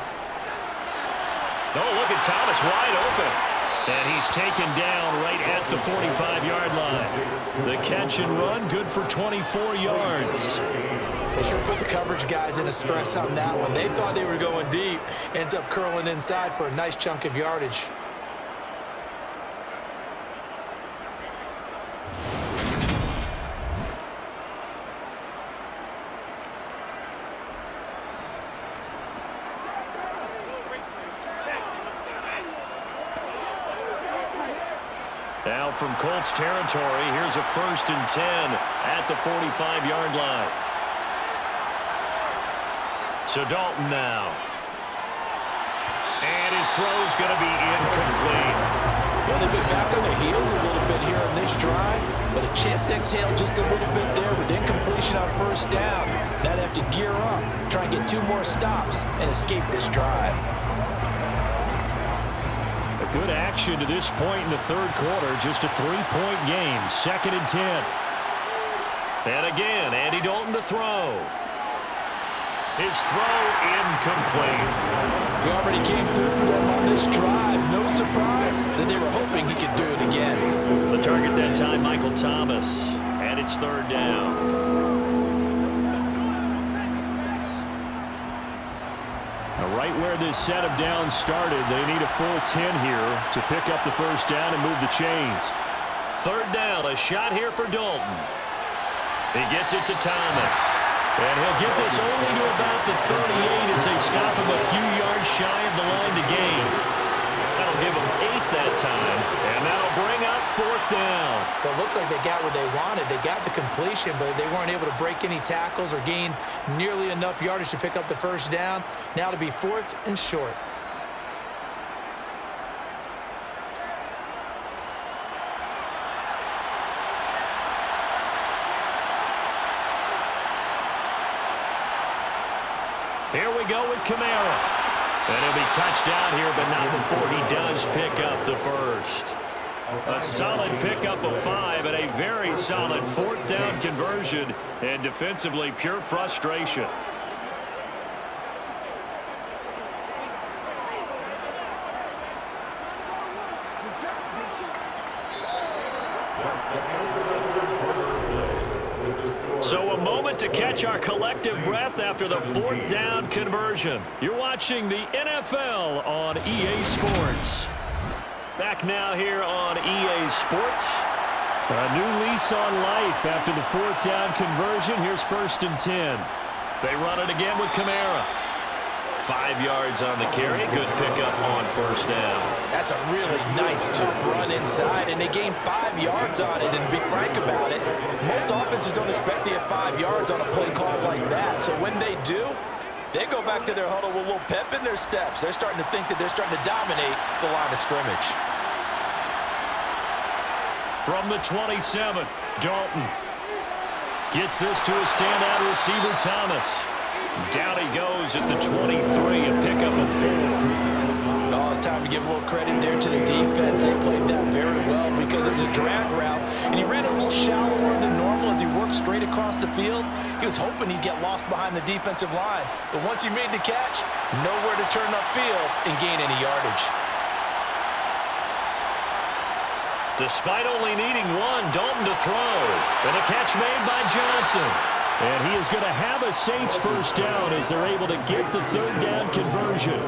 Oh, look at Thomas wide open. And he's taken down right at the 45-yard line. The catch and run, good for 24 yards. They sure put the coverage guys in a stress on that one. They thought they were going deep. Ends up curling inside for a nice chunk of yardage. Now from Colts territory, here's a 1st and 10 at the 45-yard line. So Dalton now. And his throw's going to be incomplete. Well, they've been back on their heels a little bit here on this drive, but a chance to exhale just a little bit there with incompletion on first down. Now they have to gear up, try and get 2 more stops, and escape this drive. The Good action to this point in the third quarter. Just a 3-point game. 2nd and 10. And again, Andy Dalton to throw. His throw incomplete. He already came through for them on this drive. No surprise that they were hoping he could do it again. The target that time, Michael Thomas. And it's 3rd down. Right where this set of downs started, they need a full 10 here to pick up the first down and move the chains. 3rd down, a shot here for Dalton. He gets it to Thomas. And he'll get this only to about the 38 as they stop him a few yards shy of the line to gain. That'll give him 8 that time, and that'll bring up 4th down. Well, it looks like they got what they wanted. They got the completion, but they weren't able to break any tackles or gain nearly enough yardage to pick up the first down. Now to be 4th and short. Here we go with Kamara. And he'll be touched out here, but not before he does pick up the first. A solid pickup of 5 and a very solid 4th down conversion. And defensively, pure frustration. So a moment to catch our collective breath after the 4th down conversion. You're watching the NFL on EA Sports. Back now here on EA Sports. A new lease on life after the 4th down conversion. Here's 1st and 10. They run it again with Kamara. 5 yards on the carry. Good pickup on 1st down. That's a really nice tough run inside, and they gained 5 yards on it. And to be frank about it, most offenses don't expect to get 5 yards on a play call like that. So when they do, they go back to their huddle with a little pep in their steps. They're starting to think that they're starting to dominate the line of scrimmage. From the 27, Dalton gets this to a standout receiver, Thomas. Down he goes at the 23, a pickup of 4. Oh, it's time to give a little credit there to the defense. They played that very well because it was a drag route, and he ran a little shallower than normal as he worked straight across the field. He was hoping he'd get lost behind the defensive line, but once he made the catch, nowhere to turn upfield and gain any yardage. Despite only needing 1, Dalton to throw, and a catch made by Johnson. And he is going to have a Saints first down as they're able to get the 3rd down conversion.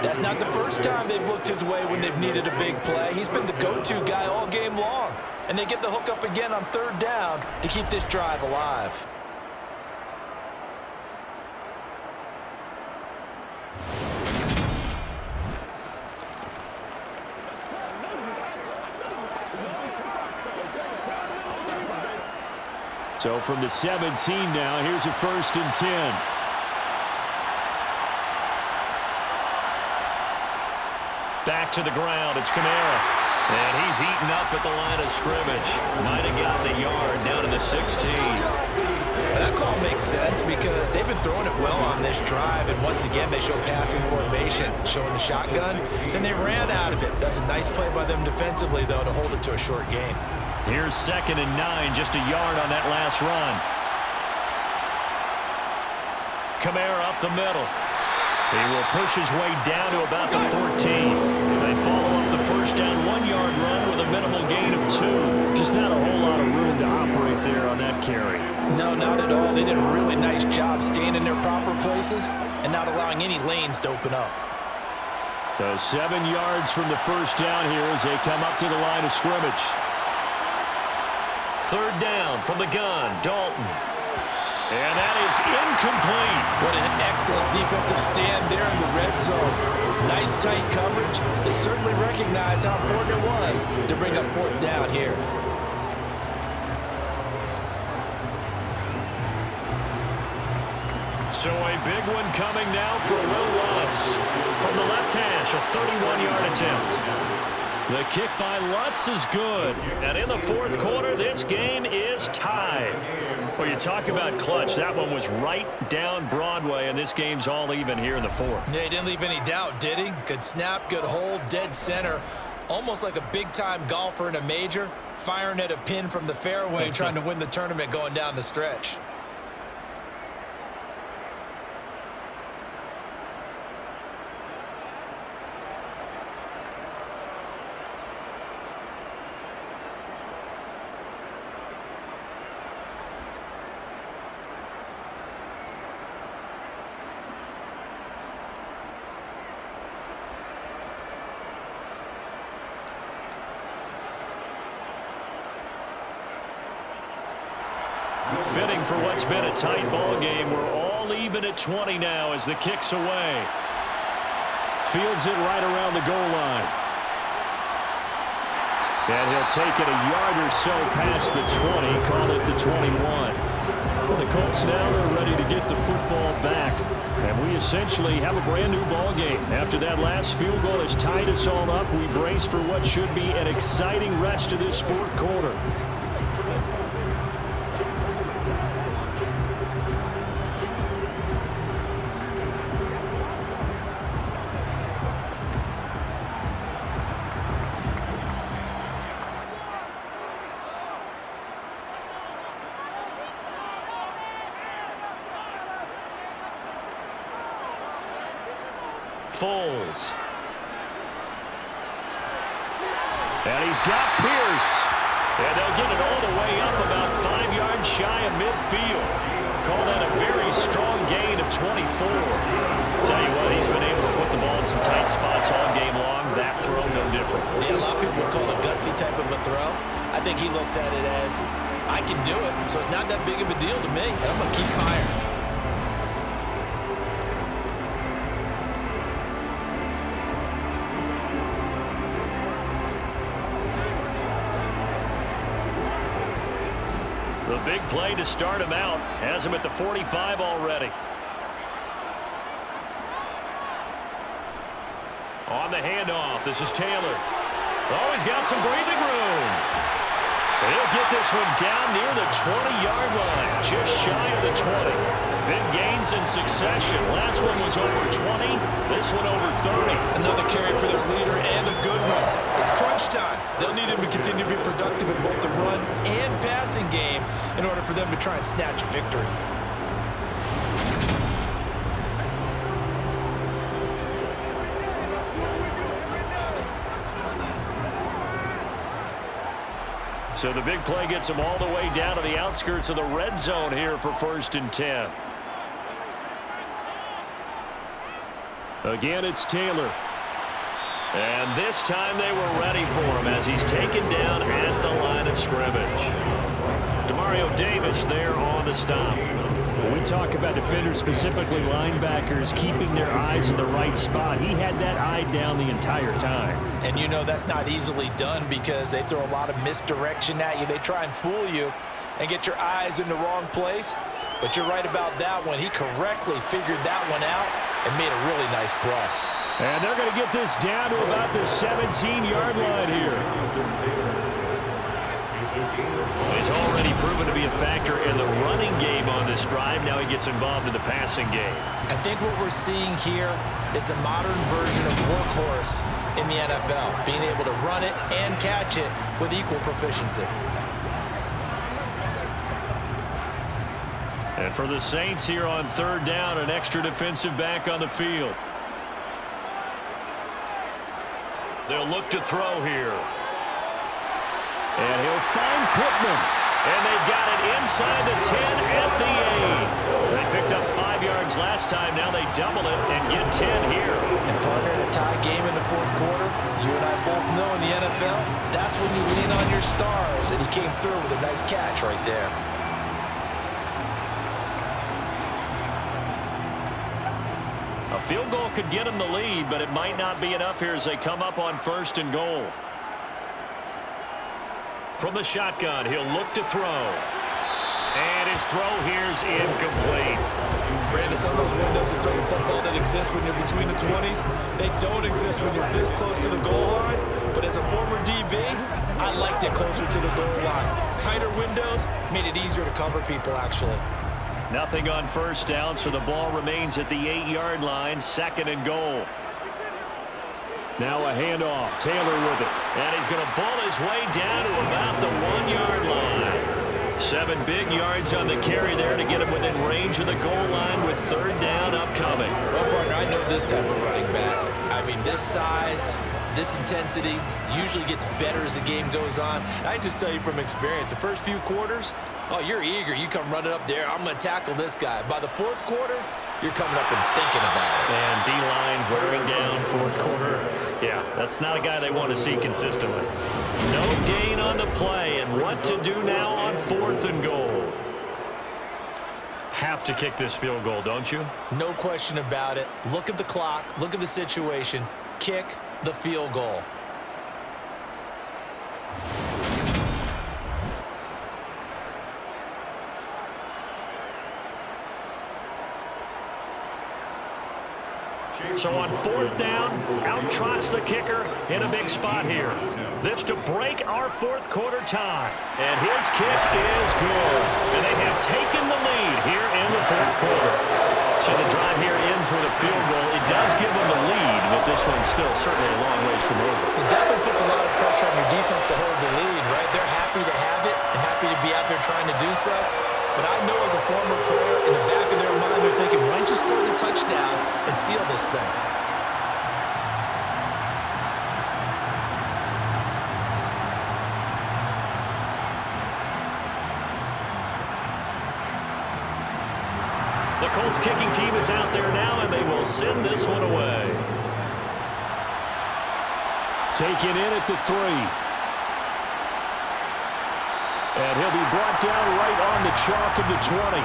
That's not the first time they've looked his way when they've needed a big play. He's been the go-to guy all game long. And they get the hook up again on 3rd down to keep this drive alive. So from the 17 now, here's a 1st and 10. Back to the ground, it's Kamara. And he's eaten up at the line of scrimmage. Might have gotten a yard down to the 16. That call makes sense because they've been throwing it well on this drive, and once again they show passing formation, showing the shotgun. Then they ran out of it. That's a nice play by them defensively, though, to hold it to a short gain. Here's 2nd and 9, just a yard on that last run. Kamara up the middle. He will push his way down to about the 14. They follow up the first down 1-yard run with a minimal gain of 2. Just not a whole lot of room to operate there on that carry. No, not at all. They did a really nice job staying in their proper places and not allowing any lanes to open up. So 7 yards from the first down here as they come up to the line of scrimmage. 3rd down from the gun, Dalton. And that is incomplete. What an excellent defensive stand there in the red zone. Nice tight coverage. They certainly recognized how important it was to bring up 4th down here. So a big one coming now for Will Lutz. From the left hash, a 31-yard attempt. The kick by Lutz is good. And in the fourth quarter, this game is tied. Well, you talk about clutch. That one was right down Broadway, and this game's all even here in the fourth. Yeah, he didn't leave any doubt, did he? Good snap, good hold, dead center. Almost like a big-time golfer in a major, firing at a pin from the fairway, trying to win the tournament going down the stretch. Fitting for what's been a tight ball game. We're all even at 20 now as the kick's away. Fields it right around the goal line. And he'll take it a yard or so past the 20, call it the 21. Well, the Colts now are ready to get the football back. And we essentially have a brand new ball game. After that last field goal has tied us all up, we brace for what should be an exciting rest of this fourth quarter. Foles. And he's got Pierce. And they'll get it all the way up about 5 yards shy of midfield. Call that a very strong gain of 24. Tell you what, he's been able to put the ball in some tight spots all game long. That throw, no different. Yeah, a lot of people would call it a gutsy type of a throw. I think he looks at it as, I can do it, so it's not that big of a deal to me, and I'm going to keep firing. The big play to start him out. Has him at the 45 already. On the handoff, this is Taylor. Oh, he's got some breathing room. He'll get this one down near the 20-yard line, just shy of the 20. Big gains in succession. Last one was over 20. This one over 30. Another carry for their leader and a good one. It's crunch time. They'll need him to continue to be productive in both the run and passing game in order for them to try and snatch a victory. So the big play gets them all the way down to the outskirts of the red zone here for 1st and 10. Again, it's Taylor. And this time they were ready for him as he's taken down at the line of scrimmage. Demario Davis there on the stop. When we talk about defenders, specifically linebackers, keeping their eyes in the right spot, he had that eye down the entire time. And you know that's not easily done because they throw a lot of misdirection at you. They try and fool you and get your eyes in the wrong place. But you're right about that one. He correctly figured that one out and made a really nice play. And they're going to get this down to about the 17-yard line here. He's already proven to be a factor in the running game on this drive. Now he gets involved in the passing game. I think what we're seeing here is the modern version of workhorse in the NFL, being able to run it and catch it with equal proficiency. And for the Saints here on 3rd down, an extra defensive back on the field. They'll look to throw here. And he'll find Pittman. And they've got it inside the 10 at the 8. They picked up 5 yards last time. Now they double it and get 10 here. And partner, in a tie game in the fourth quarter, you and I both know in the NFL, that's when you lean on your stars. And he came through with a nice catch right there. A field goal could get him the lead, but it might not be enough here as they come up on 1st and goal. From the shotgun, he'll look to throw. And his throw here's incomplete. Brandon, some of those windows to throw the football that exist when you're between the 20s, they don't exist when you're this close to the goal line. But as a former DB, I liked it closer to the goal line. Tighter windows made it easier to cover people, actually. Nothing on first down, so the ball remains at the 8-yard line, 2nd and goal. Now a handoff. Taylor with it. And he's going to ball his way down to about the 1-yard line. 7 big yards on the carry there to get him within range of the goal line with 3rd down upcoming. Well, partner, I know this type of running back. I mean, this size, this intensity usually gets better as the game goes on. I just tell you from experience, the first few quarters, oh, you're eager. You come running up there. I'm going to tackle this guy. By the 4th quarter, you're coming up and thinking about it. And D-line wearing down 4th quarter. Yeah, that's not a guy they want to see consistently. No gain on the play, and what to do now on 4th and goal? Have to kick this field goal, don't you? No question about it. Look at the clock. Look at the situation. Kick the field goal. So on 4th down, out trots the kicker in a big spot here. This to break our 4th quarter tie. And his kick is good. And they have taken the lead here in the 4th quarter. So the drive here ends with a field goal. It does give them the lead, but this one's still certainly a long ways from over. It definitely puts a lot of pressure on your defense to hold the lead, right? They're happy to have it and happy to be out there trying to do so. But I know as a former player, in the back of their mind, they're thinking, why don't you score the touchdown and seal this thing? The Colts kicking team is out there now, and they will send this one away. Taken in at the 3. And he'll be brought down right on the chalk of the 20.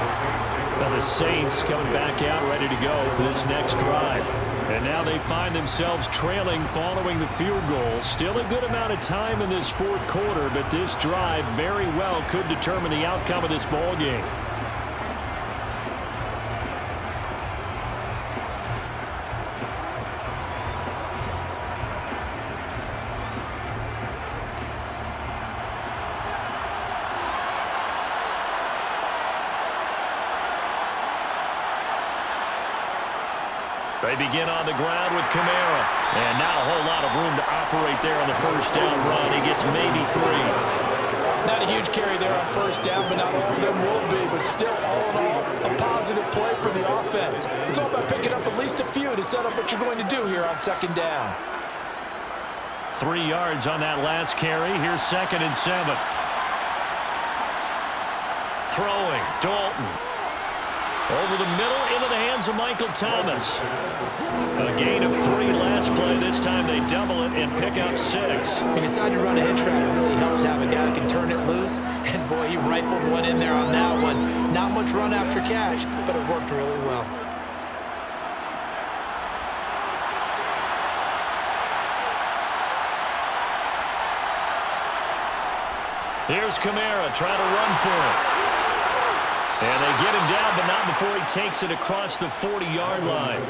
Well, the Saints coming back out ready to go for this next drive. And now they find themselves trailing following the field goal. Still a good amount of time in this 4th quarter, but this drive very well could determine the outcome of this ball game. They begin on the ground with Kamara. And not a whole lot of room to operate there on the 1st down run. He gets maybe 3. Not a huge carry there on 1st down, but not all of them will be. But still, all in all, a positive play for the offense. It's all about picking up at least a few to set up what you're going to do here on 2nd down. 3 yards on that last carry. Here's 2nd and 7. Throwing, Dalton. Over the middle, into the hands of Michael Thomas. A gain of 3 last play. This time they double it and pick up 6. He decided to run a hitch route. It really helps to have a guy that can turn it loose. And, boy, he rifled one in there on that one. Not much run after catch, but it worked really well. Here's Kamara trying to run for it. And they get him down, but not before he takes it across the 40-yard line.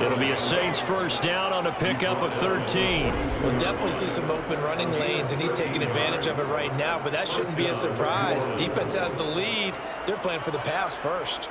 It'll be a Saints 1st down on a pickup of 13. We'll definitely see some open running lanes, and he's taking advantage of it right now, but that shouldn't be a surprise. Defense has the lead. They're playing for the pass first.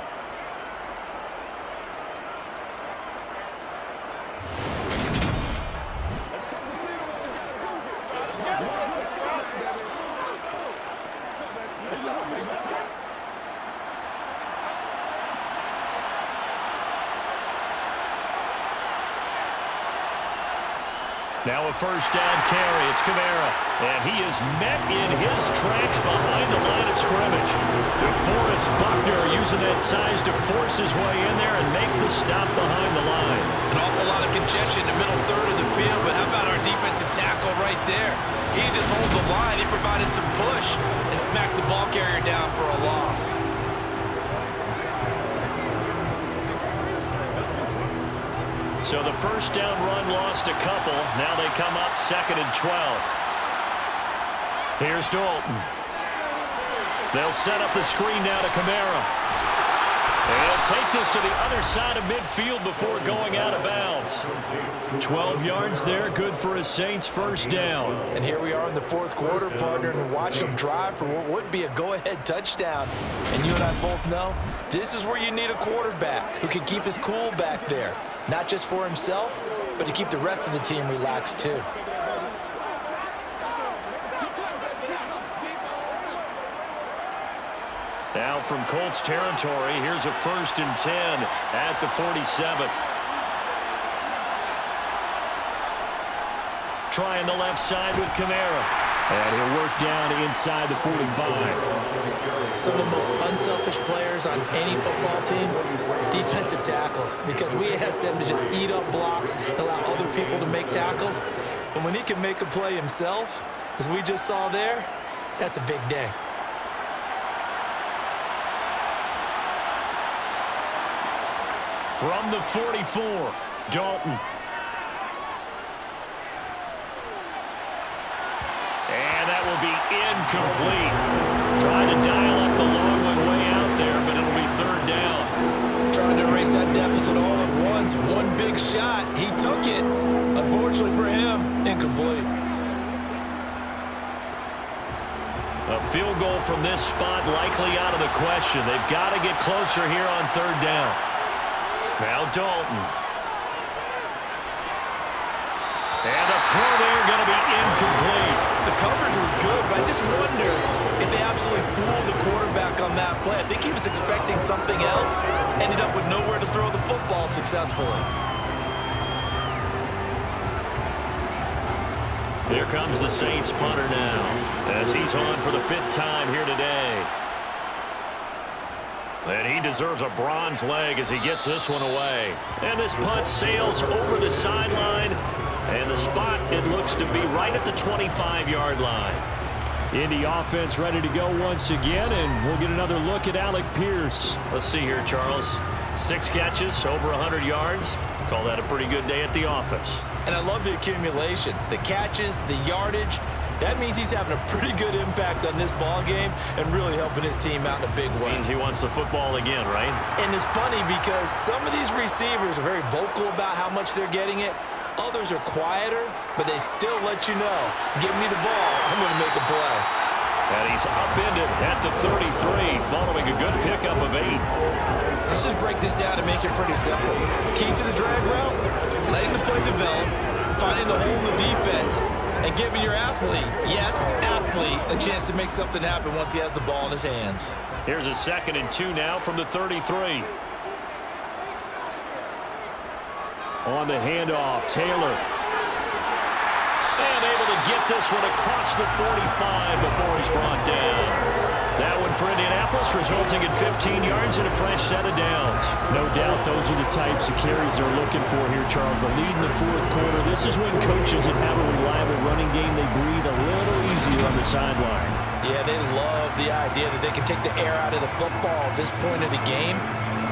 Now a 1st down carry. It's Kamara. And he is met in his tracks behind the line of scrimmage. DeForest Buckner using that size to force his way in there and make the stop behind the line. An awful lot of congestion in the middle 3rd of the field, but how about our defensive tackle right there? He didn't just hold the line. He provided some push and smacked the ball carrier down for a loss. So the 1st down run lost a couple. Now they come up 2nd and 12. Here's Dalton. They'll set up the screen now to Kamara. And take this to the other side of midfield before going out of bounds. 12 yards there, good for a Saints first down. And here we are in the fourth quarter, partner, and watch them drive for what would be a go-ahead touchdown. And you and I both know this is where you need a quarterback who can keep his cool back there, not just for himself, but to keep the rest of the team relaxed too. Now from Colts territory, here's a 1st and 10 at the 47. Trying the left side with Kamara. And he'll work down inside the 45. Some of the most unselfish players on any football team, defensive tackles, because we ask them to just eat up blocks and allow other people to make tackles. And when he can make a play himself, as we just saw there, that's a big day. From the 44, Dalton. And that will be incomplete. Trying to dial up the long one way out there, but it'll be 3rd down. Trying to erase that deficit all at once. One big shot. He took it. Unfortunately for him, incomplete. A field goal from this spot likely out of the question. They've got to get closer here on 3rd down. Now Dalton. And the throw there going to be incomplete. The coverage was good, but I just wonder if they absolutely fooled the quarterback on that play. I think he was expecting something else, ended up with nowhere to throw the football successfully. Here comes the Saints punter now, as he's on for the 5th time here today. And he deserves a bronze leg as he gets this one away. And this punt sails over the sideline. And the spot, it looks to be right at the 25-yard line. Indy offense ready to go once again, and we'll get another look at Alec Pierce. Let's see here, Charles. 6 catches, over 100 yards. Call that a pretty good day at the office. And I love the accumulation, the catches, the yardage. That means he's having a pretty good impact on this ball game and really helping his team out in a big way. Means he wants the football again, right? And it's funny because some of these receivers are very vocal about how much they're getting it. Others are quieter, but they still let you know, give me the ball, I'm going to make a play. And he's upended at the 33 following a good pickup of 8. Let's just break this down and make it pretty simple. Key to the drag route, letting the play develop, finding the hole in the defense, and giving your athlete, yes, athlete, a chance to make something happen once he has the ball in his hands. Here's a 2nd and 2 now from the 33. On the handoff, Taylor. And able to get this one across the 45 before he's brought down. That one for Indianapolis, resulting in 15 yards and a fresh set of downs. No doubt those are the types of carries they're looking for here, Charles. The lead in the 4th quarter. This is when coaches that have a reliable running game, they breathe a little easier on the sideline. Yeah, they love the idea that they can take the air out of the football at this point of the game.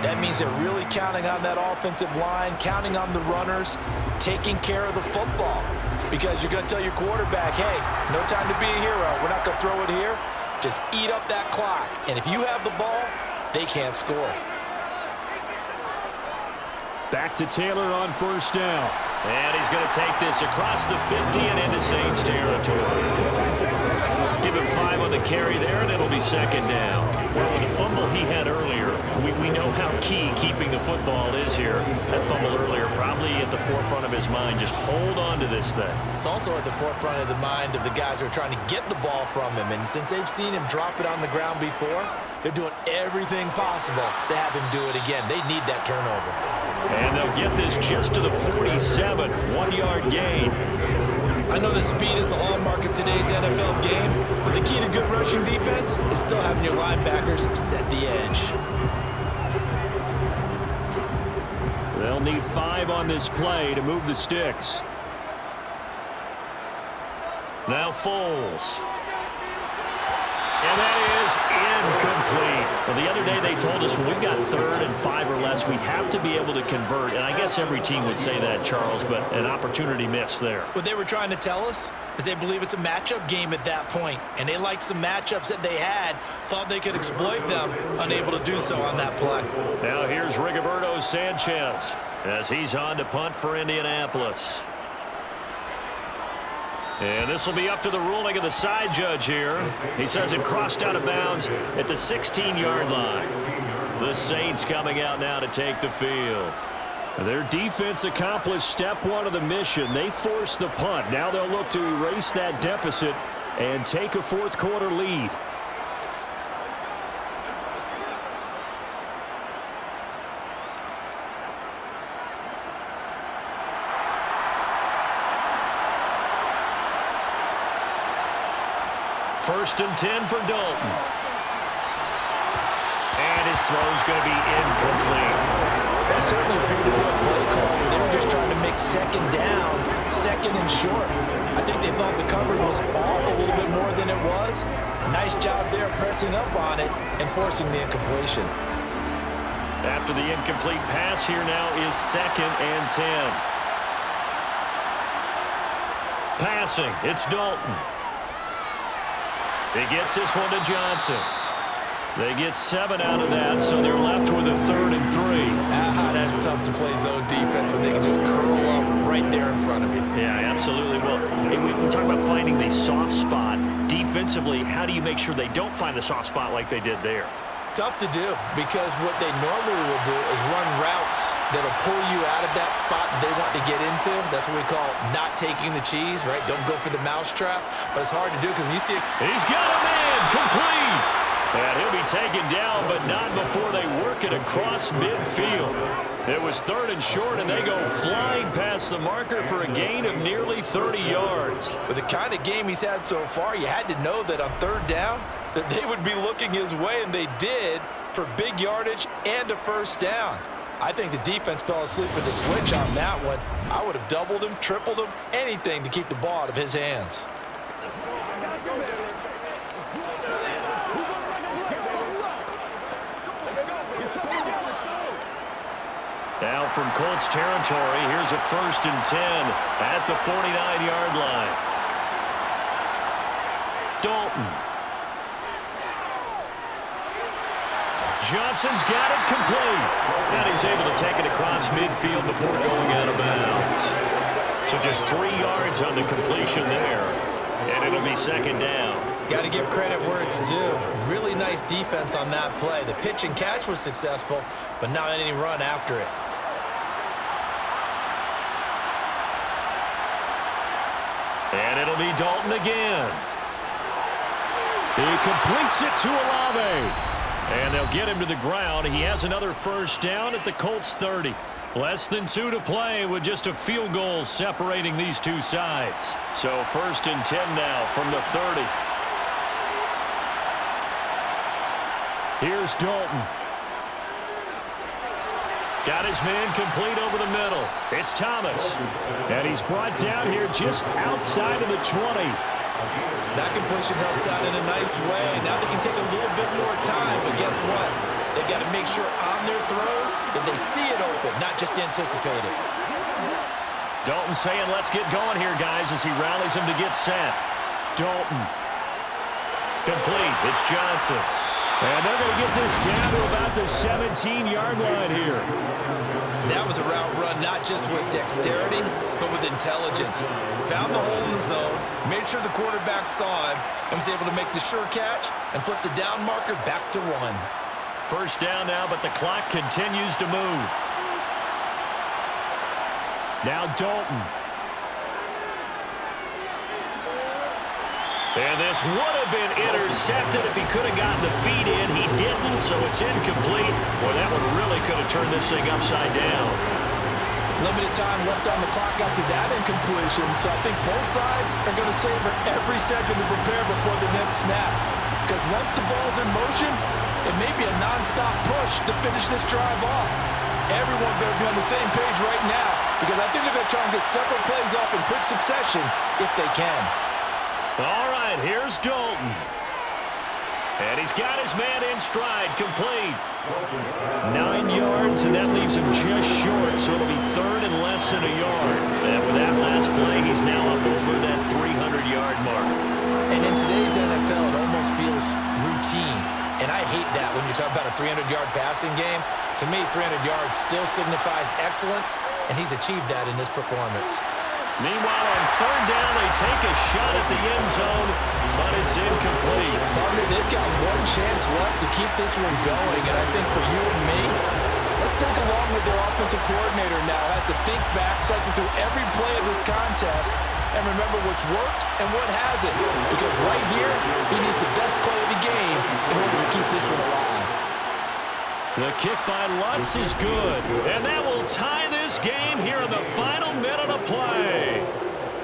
That means they're really counting on that offensive line, counting on the runners, taking care of the football. Because you're going to tell your quarterback, hey, no time to be a hero. We're not going to throw it here. Just eat up that clock. And if you have the ball, they can't score. Back to Taylor on 1st down. And he's going to take this across the 50 and into Saints territory. Give him 5 on the carry there, and it'll be 2nd down. Well, the fumble he had earlier, we know how key keeping the football is here. That fumble earlier probably at the forefront of his mind. Just hold on to this thing. It's also at the forefront of the mind of the guys who are trying to get the ball from him. And since they've seen him drop it on the ground before, they're doing everything possible to have him do it again. They need that turnover. And they'll get this just to the 47, 1-yard gain. I know that speed is the hallmark of today's NFL game, but the key to good rushing defense is still having your linebackers set the edge. They'll need 5 on this play to move the sticks. Now Foles. And that is incomplete. Well, the other day they told us when we've got 3rd and 5 or less, we have to be able to convert. And I guess every team would say that, Charles, but an opportunity missed there. What they were trying to tell us is they believe it's a matchup game at that point, and they liked some matchups that they had, thought they could exploit them, unable to do so on that play. Now here's Rigoberto Sanchez as he's on to punt for Indianapolis. And this will be up to the ruling of the side judge here. He says it crossed out of bounds at the 16-yard line. The Saints coming out now to take the field. Their defense accomplished step 1 of the mission. They forced the punt. Now they'll look to erase that deficit and take a 4th quarter lead. First and 10 for Dalton. And his throw's going to be incomplete. That certainly appeared to be a play call. They were just trying to make 2nd down, 2nd and short. I think they thought the coverage was off a little bit more than it was. Nice job there pressing up on it and forcing the incompletion. After the incomplete pass, here now is 2nd and 10. Passing, it's Dalton. He gets this one to Johnson. They get 7 out of that, so they're left with a 3rd and 3. That's tough to play zone defense when they can just curl up right there in front of you. Yeah, absolutely. Well, we talk about finding the soft spot. Defensively, how do you make sure they don't find the soft spot like they did there? Tough to do, because what they normally will do is run routes that'll pull you out of that spot that they want to get into. That's what we call not taking the cheese, right? Don't go for the mousetrap. But it's hard to do because when you see it. He's got a man complete. And he'll be taken down, but not before they work it across midfield. It was 3rd and short, and they go flying past the marker for a gain of nearly 30 yards. With the kind of game he's had so far, you had to know that on 3rd down, that they would be looking his way, and they did, for big yardage and a 1st down. I think the defense fell asleep with the switch on that one. I would have doubled him, tripled him, anything to keep the ball out of his hands. Now from Colts territory, here's a 1st and 10 at the 49-yard line. Dalton. Johnson's got it complete. And he's able to take it across midfield before going out of bounds. So just 3 yards on the completion there. And it'll be 2nd down. Got to give credit where it's due. Really nice defense on that play. The pitch and catch was successful, but not any run after it. And it'll be Dalton again. He completes it to Olave. And they'll get him to the ground. He has another 1st down at the Colts 30. Less than 2 to play with just a field goal separating these two sides. So 1st and 10 now from the 30. Here's Dalton. Got his man complete over the middle. It's Thomas. And he's brought down here just outside of the 20. That completion helps out in a nice way. Now they can take a little bit more time, but guess what? They've got to make sure on their throws that they see it open, not just anticipate it. Dalton saying, let's get going here, guys, as he rallies them to get set. Dalton. Complete. It's Johnson. And they're going to get this down to about the 17-yard line here. That was a route run not just with dexterity, but with intelligence. Found the hole in the zone, made sure the quarterback saw him, and was able to make the sure catch and flip the down marker back to 1. 1st down now, but the clock continues to move. Now Dalton. And this would have been intercepted if he could have gotten the feet in. He didn't, so it's incomplete. Well, that one really could have turned this thing upside down. Limited time left on the clock after that incompletion, so I think both sides are going to savor every second to prepare before the next snap. Because once the ball's in motion, it may be a nonstop push to finish this drive off. Everyone better be on the same page right now, because I think they're going to try and get several plays off in quick succession if they can. All right, here's Dalton. And he's got his man in stride, complete. 9 yards, and that leaves him just short, so it'll be third and less than a yard. And with that last play, he's now up over that 300-yard mark. And in today's NFL, it almost feels routine. And I hate that when you talk about a 300-yard passing game. To me, 300 yards still signifies excellence, and he's achieved that in this performance. Meanwhile, on third down, they take a shot at the end zone, but it's incomplete. Partner, they've got one chance left to keep this one going, and I think for you and me, let's think along with their offensive coordinator now. Has to think back, cycle through every play of this contest, and remember what's worked and what hasn't. Because right here, he needs the best play of the game in order to keep this one alive. The kick by Lutz is good, and that will tie this game here in the final minute of play.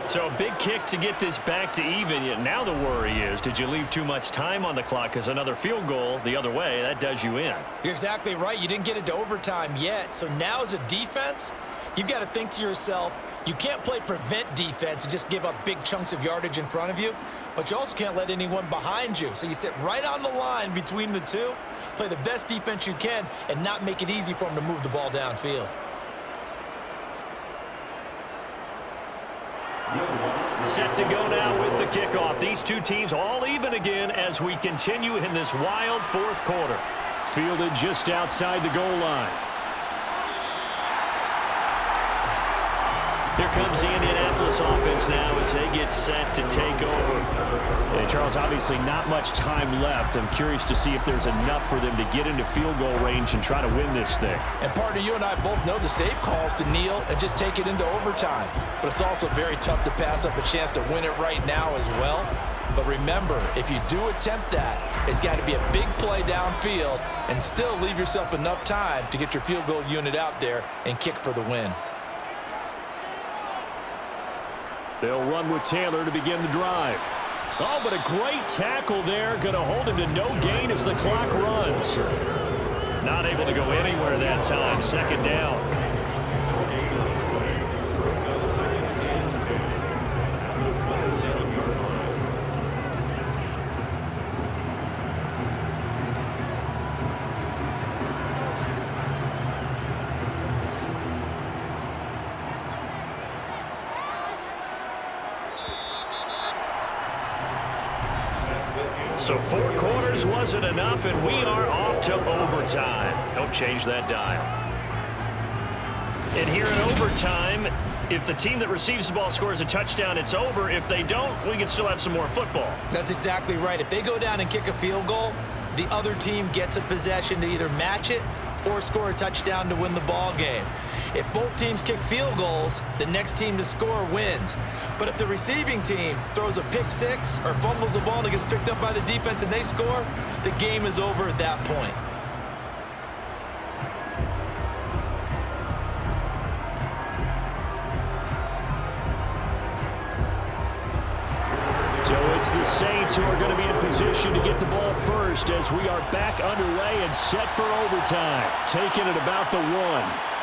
So a big kick to get this back to even. Now the worry is, did you leave too much time on the clock? Because another field goal the other way, that does you in. You're exactly right. You didn't get it to overtime yet. So now as a defense, you've got to think to yourself, you can't play prevent defense and just give up big chunks of yardage in front of you, but you also can't let anyone behind you. So you sit right on the line between the two, play the best defense you can, and not make it easy for them to move the ball downfield. Set to go now with the kickoff. These two teams all even again as we continue in this wild fourth quarter. Fielded just outside the goal line. Here comes the Indianapolis offense now as they get set to take over. And Charles, obviously not much time left. I'm curious to see if there's enough for them to get into field goal range and try to win this thing. And partner, you and I both know the safe calls to kneel and just take it into overtime. But it's also very tough to pass up a chance to win it right now as well. But remember, if you do attempt that, it's got to be a big play downfield and still leave yourself enough time to get your field goal unit out there and kick for the win. They'll run with Taylor to begin the drive. Oh, but a great tackle there. Going to hold him to no gain as the clock runs. Not able to go anywhere that time. Second down. So 4 quarters wasn't enough, and we are off to overtime. Don't change that dial. And here in overtime, if the team that receives the ball scores a touchdown, it's over. If they don't, we can still have some more football. That's exactly right. If they go down and kick a field goal, the other team gets a possession to either match it or score a touchdown to win the ball game. If both teams kick field goals, the next team to score wins. But if the receiving team throws a pick six or fumbles the ball and it gets picked up by the defense and they score, the game is over at that point. So it's the Saints who are going to be in position to get the ball first as we are back underway and set for overtime. Taking it about the 1.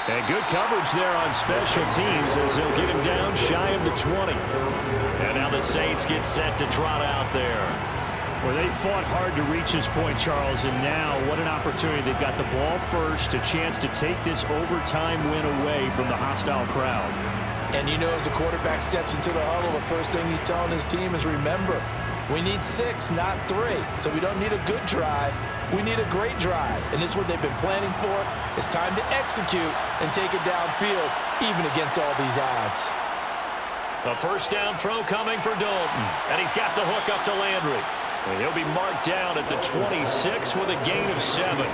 And good coverage there on special teams as they'll get him down shy of the 20. And now the Saints get set to trot out there. Well, they fought hard to reach this point, Charles, and now what an opportunity. They've got the ball first, a chance to take this overtime win away from the hostile crowd. And you know, as the quarterback steps into the huddle, the first thing he's telling his team is, remember, we need 6, not 3. So we don't need a good drive. We need a great drive. And this is what they've been planning for. It's time to execute and take it downfield, even against all these odds. A first down throw coming for Dalton. And he's got the hook up to Landry. And he'll be marked down at the 26 with a gain of 7.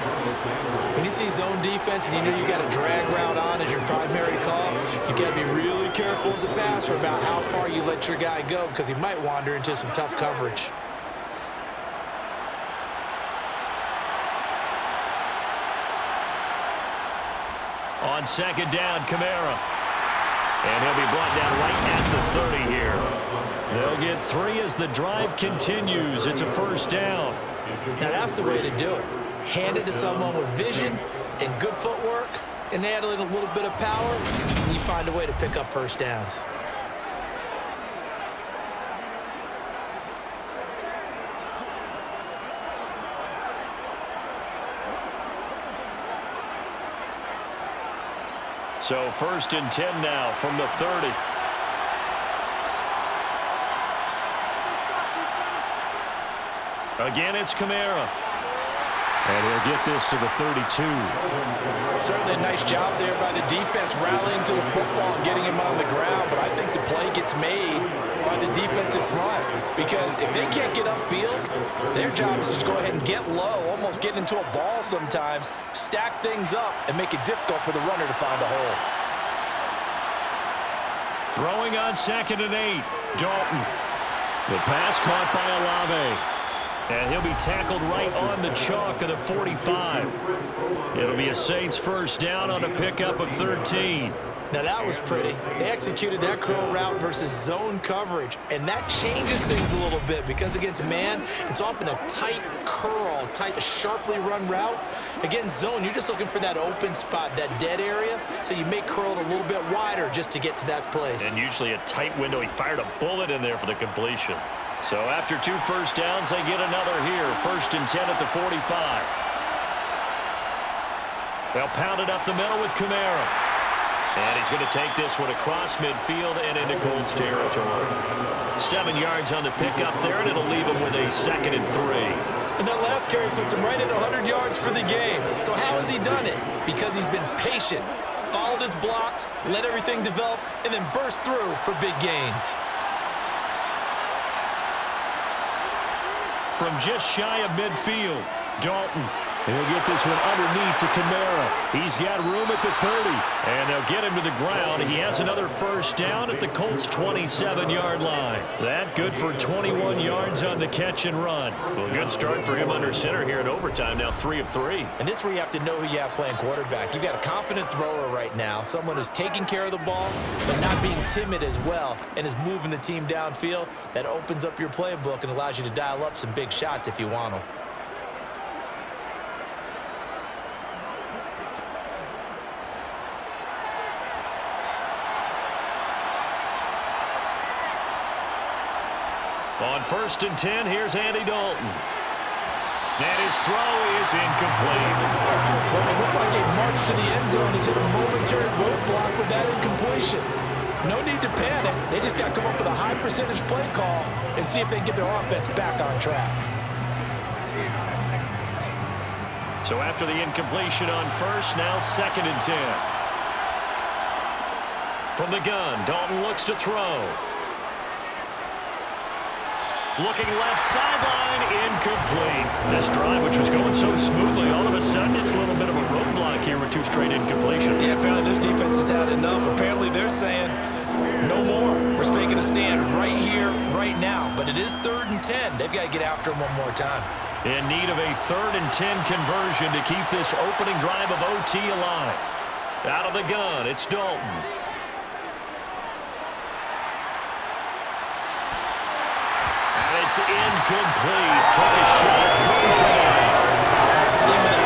When you see zone defense and you know you got a drag route on as your primary call, you got to be really careful as a passer about how far you let your guy go because he might wander into some tough coverage. On second down, Kamara. And he'll be brought down right at the 30 here. They'll get 3 as the drive continues. It's a first down. Now that's the way to do it. Hand it to someone with vision and good footwork, and add in a little bit of power, and you find a way to pick up first downs. So 1st and 10 now from the 30. Again, it's Kamara. And he'll get this to the 32. Certainly a nice job there by the defense rallying to the football and getting him on the ground. But I think the play gets made by the defensive front. Because if they can't get upfield, their job is to go ahead and get low, almost get into a ball sometimes, stack things up, and make it difficult for the runner to find a hole. Throwing on 2nd and 8. Dalton. The pass caught by Olave. And he'll be tackled right on the chalk of the 45. It'll be a Saints 1st down on a pickup of 13. Now that was pretty. They executed that curl route versus zone coverage, and that changes things a little bit because against man, it's often a tight curl, tight, sharply run route. Against zone, you're just looking for that open spot, that dead area, so you make curl it a little bit wider just to get to that place. And usually a tight window. He fired a bullet in there for the completion. So after 2 1st downs, they get another here. 1st and 10 at the 45. They'll pound it up the middle with Kamara. And he's going to take this one across midfield and into Colts territory. 7 yards on the pickup there, and it'll leave him with a 2nd and 3. And that last carry puts him right at 100 yards for the game. So how has he done it? Because he's been patient, followed his blocks, let everything develop, and then burst through for big gains. From just shy of midfield, Dalton. He'll get this one underneath to Kamara. He's got room at the 30. And they'll get him to the ground. He has another 1st down at the Colts' 27-yard line. That good for 21 yards on the catch and run. Well, good start for him under center here in overtime. Now 3 of 3. And this is where you have to know who you have playing quarterback. You've got a confident thrower right now, someone who's taking care of the ball, but not being timid as well, and is moving the team downfield. That opens up your playbook and allows you to dial up some big shots if you want them. On 1st and 10, here's Andy Dalton. And his throw is incomplete. Well, it looked like a march to the end zone. He's hit a momentary roadblock with that incompletion. No need to panic. They just got to come up with a high percentage play call and see if they can get their offense back on track. So after the incompletion on 1st, now 2nd and 10. From the gun, Dalton looks to throw. Looking left sideline, incomplete. This drive, which was going so smoothly, all of a sudden it's a little bit of a roadblock here with 2 straight incompletions. Yeah, apparently this defense has had enough. Apparently they're saying, no more. We're making a stand right here, right now. But it is 3rd and 10. They've got to get after him one more time. In need of a 3rd and 10 conversion to keep this opening drive of OT alive. Out of the gun, it's Dalton. It's incomplete. Took a shot. Couldn't connect.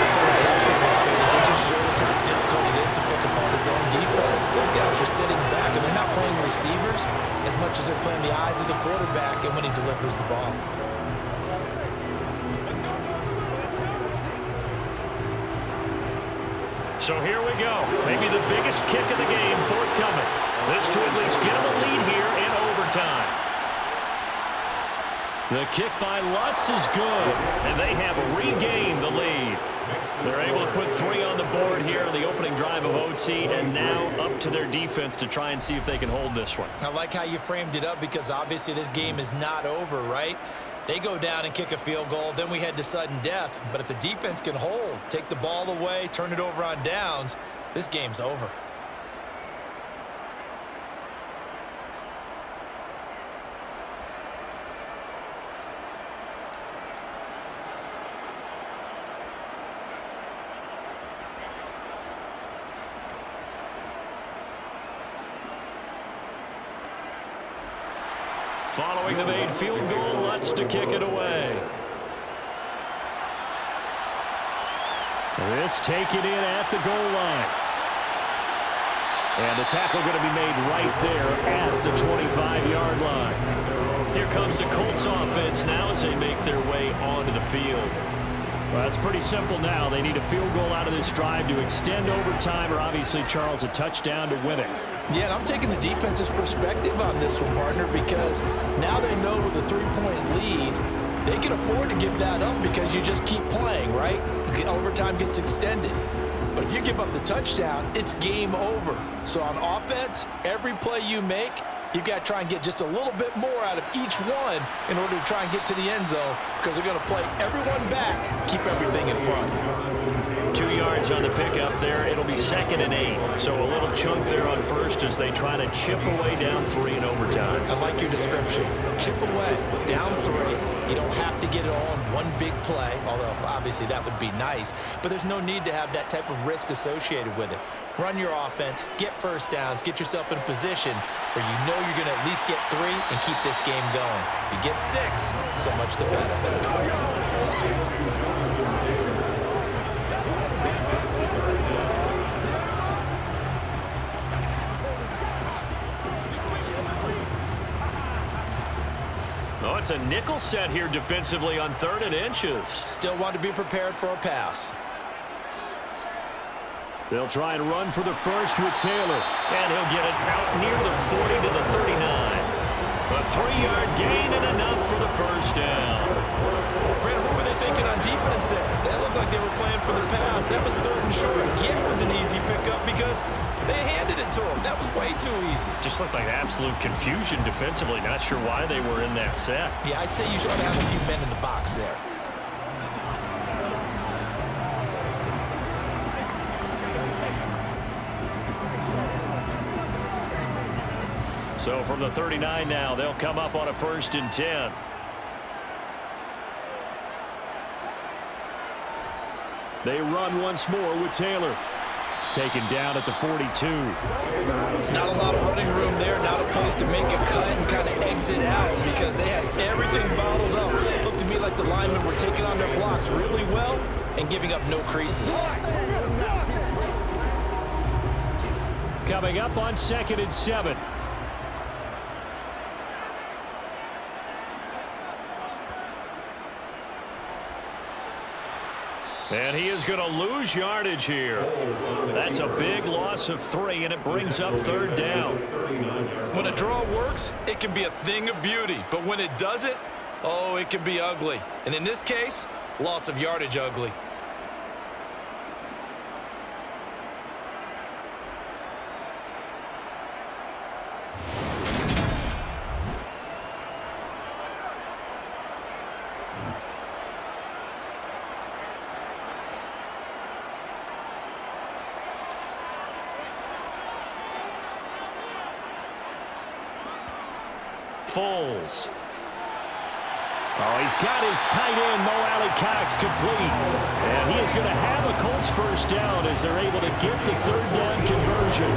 It's a pressure in his face. It just shows how difficult it is to pick apart his own defense. Those guys are sitting back, and they're not playing receivers as much as they're playing the eyes of the quarterback and when he delivers the ball. So here we go. Maybe the biggest kick of the game forthcoming. This to at least get him a lead here in overtime. The kick by Lutz is good, and they have regained the lead. They're able to put 3 on the board here on the opening drive of OT, and now up to their defense to try and see if they can hold this one. I like how you framed it up because obviously this game is not over, right? They go down and kick a field goal, then we head to sudden death. But if the defense can hold, take the ball away, turn it over on downs, this game's over. Following the made field goal, Lutz to kick it away. This taken in at the goal line. And the tackle going to be made right there at the 25-yard line. Here comes the Colts offense now as they make their way onto the field. Well, it's pretty simple now. They need a field goal out of this drive to extend overtime, or obviously, Charles, a touchdown to win it. Yeah, and I'm taking the defense's perspective on this one, partner, because now they know with a 3-point lead, they can afford to give that up because you just keep playing, right? Overtime gets extended. But if you give up the touchdown, it's game over. So on offense, every play you make, you've got to try and get just a little bit more out of each one in order to try and get to the end zone, because they're going to play everyone back, keep everything in front. 2 yards on the pickup there. It'll be 2nd and 8. So a little chunk there on first as they try to chip away down 3 in overtime. I like your description. Chip away, down 3. You don't have to get it all in one big play, although obviously that would be nice. But there's no need to have that type of risk associated with it. Run your offense, get first downs, get yourself in a position where you know you're going to at least get 3 and keep this game going. If you get 6, so much the better. Oh, it's a nickel set here defensively on 3rd and inches. Still want to be prepared for a pass. They'll try and run for the first with Taylor. And he'll get it out near the 40 to the 39. A 3-yard gain and enough for the first down. Brandon, what were they thinking on defense there? They looked like they were playing for the pass. That was 3rd and short. Yeah, it was an easy pickup because they handed it to him. That was way too easy. Just looked like absolute confusion defensively. Not sure why they were in that set. Yeah, I'd say you should have a few men in the box there. So from the 39 now, they'll come up on a 1st and 10. They run once more with Taylor. Taken down at the 42. Not a lot of running room there. Not a place to make a cut and kind of exit out because they had everything bottled up. It looked to me like the linemen were taking on their blocks really well and giving up no creases. Coming up on 2nd and 7. And he is going to lose yardage here. That's a big loss of 3, and it brings up 3rd down. When a draw works, it can be a thing of beauty. But when it doesn't, oh, it can be ugly. And in this case, loss of yardage ugly. Foles. Oh, he's got his tight end, Mo Alley-Cox, complete. And he is going to have a Colts first down as they're able to get the 3rd down conversion.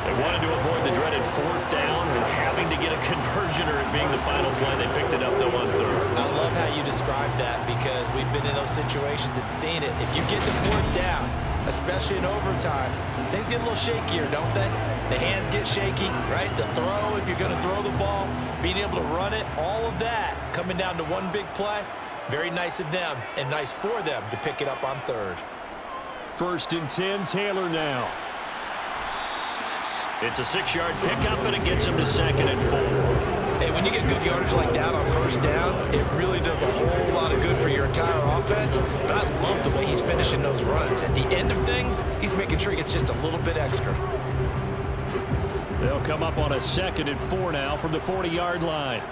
They wanted to avoid the dreaded 4th down with having to get a conversion or it being the final play. They picked it up, though, on 3rd. I love how you described that because we've been in those situations and seen it. If you get the 4th down, especially in overtime, things get a little shakier, don't they? The hands get shaky, right? The throw, if you're going to throw the ball, being able to run it, all of that coming down to one big play. Very nice of them and nice for them to pick it up on 3rd. 1st and 10, Taylor now. It's a 6-yard pickup, and it gets him to 2nd and 4. Hey, when you get good yardage like that on 1st down, it really does a whole lot of good for your entire offense. But I love the way he's finishing those runs. At the end of things, he's making sure he gets just a little bit extra. They'll come up on a 2nd and 4 now from the 40-yard line.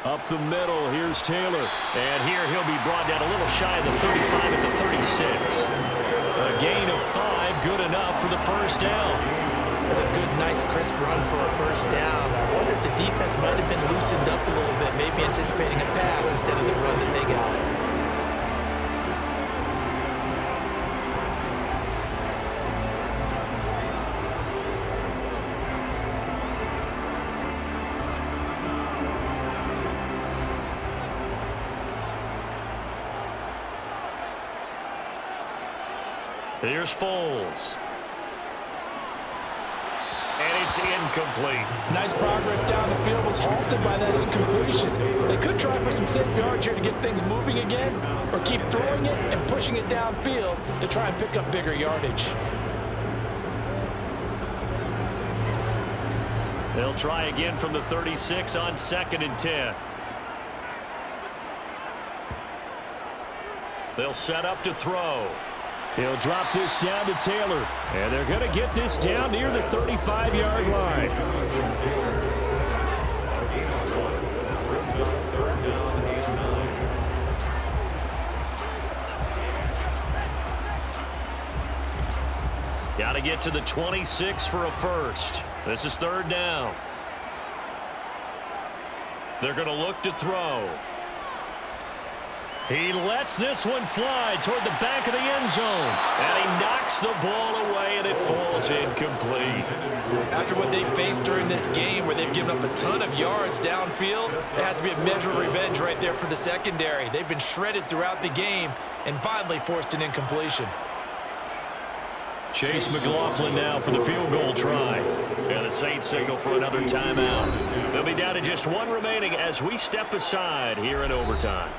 Up the middle, here's Taylor. And here he'll be brought down a little shy of the 35 at the 36. A gain of 5, good enough for the first down. That's a good, nice, crisp run for a first down. I wonder if the defense might have been loosened up a little bit, maybe anticipating a pass instead of the run that they got. Here's Foles. and it's incomplete. Nice progress down the field was halted by that incompletion. They could try for some safe yards here to get things moving again, or keep throwing it and pushing it downfield to try and pick up bigger yardage. They'll try again from the 36 on 2nd and 10. They'll set up to throw. He'll drop this down to Taylor, and they're going to get this down near the 35-yard line. Got to get to the 26 for a first. This is 3rd down. They're going to look to throw. He lets this one fly toward the back of the end zone. And he knocks the ball away, and it falls incomplete. After what they faced during this game, where they've given up a ton of yards downfield, there has to be a measure of revenge right there for the secondary. They've been shredded throughout the game and finally forced an incompletion. Chase McLaughlin now for the field goal try. And the Saints signal for another timeout. They'll be down to just one remaining as we step aside here in overtime.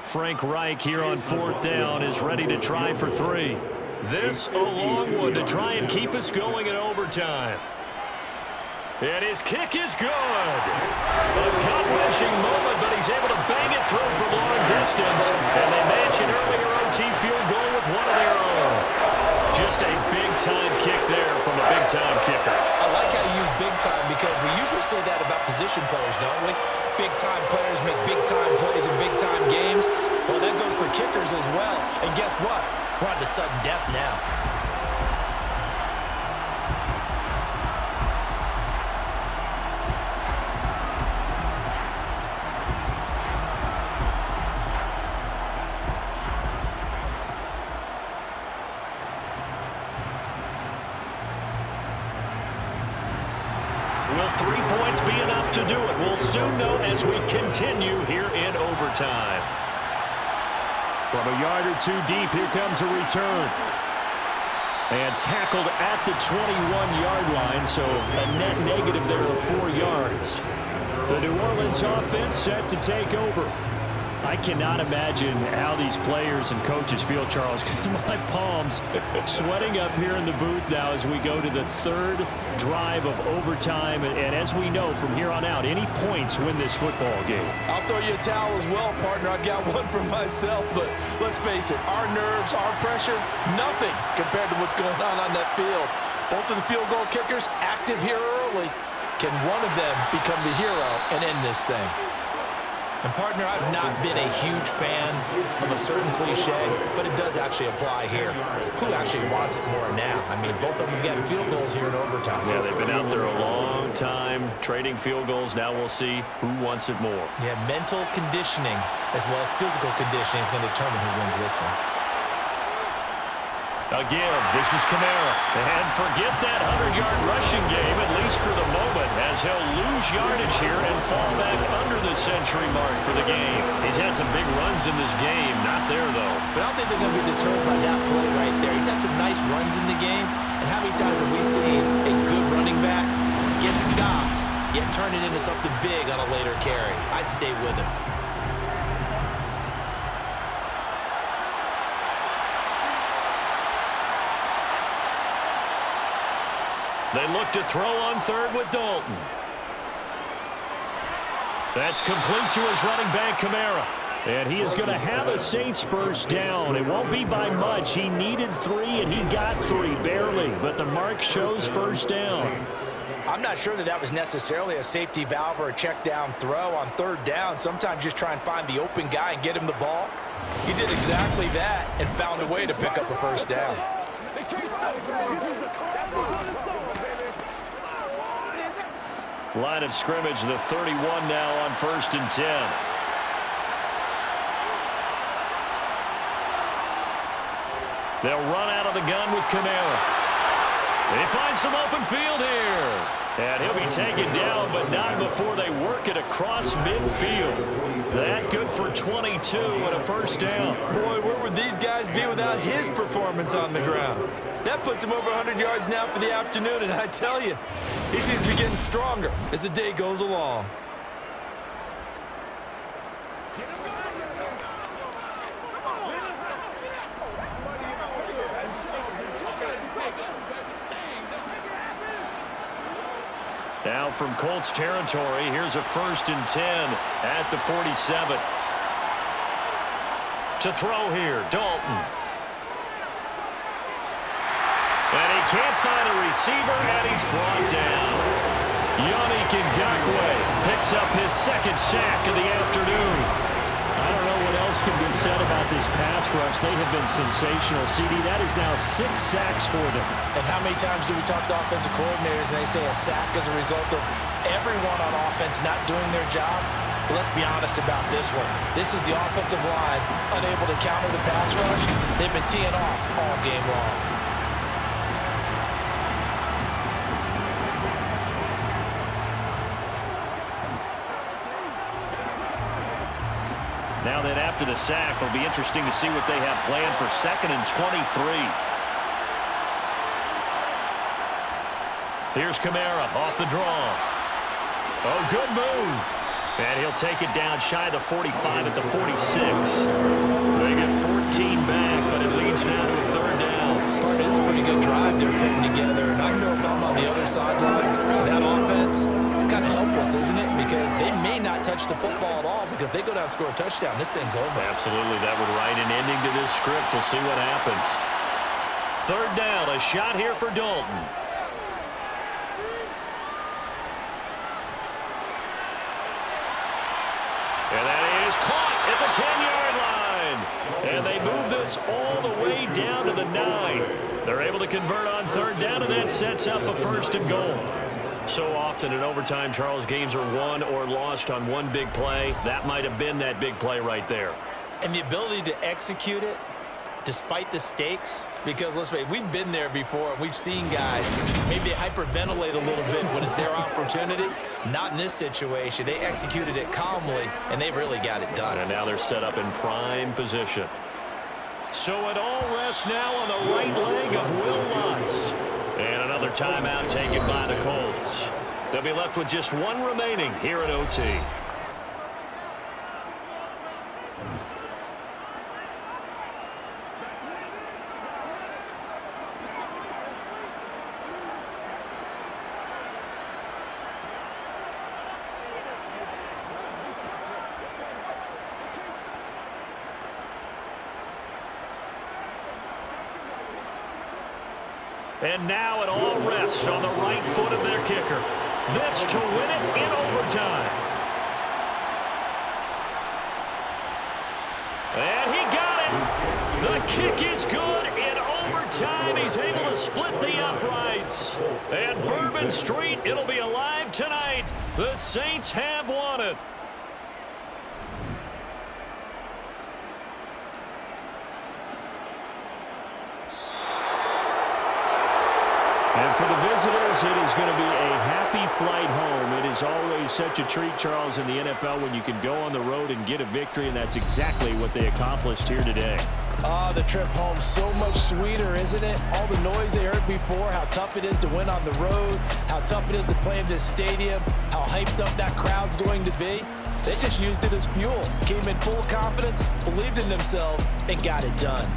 Frank Reich here on 4th down is ready to try for 3. This a long one to try and keep us going in overtime. And his kick is good. A gut-wrenching moment, but he's able to bang it through from long distance. And they match an earlier OT field goal with one of their own. Just a big-time kick there from a big-time kicker. I like how you use big time because we usually say that about position players, don't we? Big-time players make big-time plays in big-time games. Well, that goes for kickers as well. And guess what? We're on to sudden death now. Will 3 points be enough to do it? We'll soon know as we continue here in overtime. From a yard or two deep, here comes a return. And tackled at the 21-yard line, so a net negative there of 4 yards. The New Orleans offense set to take over. I cannot imagine how these players and coaches feel, Charles, because my palms sweating up here in the booth now as we go to the 3rd drive of overtime. And as we know from here on out, any points win this football game. I'll throw you a towel as well, partner. I've got one for myself, but let's face it, our nerves, our pressure, nothing compared to what's going on that field. Both of the field goal kickers active here early. Can one of them become the hero and end this thing? And, partner, I've not been a huge fan of a certain cliche, but it does actually apply here. Who actually wants it more now? I mean, both of them have gotten field goals here in overtime. Yeah, they've been out there a long time trading field goals. Now we'll see who wants it more. Yeah, mental conditioning as well as physical conditioning is going to determine who wins this one. Again, this is Kamara. And forget that 100-yard rushing game, at least for the moment, as he'll lose yardage here and fall back under the century mark for the game. He's had some big runs in this game. Not there, though. But I don't think they're going to be deterred by that play right there. He's had some nice runs in the game. And how many times have we seen a good running back get stopped, yet turn it into something big on a later carry? I'd stay with him. They look to throw on 3rd with Dalton. That's complete to his running back, Kamara. And he is going to have a Saints first down. It won't be by much. He needed 3, and he got 3, barely. But the mark shows first down. I'm not sure that was necessarily a safety valve or a check down throw on 3rd down. Sometimes just try and find the open guy and get him the ball. He did exactly that and found a way to pick up a first down. Line of scrimmage, the 31 now on 1st and 10. They'll run out of the gun with Kamara. They find some open field here. And he'll be taken down, but not before they work it across midfield. That good for 22 and a first down. Boy, where would these guys be without his performance on the ground? That puts him over 100 yards now for the afternoon, and I tell you, he seems to be getting stronger as the day goes along. Now from Colts territory, here's a 1st and 10 at the 47. To throw here, Dalton. And he can't find a receiver, and he's brought down. Yannick Ngakoue picks up his 2nd sack of the afternoon. I don't know what else can be said about this pass rush. They have been sensational. CD, that is now 6 sacks for them. And how many times do we talk to offensive coordinators and they say a sack is a result of everyone on offense not doing their job? But let's be honest about this one. This is the offensive line unable to counter the pass rush. They've been teeing off all game long. Now then, after the sack, it'll be interesting to see what they have planned for 2nd and 23. Here's Kamara off the draw. Oh, good move. And he'll take it down shy of the 45 at the 46. They get 14 back, but it leads now to a 3rd down. Part of this pretty good drive they're putting together, and I know if I'm on the other sideline, that offense, kind of helpless, isn't it? Because they may not touch the football at all, because if they go down and score a touchdown, this thing's over. Absolutely, that would write an ending to this script. We'll see what happens. 3rd down, a shot here for Dalton. And that is caught at the 10-yard line. And they move this all the way down to the 9. They're able to convert on 3rd down, and that sets up a 1st and goal. So often in overtime, Charles, games are won or lost on one big play. That might have been that big play right there. And the ability to execute it despite the stakes, because let's face it, we've been there before, and we've seen guys maybe hyperventilate a little bit when it's their opportunity. Not in this situation. They executed it calmly, and they really got it done. And now they're set up in prime position. So it all rests now on the right leg of Will Lutz. And another timeout taken by the Colts. They'll be left with just 1 remaining here at OT. And now it all rests on the right foot of their kicker. This to win it in overtime. And he got it. The kick is good in overtime. He's able to split the uprights. And Bourbon Street, it'll be alive tonight. The Saints have won it. And for the visitors, it is going to be a happy flight home. It is always such a treat, Charles, in the NFL when you can go on the road and get a victory, and that's exactly what they accomplished here today. The trip home so much sweeter, isn't it? All the noise they heard before, how tough it is to win on the road, how tough it is to play in this stadium, how hyped up that crowd's going to be. They just used it as fuel, came in full confidence, believed in themselves, and got it done.